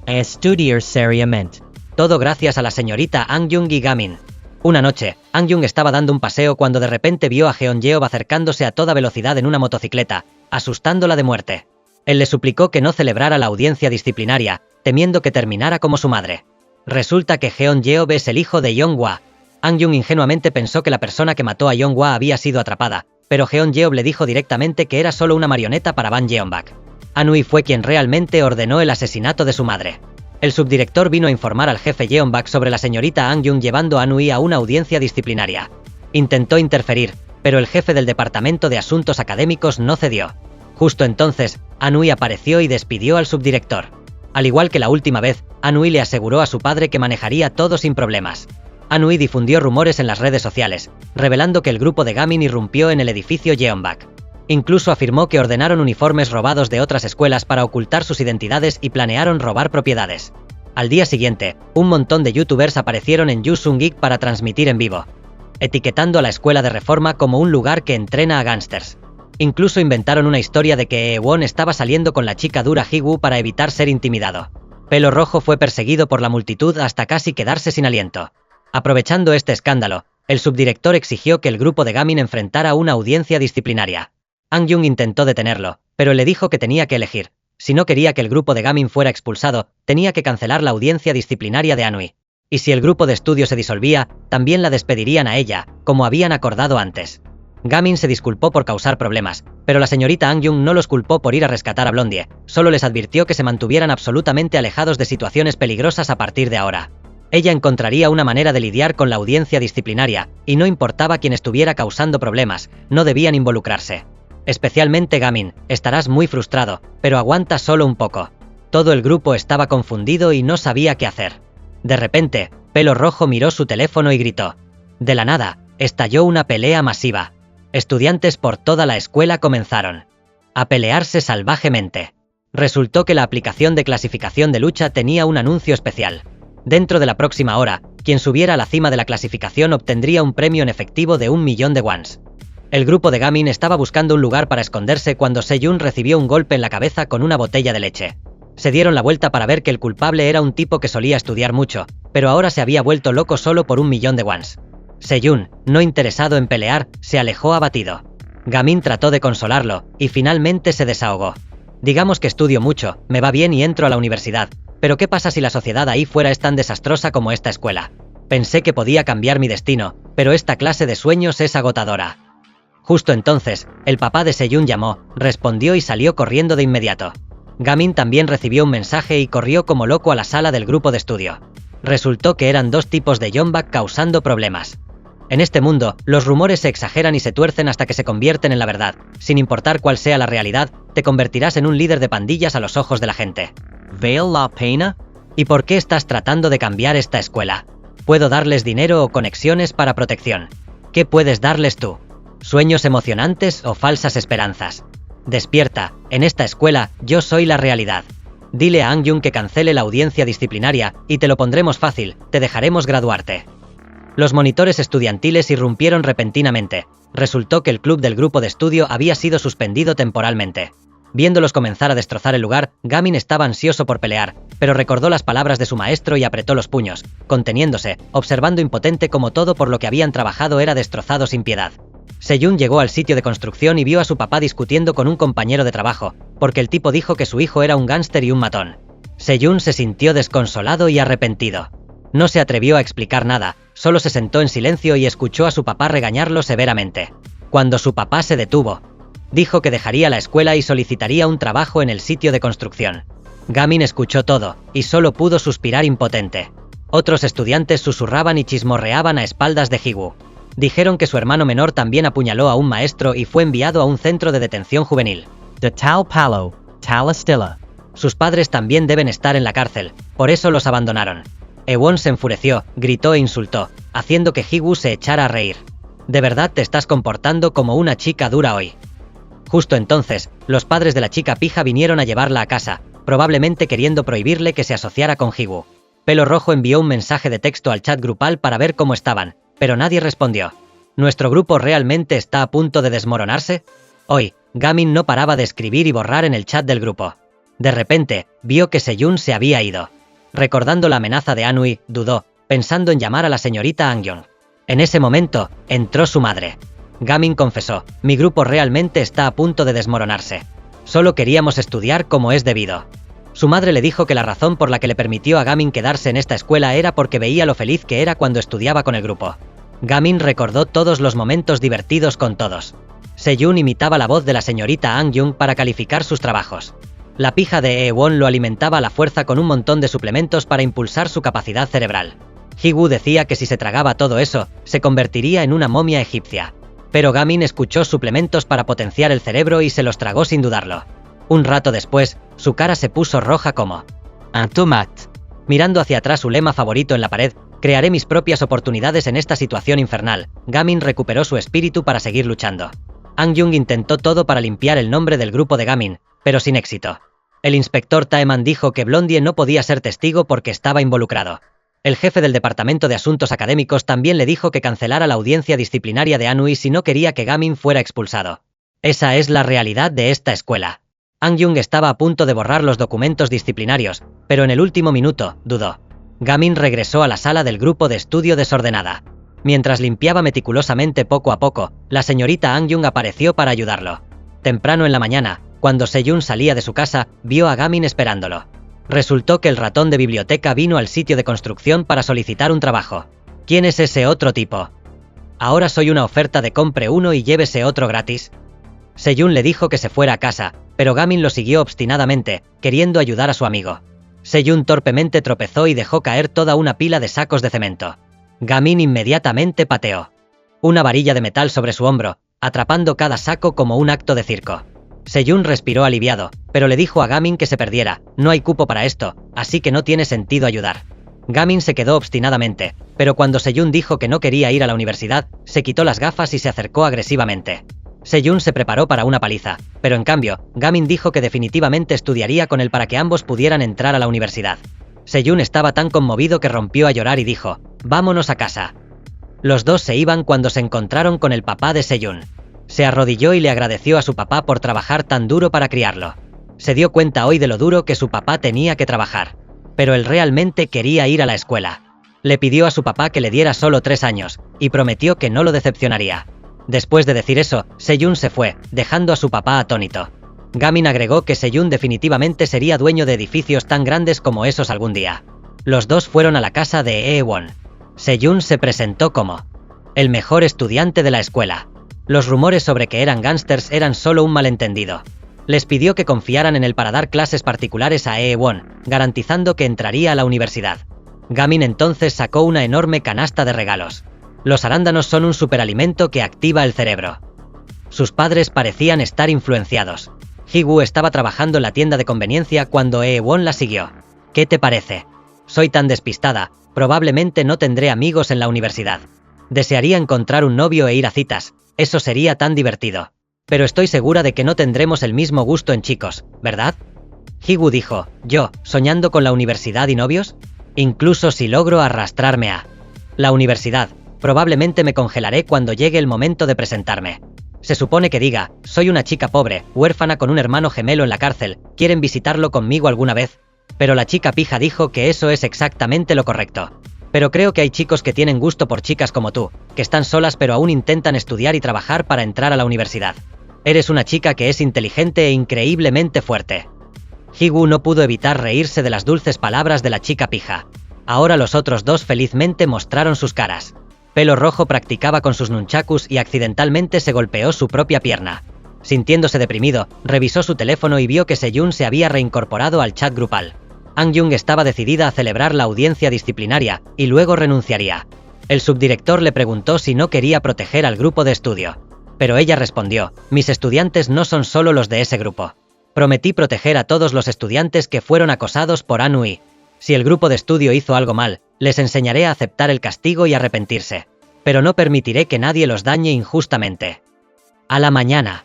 A estudiar seriamente. Todo gracias a la señorita Angyung y Gamin. Una noche, Angyung estaba dando un paseo cuando de repente vio a Jeonyeob acercándose a toda velocidad en una motocicleta, asustándola de muerte. Él le suplicó que no celebrara la audiencia disciplinaria, temiendo que terminara como su madre. Resulta que Jeonyeob es el hijo de Yonghua. Angyung ingenuamente pensó que la persona que mató a Yonghua había sido atrapada, pero Jeonyeob le dijo directamente que era solo una marioneta para Ban Yeonbak. Anhui fue quien realmente ordenó el asesinato de su madre. El subdirector vino a informar al jefe Yeonbak sobre la señorita Angyung llevando a Anhui a una audiencia disciplinaria. Intentó interferir, pero el jefe del departamento de asuntos académicos no cedió. Justo entonces, Anhui apareció y despidió al subdirector. Al igual que la última vez, Anhui le aseguró a su padre que manejaría todo sin problemas. Anhui difundió rumores en las redes sociales, revelando que el grupo de Gamin irrumpió en el edificio Yeonbak. Incluso afirmó que ordenaron uniformes robados de otras escuelas para ocultar sus identidades y planearon robar propiedades. Al día siguiente, un montón de youtubers aparecieron en Yusungig para transmitir en vivo, etiquetando a la escuela de reforma como un lugar que entrena a gángsters. Incluso inventaron una historia de que Eewon estaba saliendo con la chica dura Higu para evitar ser intimidado. Pelo Rojo fue perseguido por la multitud hasta casi quedarse sin aliento. Aprovechando este escándalo, el subdirector exigió que el grupo de Gamin enfrentara una audiencia disciplinaria. Angyung intentó detenerlo, pero le dijo que tenía que elegir. Si no quería que el grupo de Gamin fuera expulsado, tenía que cancelar la audiencia disciplinaria de Anhui. Y si el grupo de estudio se disolvía, también la despedirían a ella, como habían acordado antes. Gamin se disculpó por causar problemas, pero la señorita Angyung no los culpó por ir a rescatar a Blondie, solo les advirtió que se mantuvieran absolutamente alejados de situaciones peligrosas a partir de ahora. Ella encontraría una manera de lidiar con la audiencia disciplinaria, y no importaba quién estuviera causando problemas, no debían involucrarse. Especialmente Gamin, estarás muy frustrado, pero aguanta solo un poco. Todo el grupo estaba confundido y no sabía qué hacer. De repente, Pelo Rojo miró su teléfono y gritó. De la nada, estalló una pelea masiva. Estudiantes por toda la escuela comenzaron a pelearse salvajemente. Resultó que la aplicación de clasificación de lucha tenía un anuncio especial. Dentro de la próxima hora, quien subiera a la cima de la clasificación obtendría un premio en efectivo de 1.000.000 de wons. El grupo de Gamin estaba buscando un lugar para esconderse cuando Seyun recibió un golpe en la cabeza con una botella de leche. Se dieron la vuelta para ver que el culpable era un tipo que solía estudiar mucho, pero ahora se había vuelto loco solo por 1.000.000 de wons. Seyun, no interesado en pelear, se alejó abatido. Gamin trató de consolarlo, y finalmente se desahogó. Digamos que estudio mucho, me va bien y entro a la universidad, pero ¿qué pasa si la sociedad ahí fuera es tan desastrosa como esta escuela? Pensé que podía cambiar mi destino, pero esta clase de sueños es agotadora. Justo entonces, el papá de Seyun llamó, respondió y salió corriendo de inmediato. Gamin también recibió un mensaje y corrió como loco a la sala del grupo de estudio. Resultó que eran dos tipos de Yeonbak causando problemas. En este mundo, los rumores se exageran y se tuercen hasta que se convierten en la verdad. Sin importar cuál sea la realidad, te convertirás en un líder de pandillas a los ojos de la gente. ¿Vale la pena? ¿Y por qué estás tratando de cambiar esta escuela? Puedo darles dinero o conexiones para protección. ¿Qué puedes darles tú? ¿Sueños emocionantes o falsas esperanzas? Despierta, en esta escuela, yo soy la realidad. Dile a Angyun que cancele la audiencia disciplinaria, y te lo pondremos fácil, te dejaremos graduarte. Los monitores estudiantiles irrumpieron repentinamente. Resultó que el club del grupo de estudio había sido suspendido temporalmente. Viéndolos comenzar a destrozar el lugar, Gamin estaba ansioso por pelear, pero recordó las palabras de su maestro y apretó los puños, conteniéndose, observando impotente como todo por lo que habían trabajado era destrozado sin piedad. Seyun llegó al sitio de construcción y vio a su papá discutiendo con un compañero de trabajo, porque el tipo dijo que su hijo era un gángster y un matón. Seyun se sintió desconsolado y arrepentido. No se atrevió a explicar nada, solo se sentó en silencio y escuchó a su papá regañarlo severamente. Cuando su papá se detuvo, dijo que dejaría la escuela y solicitaría un trabajo en el sitio de construcción. Gamin escuchó todo, y solo pudo suspirar impotente. Otros estudiantes susurraban y chismorreaban a espaldas de Higu. Dijeron que su hermano menor también apuñaló a un maestro y fue enviado a un centro de detención juvenil. De tal palo, tal astilla. Sus padres también deben estar en la cárcel, por eso los abandonaron. Ewon se enfureció, gritó e insultó, haciendo que Higu se echara a reír. ¿De verdad te estás comportando como una chica dura hoy? Justo entonces, los padres de la chica pija vinieron a llevarla a casa, probablemente queriendo prohibirle que se asociara con Higu. Pelo Rojo envió un mensaje de texto al chat grupal para ver cómo estaban, pero nadie respondió. ¿Nuestro grupo realmente está a punto de desmoronarse? Hoy, Gamin no paraba de escribir y borrar en el chat del grupo. De repente, vio que Seyun se había ido. Recordando la amenaza de Anui, dudó, pensando en llamar a la señorita Angyong. En ese momento, entró su madre. Gamin confesó, mi grupo realmente está a punto de desmoronarse. Solo queríamos estudiar como es debido. Su madre le dijo que la razón por la que le permitió a Gamin quedarse en esta escuela era porque veía lo feliz que era cuando estudiaba con el grupo. Gamin recordó todos los momentos divertidos con todos. Seyun imitaba la voz de la señorita Angyung para calificar sus trabajos. La pija de Ewon lo alimentaba a la fuerza con un montón de suplementos para impulsar su capacidad cerebral. Higu decía que si se tragaba todo eso, se convertiría en una momia egipcia. Pero Gamin escuchó suplementos para potenciar el cerebro y se los tragó sin dudarlo. Un rato después, su cara se puso roja como un tomate. Mirando hacia atrás su lema favorito en la pared, crearé mis propias oportunidades en esta situación infernal. Gamin recuperó su espíritu para seguir luchando. Angyung intentó todo para limpiar el nombre del grupo de Gamin, pero sin éxito. El inspector Taeman dijo que Blondie no podía ser testigo porque estaba involucrado. El jefe del departamento de asuntos académicos también le dijo que cancelara la audiencia disciplinaria de Anui si no quería que Gamin fuera expulsado. Esa es la realidad de esta escuela. Angyung estaba a punto de borrar los documentos disciplinarios, pero en el último minuto, dudó. Gamin regresó a la sala del grupo de estudio desordenada. Mientras limpiaba meticulosamente poco a poco, la señorita Angyung apareció para ayudarlo. Temprano en la mañana, cuando Seyun salía de su casa, vio a Gamin esperándolo. Resultó que el ratón de biblioteca vino al sitio de construcción para solicitar un trabajo. ¿Quién es ese otro tipo? Ahora soy una oferta de compre uno y llévese otro gratis. Seyun le dijo que se fuera a casa, pero Gamin lo siguió obstinadamente, queriendo ayudar a su amigo. Seyun torpemente tropezó y dejó caer toda una pila de sacos de cemento. Gamin inmediatamente pateó una varilla de metal sobre su hombro, atrapando cada saco como un acto de circo. Seyun respiró aliviado, pero le dijo a Gamin que se perdiera, no hay cupo para esto, así que no tiene sentido ayudar. Gamin se quedó obstinadamente, pero cuando Seyun dijo que no quería ir a la universidad, se quitó las gafas y se acercó agresivamente. Sejun se preparó para una paliza, pero en cambio, Gamin dijo que definitivamente estudiaría con él para que ambos pudieran entrar a la universidad. Sejun estaba tan conmovido que rompió a llorar y dijo, «Vámonos a casa». Los dos se iban cuando se encontraron con el papá de Sejun. Se arrodilló y le agradeció a su papá por trabajar tan duro para criarlo. Se dio cuenta hoy de lo duro que su papá tenía que trabajar. Pero él realmente quería ir a la escuela. Le pidió a su papá que le diera solo 3 años, y prometió que no lo decepcionaría. Después de decir eso, Sejun se fue, dejando a su papá atónito. Gamin agregó que Sejun definitivamente sería dueño de edificios tan grandes como esos algún día. Los dos fueron a la casa de Ewon. Sejun se presentó como el mejor estudiante de la escuela. Los rumores sobre que eran gángsters eran solo un malentendido. Les pidió que confiaran en él para dar clases particulares a Ewon, garantizando que entraría a la universidad. Gamin entonces sacó una enorme canasta de regalos. Los arándanos son un superalimento que activa el cerebro. Sus padres parecían estar influenciados. Hee-woo estaba trabajando en la tienda de conveniencia cuando Ewon la siguió. ¿Qué te parece? Soy tan despistada, probablemente no tendré amigos en la universidad. Desearía encontrar un novio e ir a citas, eso sería tan divertido. Pero estoy segura de que no tendremos el mismo gusto en chicos, ¿verdad? Hee-woo dijo, ¿yo, soñando con la universidad y novios? Incluso si logro arrastrarme a la universidad, probablemente me congelaré cuando llegue el momento de presentarme. Se supone que diga, soy una chica pobre, huérfana con un hermano gemelo en la cárcel, ¿quieren visitarlo conmigo alguna vez? Pero la chica pija dijo que eso es exactamente lo correcto. Pero creo que hay chicos que tienen gusto por chicas como tú, que están solas pero aún intentan estudiar y trabajar para entrar a la universidad. Eres una chica que es inteligente e increíblemente fuerte. Hee-woo no pudo evitar reírse de las dulces palabras de la chica pija. Ahora los otros dos felizmente mostraron sus caras. Pelo Rojo practicaba con sus nunchakus y accidentalmente se golpeó su propia pierna. Sintiéndose deprimido, revisó su teléfono y vio que Sejun se había reincorporado al chat grupal. Angyung estaba decidida a celebrar la audiencia disciplinaria, y luego renunciaría. El subdirector le preguntó si no quería proteger al grupo de estudio. Pero ella respondió, mis estudiantes no son solo los de ese grupo. Prometí proteger a todos los estudiantes que fueron acosados por Anui. Si el grupo de estudio hizo algo mal, les enseñaré a aceptar el castigo y arrepentirse. Pero no permitiré que nadie los dañe injustamente. A la mañana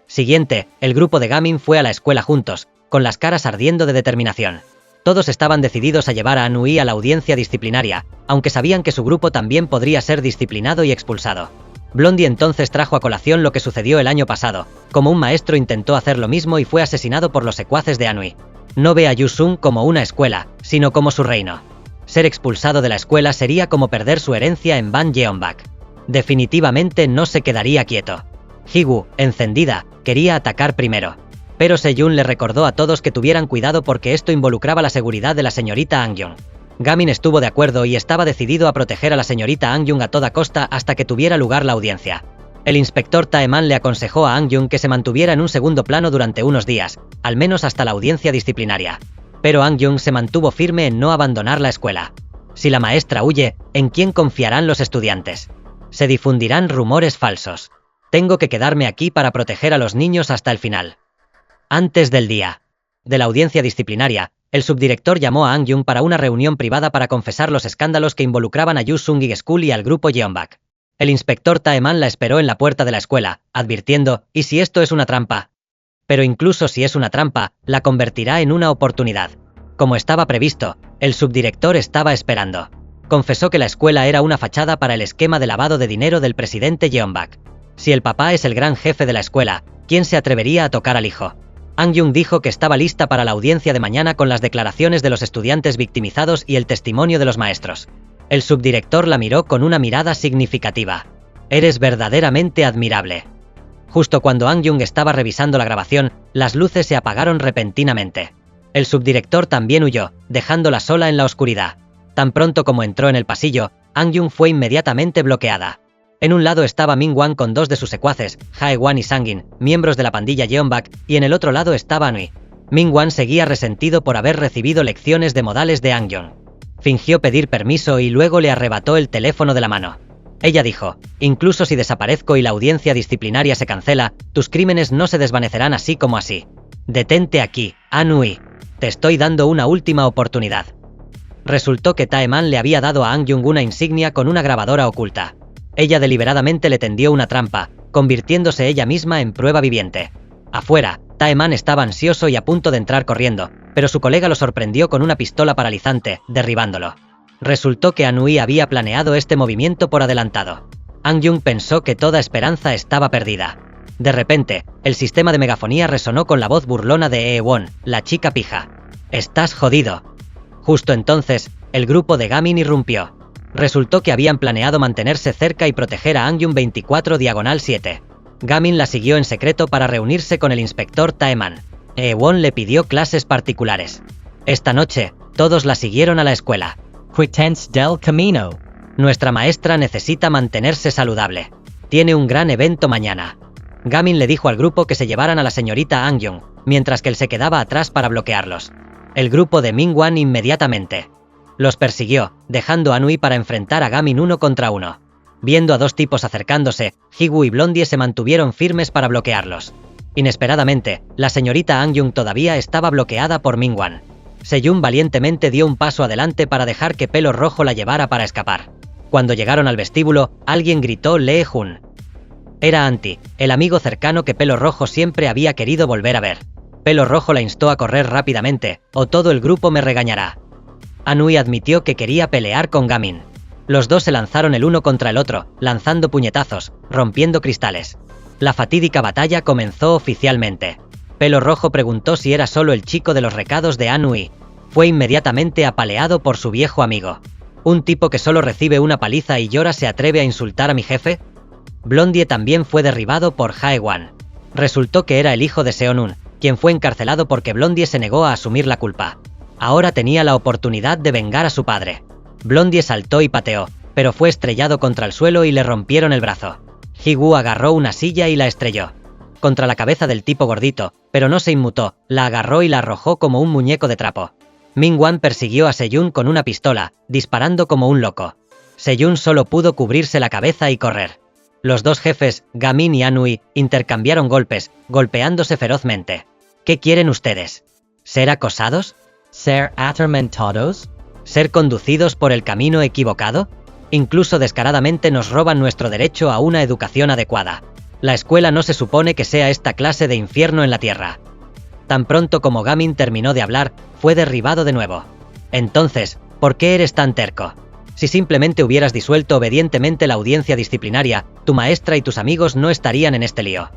siguiente, el grupo de Gamin fue a la escuela juntos, con las caras ardiendo de determinación. Todos estaban decididos a llevar a Anui a la audiencia disciplinaria, aunque sabían que su grupo también podría ser disciplinado y expulsado. Blondie entonces trajo a colación lo que sucedió el año pasado, como un maestro intentó hacer lo mismo y fue asesinado por los secuaces de Anui. No ve a Yusung como una escuela, sino como su reino. Ser expulsado de la escuela sería como perder su herencia en Ban Yeonbak. Definitivamente no se quedaría quieto. Hee-woo, encendida, quería atacar primero. Pero Sejun le recordó a todos que tuvieran cuidado porque esto involucraba la seguridad de la señorita Angyung. Gamin estuvo de acuerdo y estaba decidido a proteger a la señorita Angyung a toda costa hasta que tuviera lugar la audiencia. El inspector Taeman le aconsejó a Angyung que se mantuviera en un segundo plano durante unos días, al menos hasta la audiencia disciplinaria. Pero Angyung se mantuvo firme en no abandonar la escuela. Si la maestra huye, ¿en quién confiarán los estudiantes? Se difundirán rumores falsos. Tengo que quedarme aquí para proteger a los niños hasta el final. Antes del día de la audiencia disciplinaria, el subdirector llamó a Angyung para una reunión privada para confesar los escándalos que involucraban a Yusung School y al grupo Yeonbak. El inspector Taeman la esperó en la puerta de la escuela, advirtiendo, ¿y si esto es una trampa? Pero incluso si es una trampa, la convertirá en una oportunidad. Como estaba previsto, el subdirector estaba esperando. Confesó que la escuela era una fachada para el esquema de lavado de dinero del presidente Yeonbak. Si el papá es el gran jefe de la escuela, ¿quién se atrevería a tocar al hijo? Angyung dijo que estaba lista para la audiencia de mañana con las declaraciones de los estudiantes victimizados y el testimonio de los maestros. El subdirector la miró con una mirada significativa. Eres verdaderamente admirable. Justo cuando Angyung estaba revisando la grabación, las luces se apagaron repentinamente. El subdirector también huyó, dejándola sola en la oscuridad. Tan pronto como entró en el pasillo, Angyung fue inmediatamente bloqueada. En un lado estaba Mingwan con dos de sus secuaces, Hae-wan y Sangin, miembros de la pandilla Yeonbak, y en el otro lado estaba Anui. Mingwan seguía resentido por haber recibido lecciones de modales de Angyung. Fingió pedir permiso y luego le arrebató el teléfono de la mano. Ella dijo, incluso si desaparezco y la audiencia disciplinaria se cancela, tus crímenes no se desvanecerán así como así. Detente aquí, Anui. Te estoy dando una última oportunidad. Resultó que Taeman le había dado a Angyung una insignia con una grabadora oculta. Ella deliberadamente le tendió una trampa, convirtiéndose ella misma en prueba viviente. Afuera, Taeman estaba ansioso y a punto de entrar corriendo, pero su colega lo sorprendió con una pistola paralizante, derribándolo. Resultó que Anhui había planeado este movimiento por adelantado. Angyung pensó que toda esperanza estaba perdida. De repente, el sistema de megafonía resonó con la voz burlona de Eewon, la chica pija. «Estás jodido». Justo entonces, el grupo de Gamin irrumpió. Resultó que habían planeado mantenerse cerca y proteger a Angyung 24/7. Gamin la siguió en secreto para reunirse con el inspector Taeman. Eewon le pidió clases particulares. Esta noche, todos la siguieron a la escuela. Quitence del camino. Nuestra maestra necesita mantenerse saludable. Tiene un gran evento mañana. Gamin le dijo al grupo que se llevaran a la señorita Angyung, mientras que él se quedaba atrás para bloquearlos. El grupo de Mingwan inmediatamente los persiguió, dejando a Anhui para enfrentar a Gamin 1 contra 1. Viendo a dos tipos acercándose, Higu y Blondie se mantuvieron firmes para bloquearlos. Inesperadamente, la señorita Angyung todavía estaba bloqueada por Mingwan. Seyun valientemente dio un paso adelante para dejar que Pelo Rojo la llevara para escapar. Cuando llegaron al vestíbulo, alguien gritó Lee Jun. Era Anti, el amigo cercano que Pelo Rojo siempre había querido volver a ver. Pelo Rojo la instó a correr rápidamente, o todo el grupo me regañará. Anhui admitió que quería pelear con Gamin. Los dos se lanzaron el uno contra el otro, lanzando puñetazos, rompiendo cristales. La fatídica batalla comenzó oficialmente. Pelo Rojo preguntó si era solo el chico de los recados de Anhui. Fue inmediatamente apaleado por su viejo amigo. ¿Un tipo que solo recibe una paliza y llora se atreve a insultar a mi jefe? Blondie también fue derribado por Haewan. Resultó que era el hijo de Seonun, quien fue encarcelado porque Blondie se negó a asumir la culpa. Ahora tenía la oportunidad de vengar a su padre. Blondie saltó y pateó, pero fue estrellado contra el suelo y le rompieron el brazo. Higu agarró una silla y la estrelló contra la cabeza del tipo gordito, pero no se inmutó, la agarró y la arrojó como un muñeco de trapo. Mingwan persiguió a Seyun con una pistola, disparando como un loco. Seyun solo pudo cubrirse la cabeza y correr. Los dos jefes, Gamin y Anhui, intercambiaron golpes, golpeándose ferozmente. ¿Qué quieren ustedes? ¿Ser acosados? ¿Ser atormentados? ¿Ser conducidos por el camino equivocado? Incluso descaradamente nos roban nuestro derecho a una educación adecuada. La escuela no se supone que sea esta clase de infierno en la tierra. Tan pronto como Gamin terminó de hablar, fue derribado de nuevo. Entonces, ¿por qué eres tan terco? Si simplemente hubieras disuelto obedientemente la audiencia disciplinaria, tu maestra y tus amigos no estarían en este lío.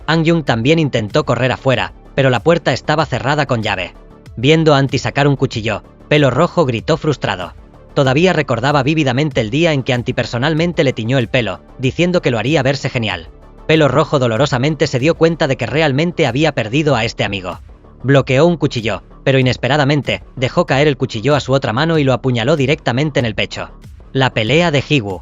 Angyung también intentó correr afuera, pero la puerta estaba cerrada con llave. Viendo a Anti sacar un cuchillo, Pelo Rojo gritó frustrado. Todavía recordaba vívidamente el día en que Anti personalmente le tiñó el pelo, diciendo que lo haría verse genial. Pelo Rojo dolorosamente se dio cuenta de que realmente había perdido a este amigo. Bloqueó un cuchillo, pero inesperadamente, dejó caer el cuchillo a su otra mano y lo apuñaló directamente en el pecho. La pelea de Higu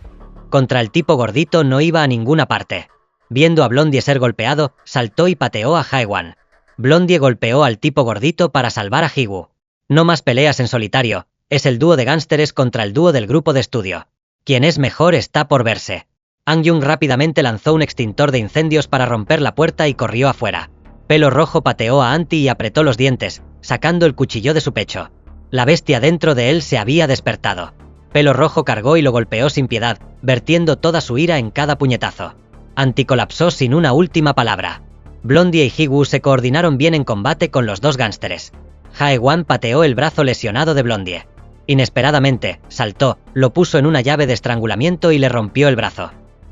contra el tipo gordito no iba a ninguna parte. Viendo a Blondie ser golpeado, saltó y pateó a Haewan. Blondie golpeó al tipo gordito para salvar a Higu. No más peleas en solitario, es el dúo de gánsteres contra el dúo del grupo de estudio. Quien es mejor está por verse. Angyung rápidamente lanzó un extintor de incendios para romper la puerta y corrió afuera. Pelo Rojo pateó a Anti y apretó los dientes, sacando el cuchillo de su pecho. La bestia dentro de él se había despertado. Pelo Rojo cargó y lo golpeó sin piedad, vertiendo toda su ira en cada puñetazo. Anti colapsó sin una última palabra. Blondie y Higu se coordinaron bien en combate con los dos gánsteres. Haewan pateó el brazo lesionado de Blondie. Inesperadamente, saltó, lo puso en una llave de estrangulamiento y le rompió el brazo.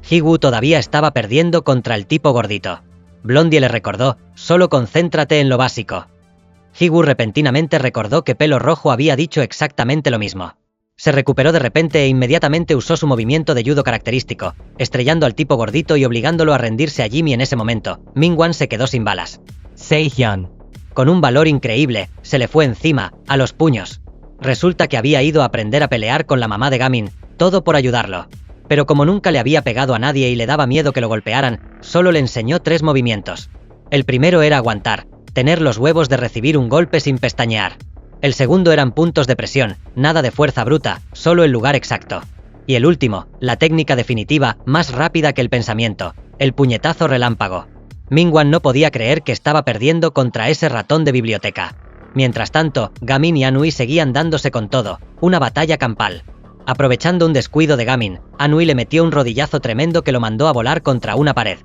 Higu todavía estaba perdiendo contra el tipo gordito. Blondie le recordó, solo concéntrate en lo básico. Higu repentinamente recordó que Pelo Rojo había dicho exactamente lo mismo. Se recuperó de repente e inmediatamente usó su movimiento de judo característico, estrellando al tipo gordito y obligándolo a rendirse a Jimmy en ese momento. Mingwan se quedó sin balas. Seihyun. Con un valor increíble, se le fue encima, a los puños. Resulta que había ido a aprender a pelear con la mamá de Gamin, todo por ayudarlo. Pero como nunca le había pegado a nadie y le daba miedo que lo golpearan, solo le enseñó 3 movimientos. El primero era aguantar, tener los huevos de recibir un golpe sin pestañear. El segundo eran puntos de presión, nada de fuerza bruta, solo el lugar exacto. Y el último, la técnica definitiva, más rápida que el pensamiento, el puñetazo relámpago. Mingwan no podía creer que estaba perdiendo contra ese ratón de biblioteca. Mientras tanto, Gamin y Anhui seguían dándose con todo, una batalla campal. Aprovechando un descuido de Gamin, Anhui le metió un rodillazo tremendo que lo mandó a volar contra una pared.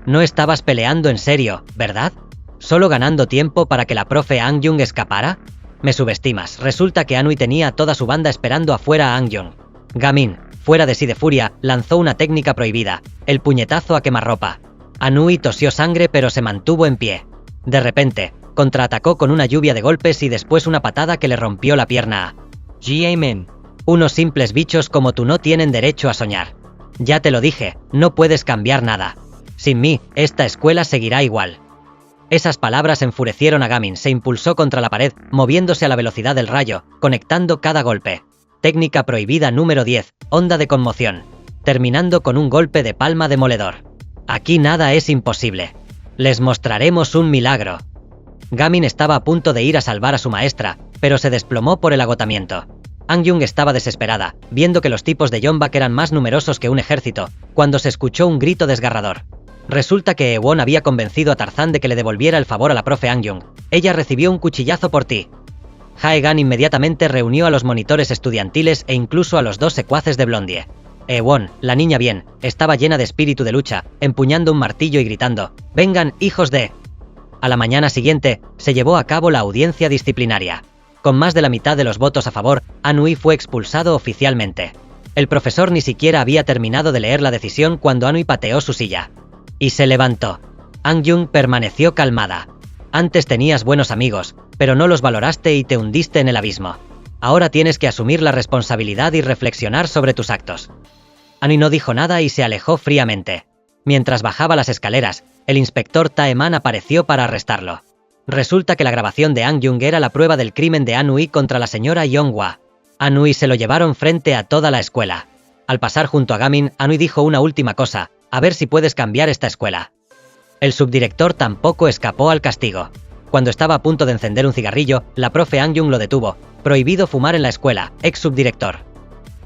No estabas peleando en serio, ¿verdad? ¿Solo ganando tiempo para que la profe Angyung escapara? Me subestimas, resulta que Anui tenía a toda su banda esperando afuera a Angyung. Gamin, fuera de sí de furia, lanzó una técnica prohibida, el puñetazo a quemarropa. Anui tosió sangre pero se mantuvo en pie. De repente, contraatacó con una lluvia de golpes y después una patada que le rompió la pierna a Jaemin. Unos simples bichos como tú no tienen derecho a soñar. Ya te lo dije, no puedes cambiar nada. Sin mí, esta escuela seguirá igual. Esas palabras enfurecieron a Gamin, se impulsó contra la pared, moviéndose a la velocidad del rayo, conectando cada golpe. Técnica prohibida número 10, onda de conmoción. Terminando con un golpe de palma demoledor. Aquí nada es imposible. Les mostraremos un milagro. Gamin estaba a punto de ir a salvar a su maestra, pero se desplomó por el agotamiento. Angyung estaba desesperada, viendo que los tipos de Yeonbak eran más numerosos que un ejército, cuando se escuchó un grito desgarrador. Resulta que Ewon había convencido a Tarzán de que le devolviera el favor a la profe Angyung. Ella recibió un cuchillazo por ti. Haegan inmediatamente reunió a los monitores estudiantiles e incluso a los dos secuaces de Blondie. Ewon, la niña bien, estaba llena de espíritu de lucha, empuñando un martillo y gritando: «¡Vengan, hijos de...!». A la mañana siguiente, se llevó a cabo la audiencia disciplinaria. Con más de la mitad de los votos a favor, Anui fue expulsado oficialmente. El profesor ni siquiera había terminado de leer la decisión cuando Anui pateó su silla. Y se levantó. Angyung permaneció calmada. Antes tenías buenos amigos, pero no los valoraste y te hundiste en el abismo. Ahora tienes que asumir la responsabilidad y reflexionar sobre tus actos. Anui no dijo nada y se alejó fríamente. Mientras bajaba las escaleras, el inspector Taeman apareció para arrestarlo. Resulta que la grabación de Angyung era la prueba del crimen de Anui contra la señora Yeonghwa. Anui se lo llevaron frente a toda la escuela. Al pasar junto a Gamin, Anui dijo una última cosa: «A ver si puedes cambiar esta escuela». El subdirector tampoco escapó al castigo. Cuando estaba a punto de encender un cigarrillo, la profe Angyung lo detuvo. «Prohibido fumar en la escuela, ex subdirector».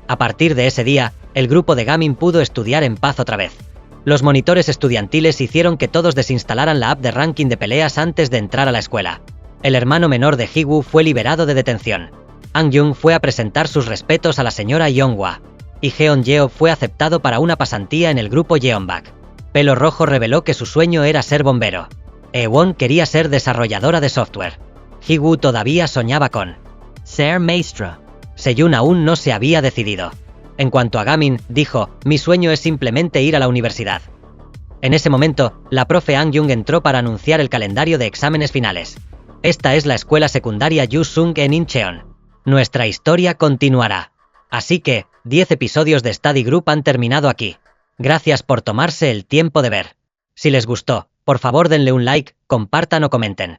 A partir de ese día, el grupo de Gamin pudo estudiar en paz otra vez. Los monitores estudiantiles hicieron que todos desinstalaran la app de ranking de peleas antes de entrar a la escuela. El hermano menor de Hiwoo fue liberado de detención. Angyung fue a presentar sus respetos a la señora Yeonghwa. Y Jeon-yeop fue aceptado para una pasantía en el grupo Yeonbak. Pelo Rojo reveló que su sueño era ser bombero. Ewon quería ser desarrolladora de software. Hiwoo todavía soñaba con Ser maestra. Seyun aún no se había decidido. En cuanto a Gamin, dijo: «Mi sueño es simplemente ir a la universidad». En ese momento, la profe Angyung entró para anunciar el calendario de exámenes finales. Esta es la escuela secundaria Yusung en Incheon. Nuestra historia continuará. Así que, 10 episodios de Study Group han terminado aquí. Gracias por tomarse el tiempo de ver. Si les gustó, por favor denle un like, compartan o comenten.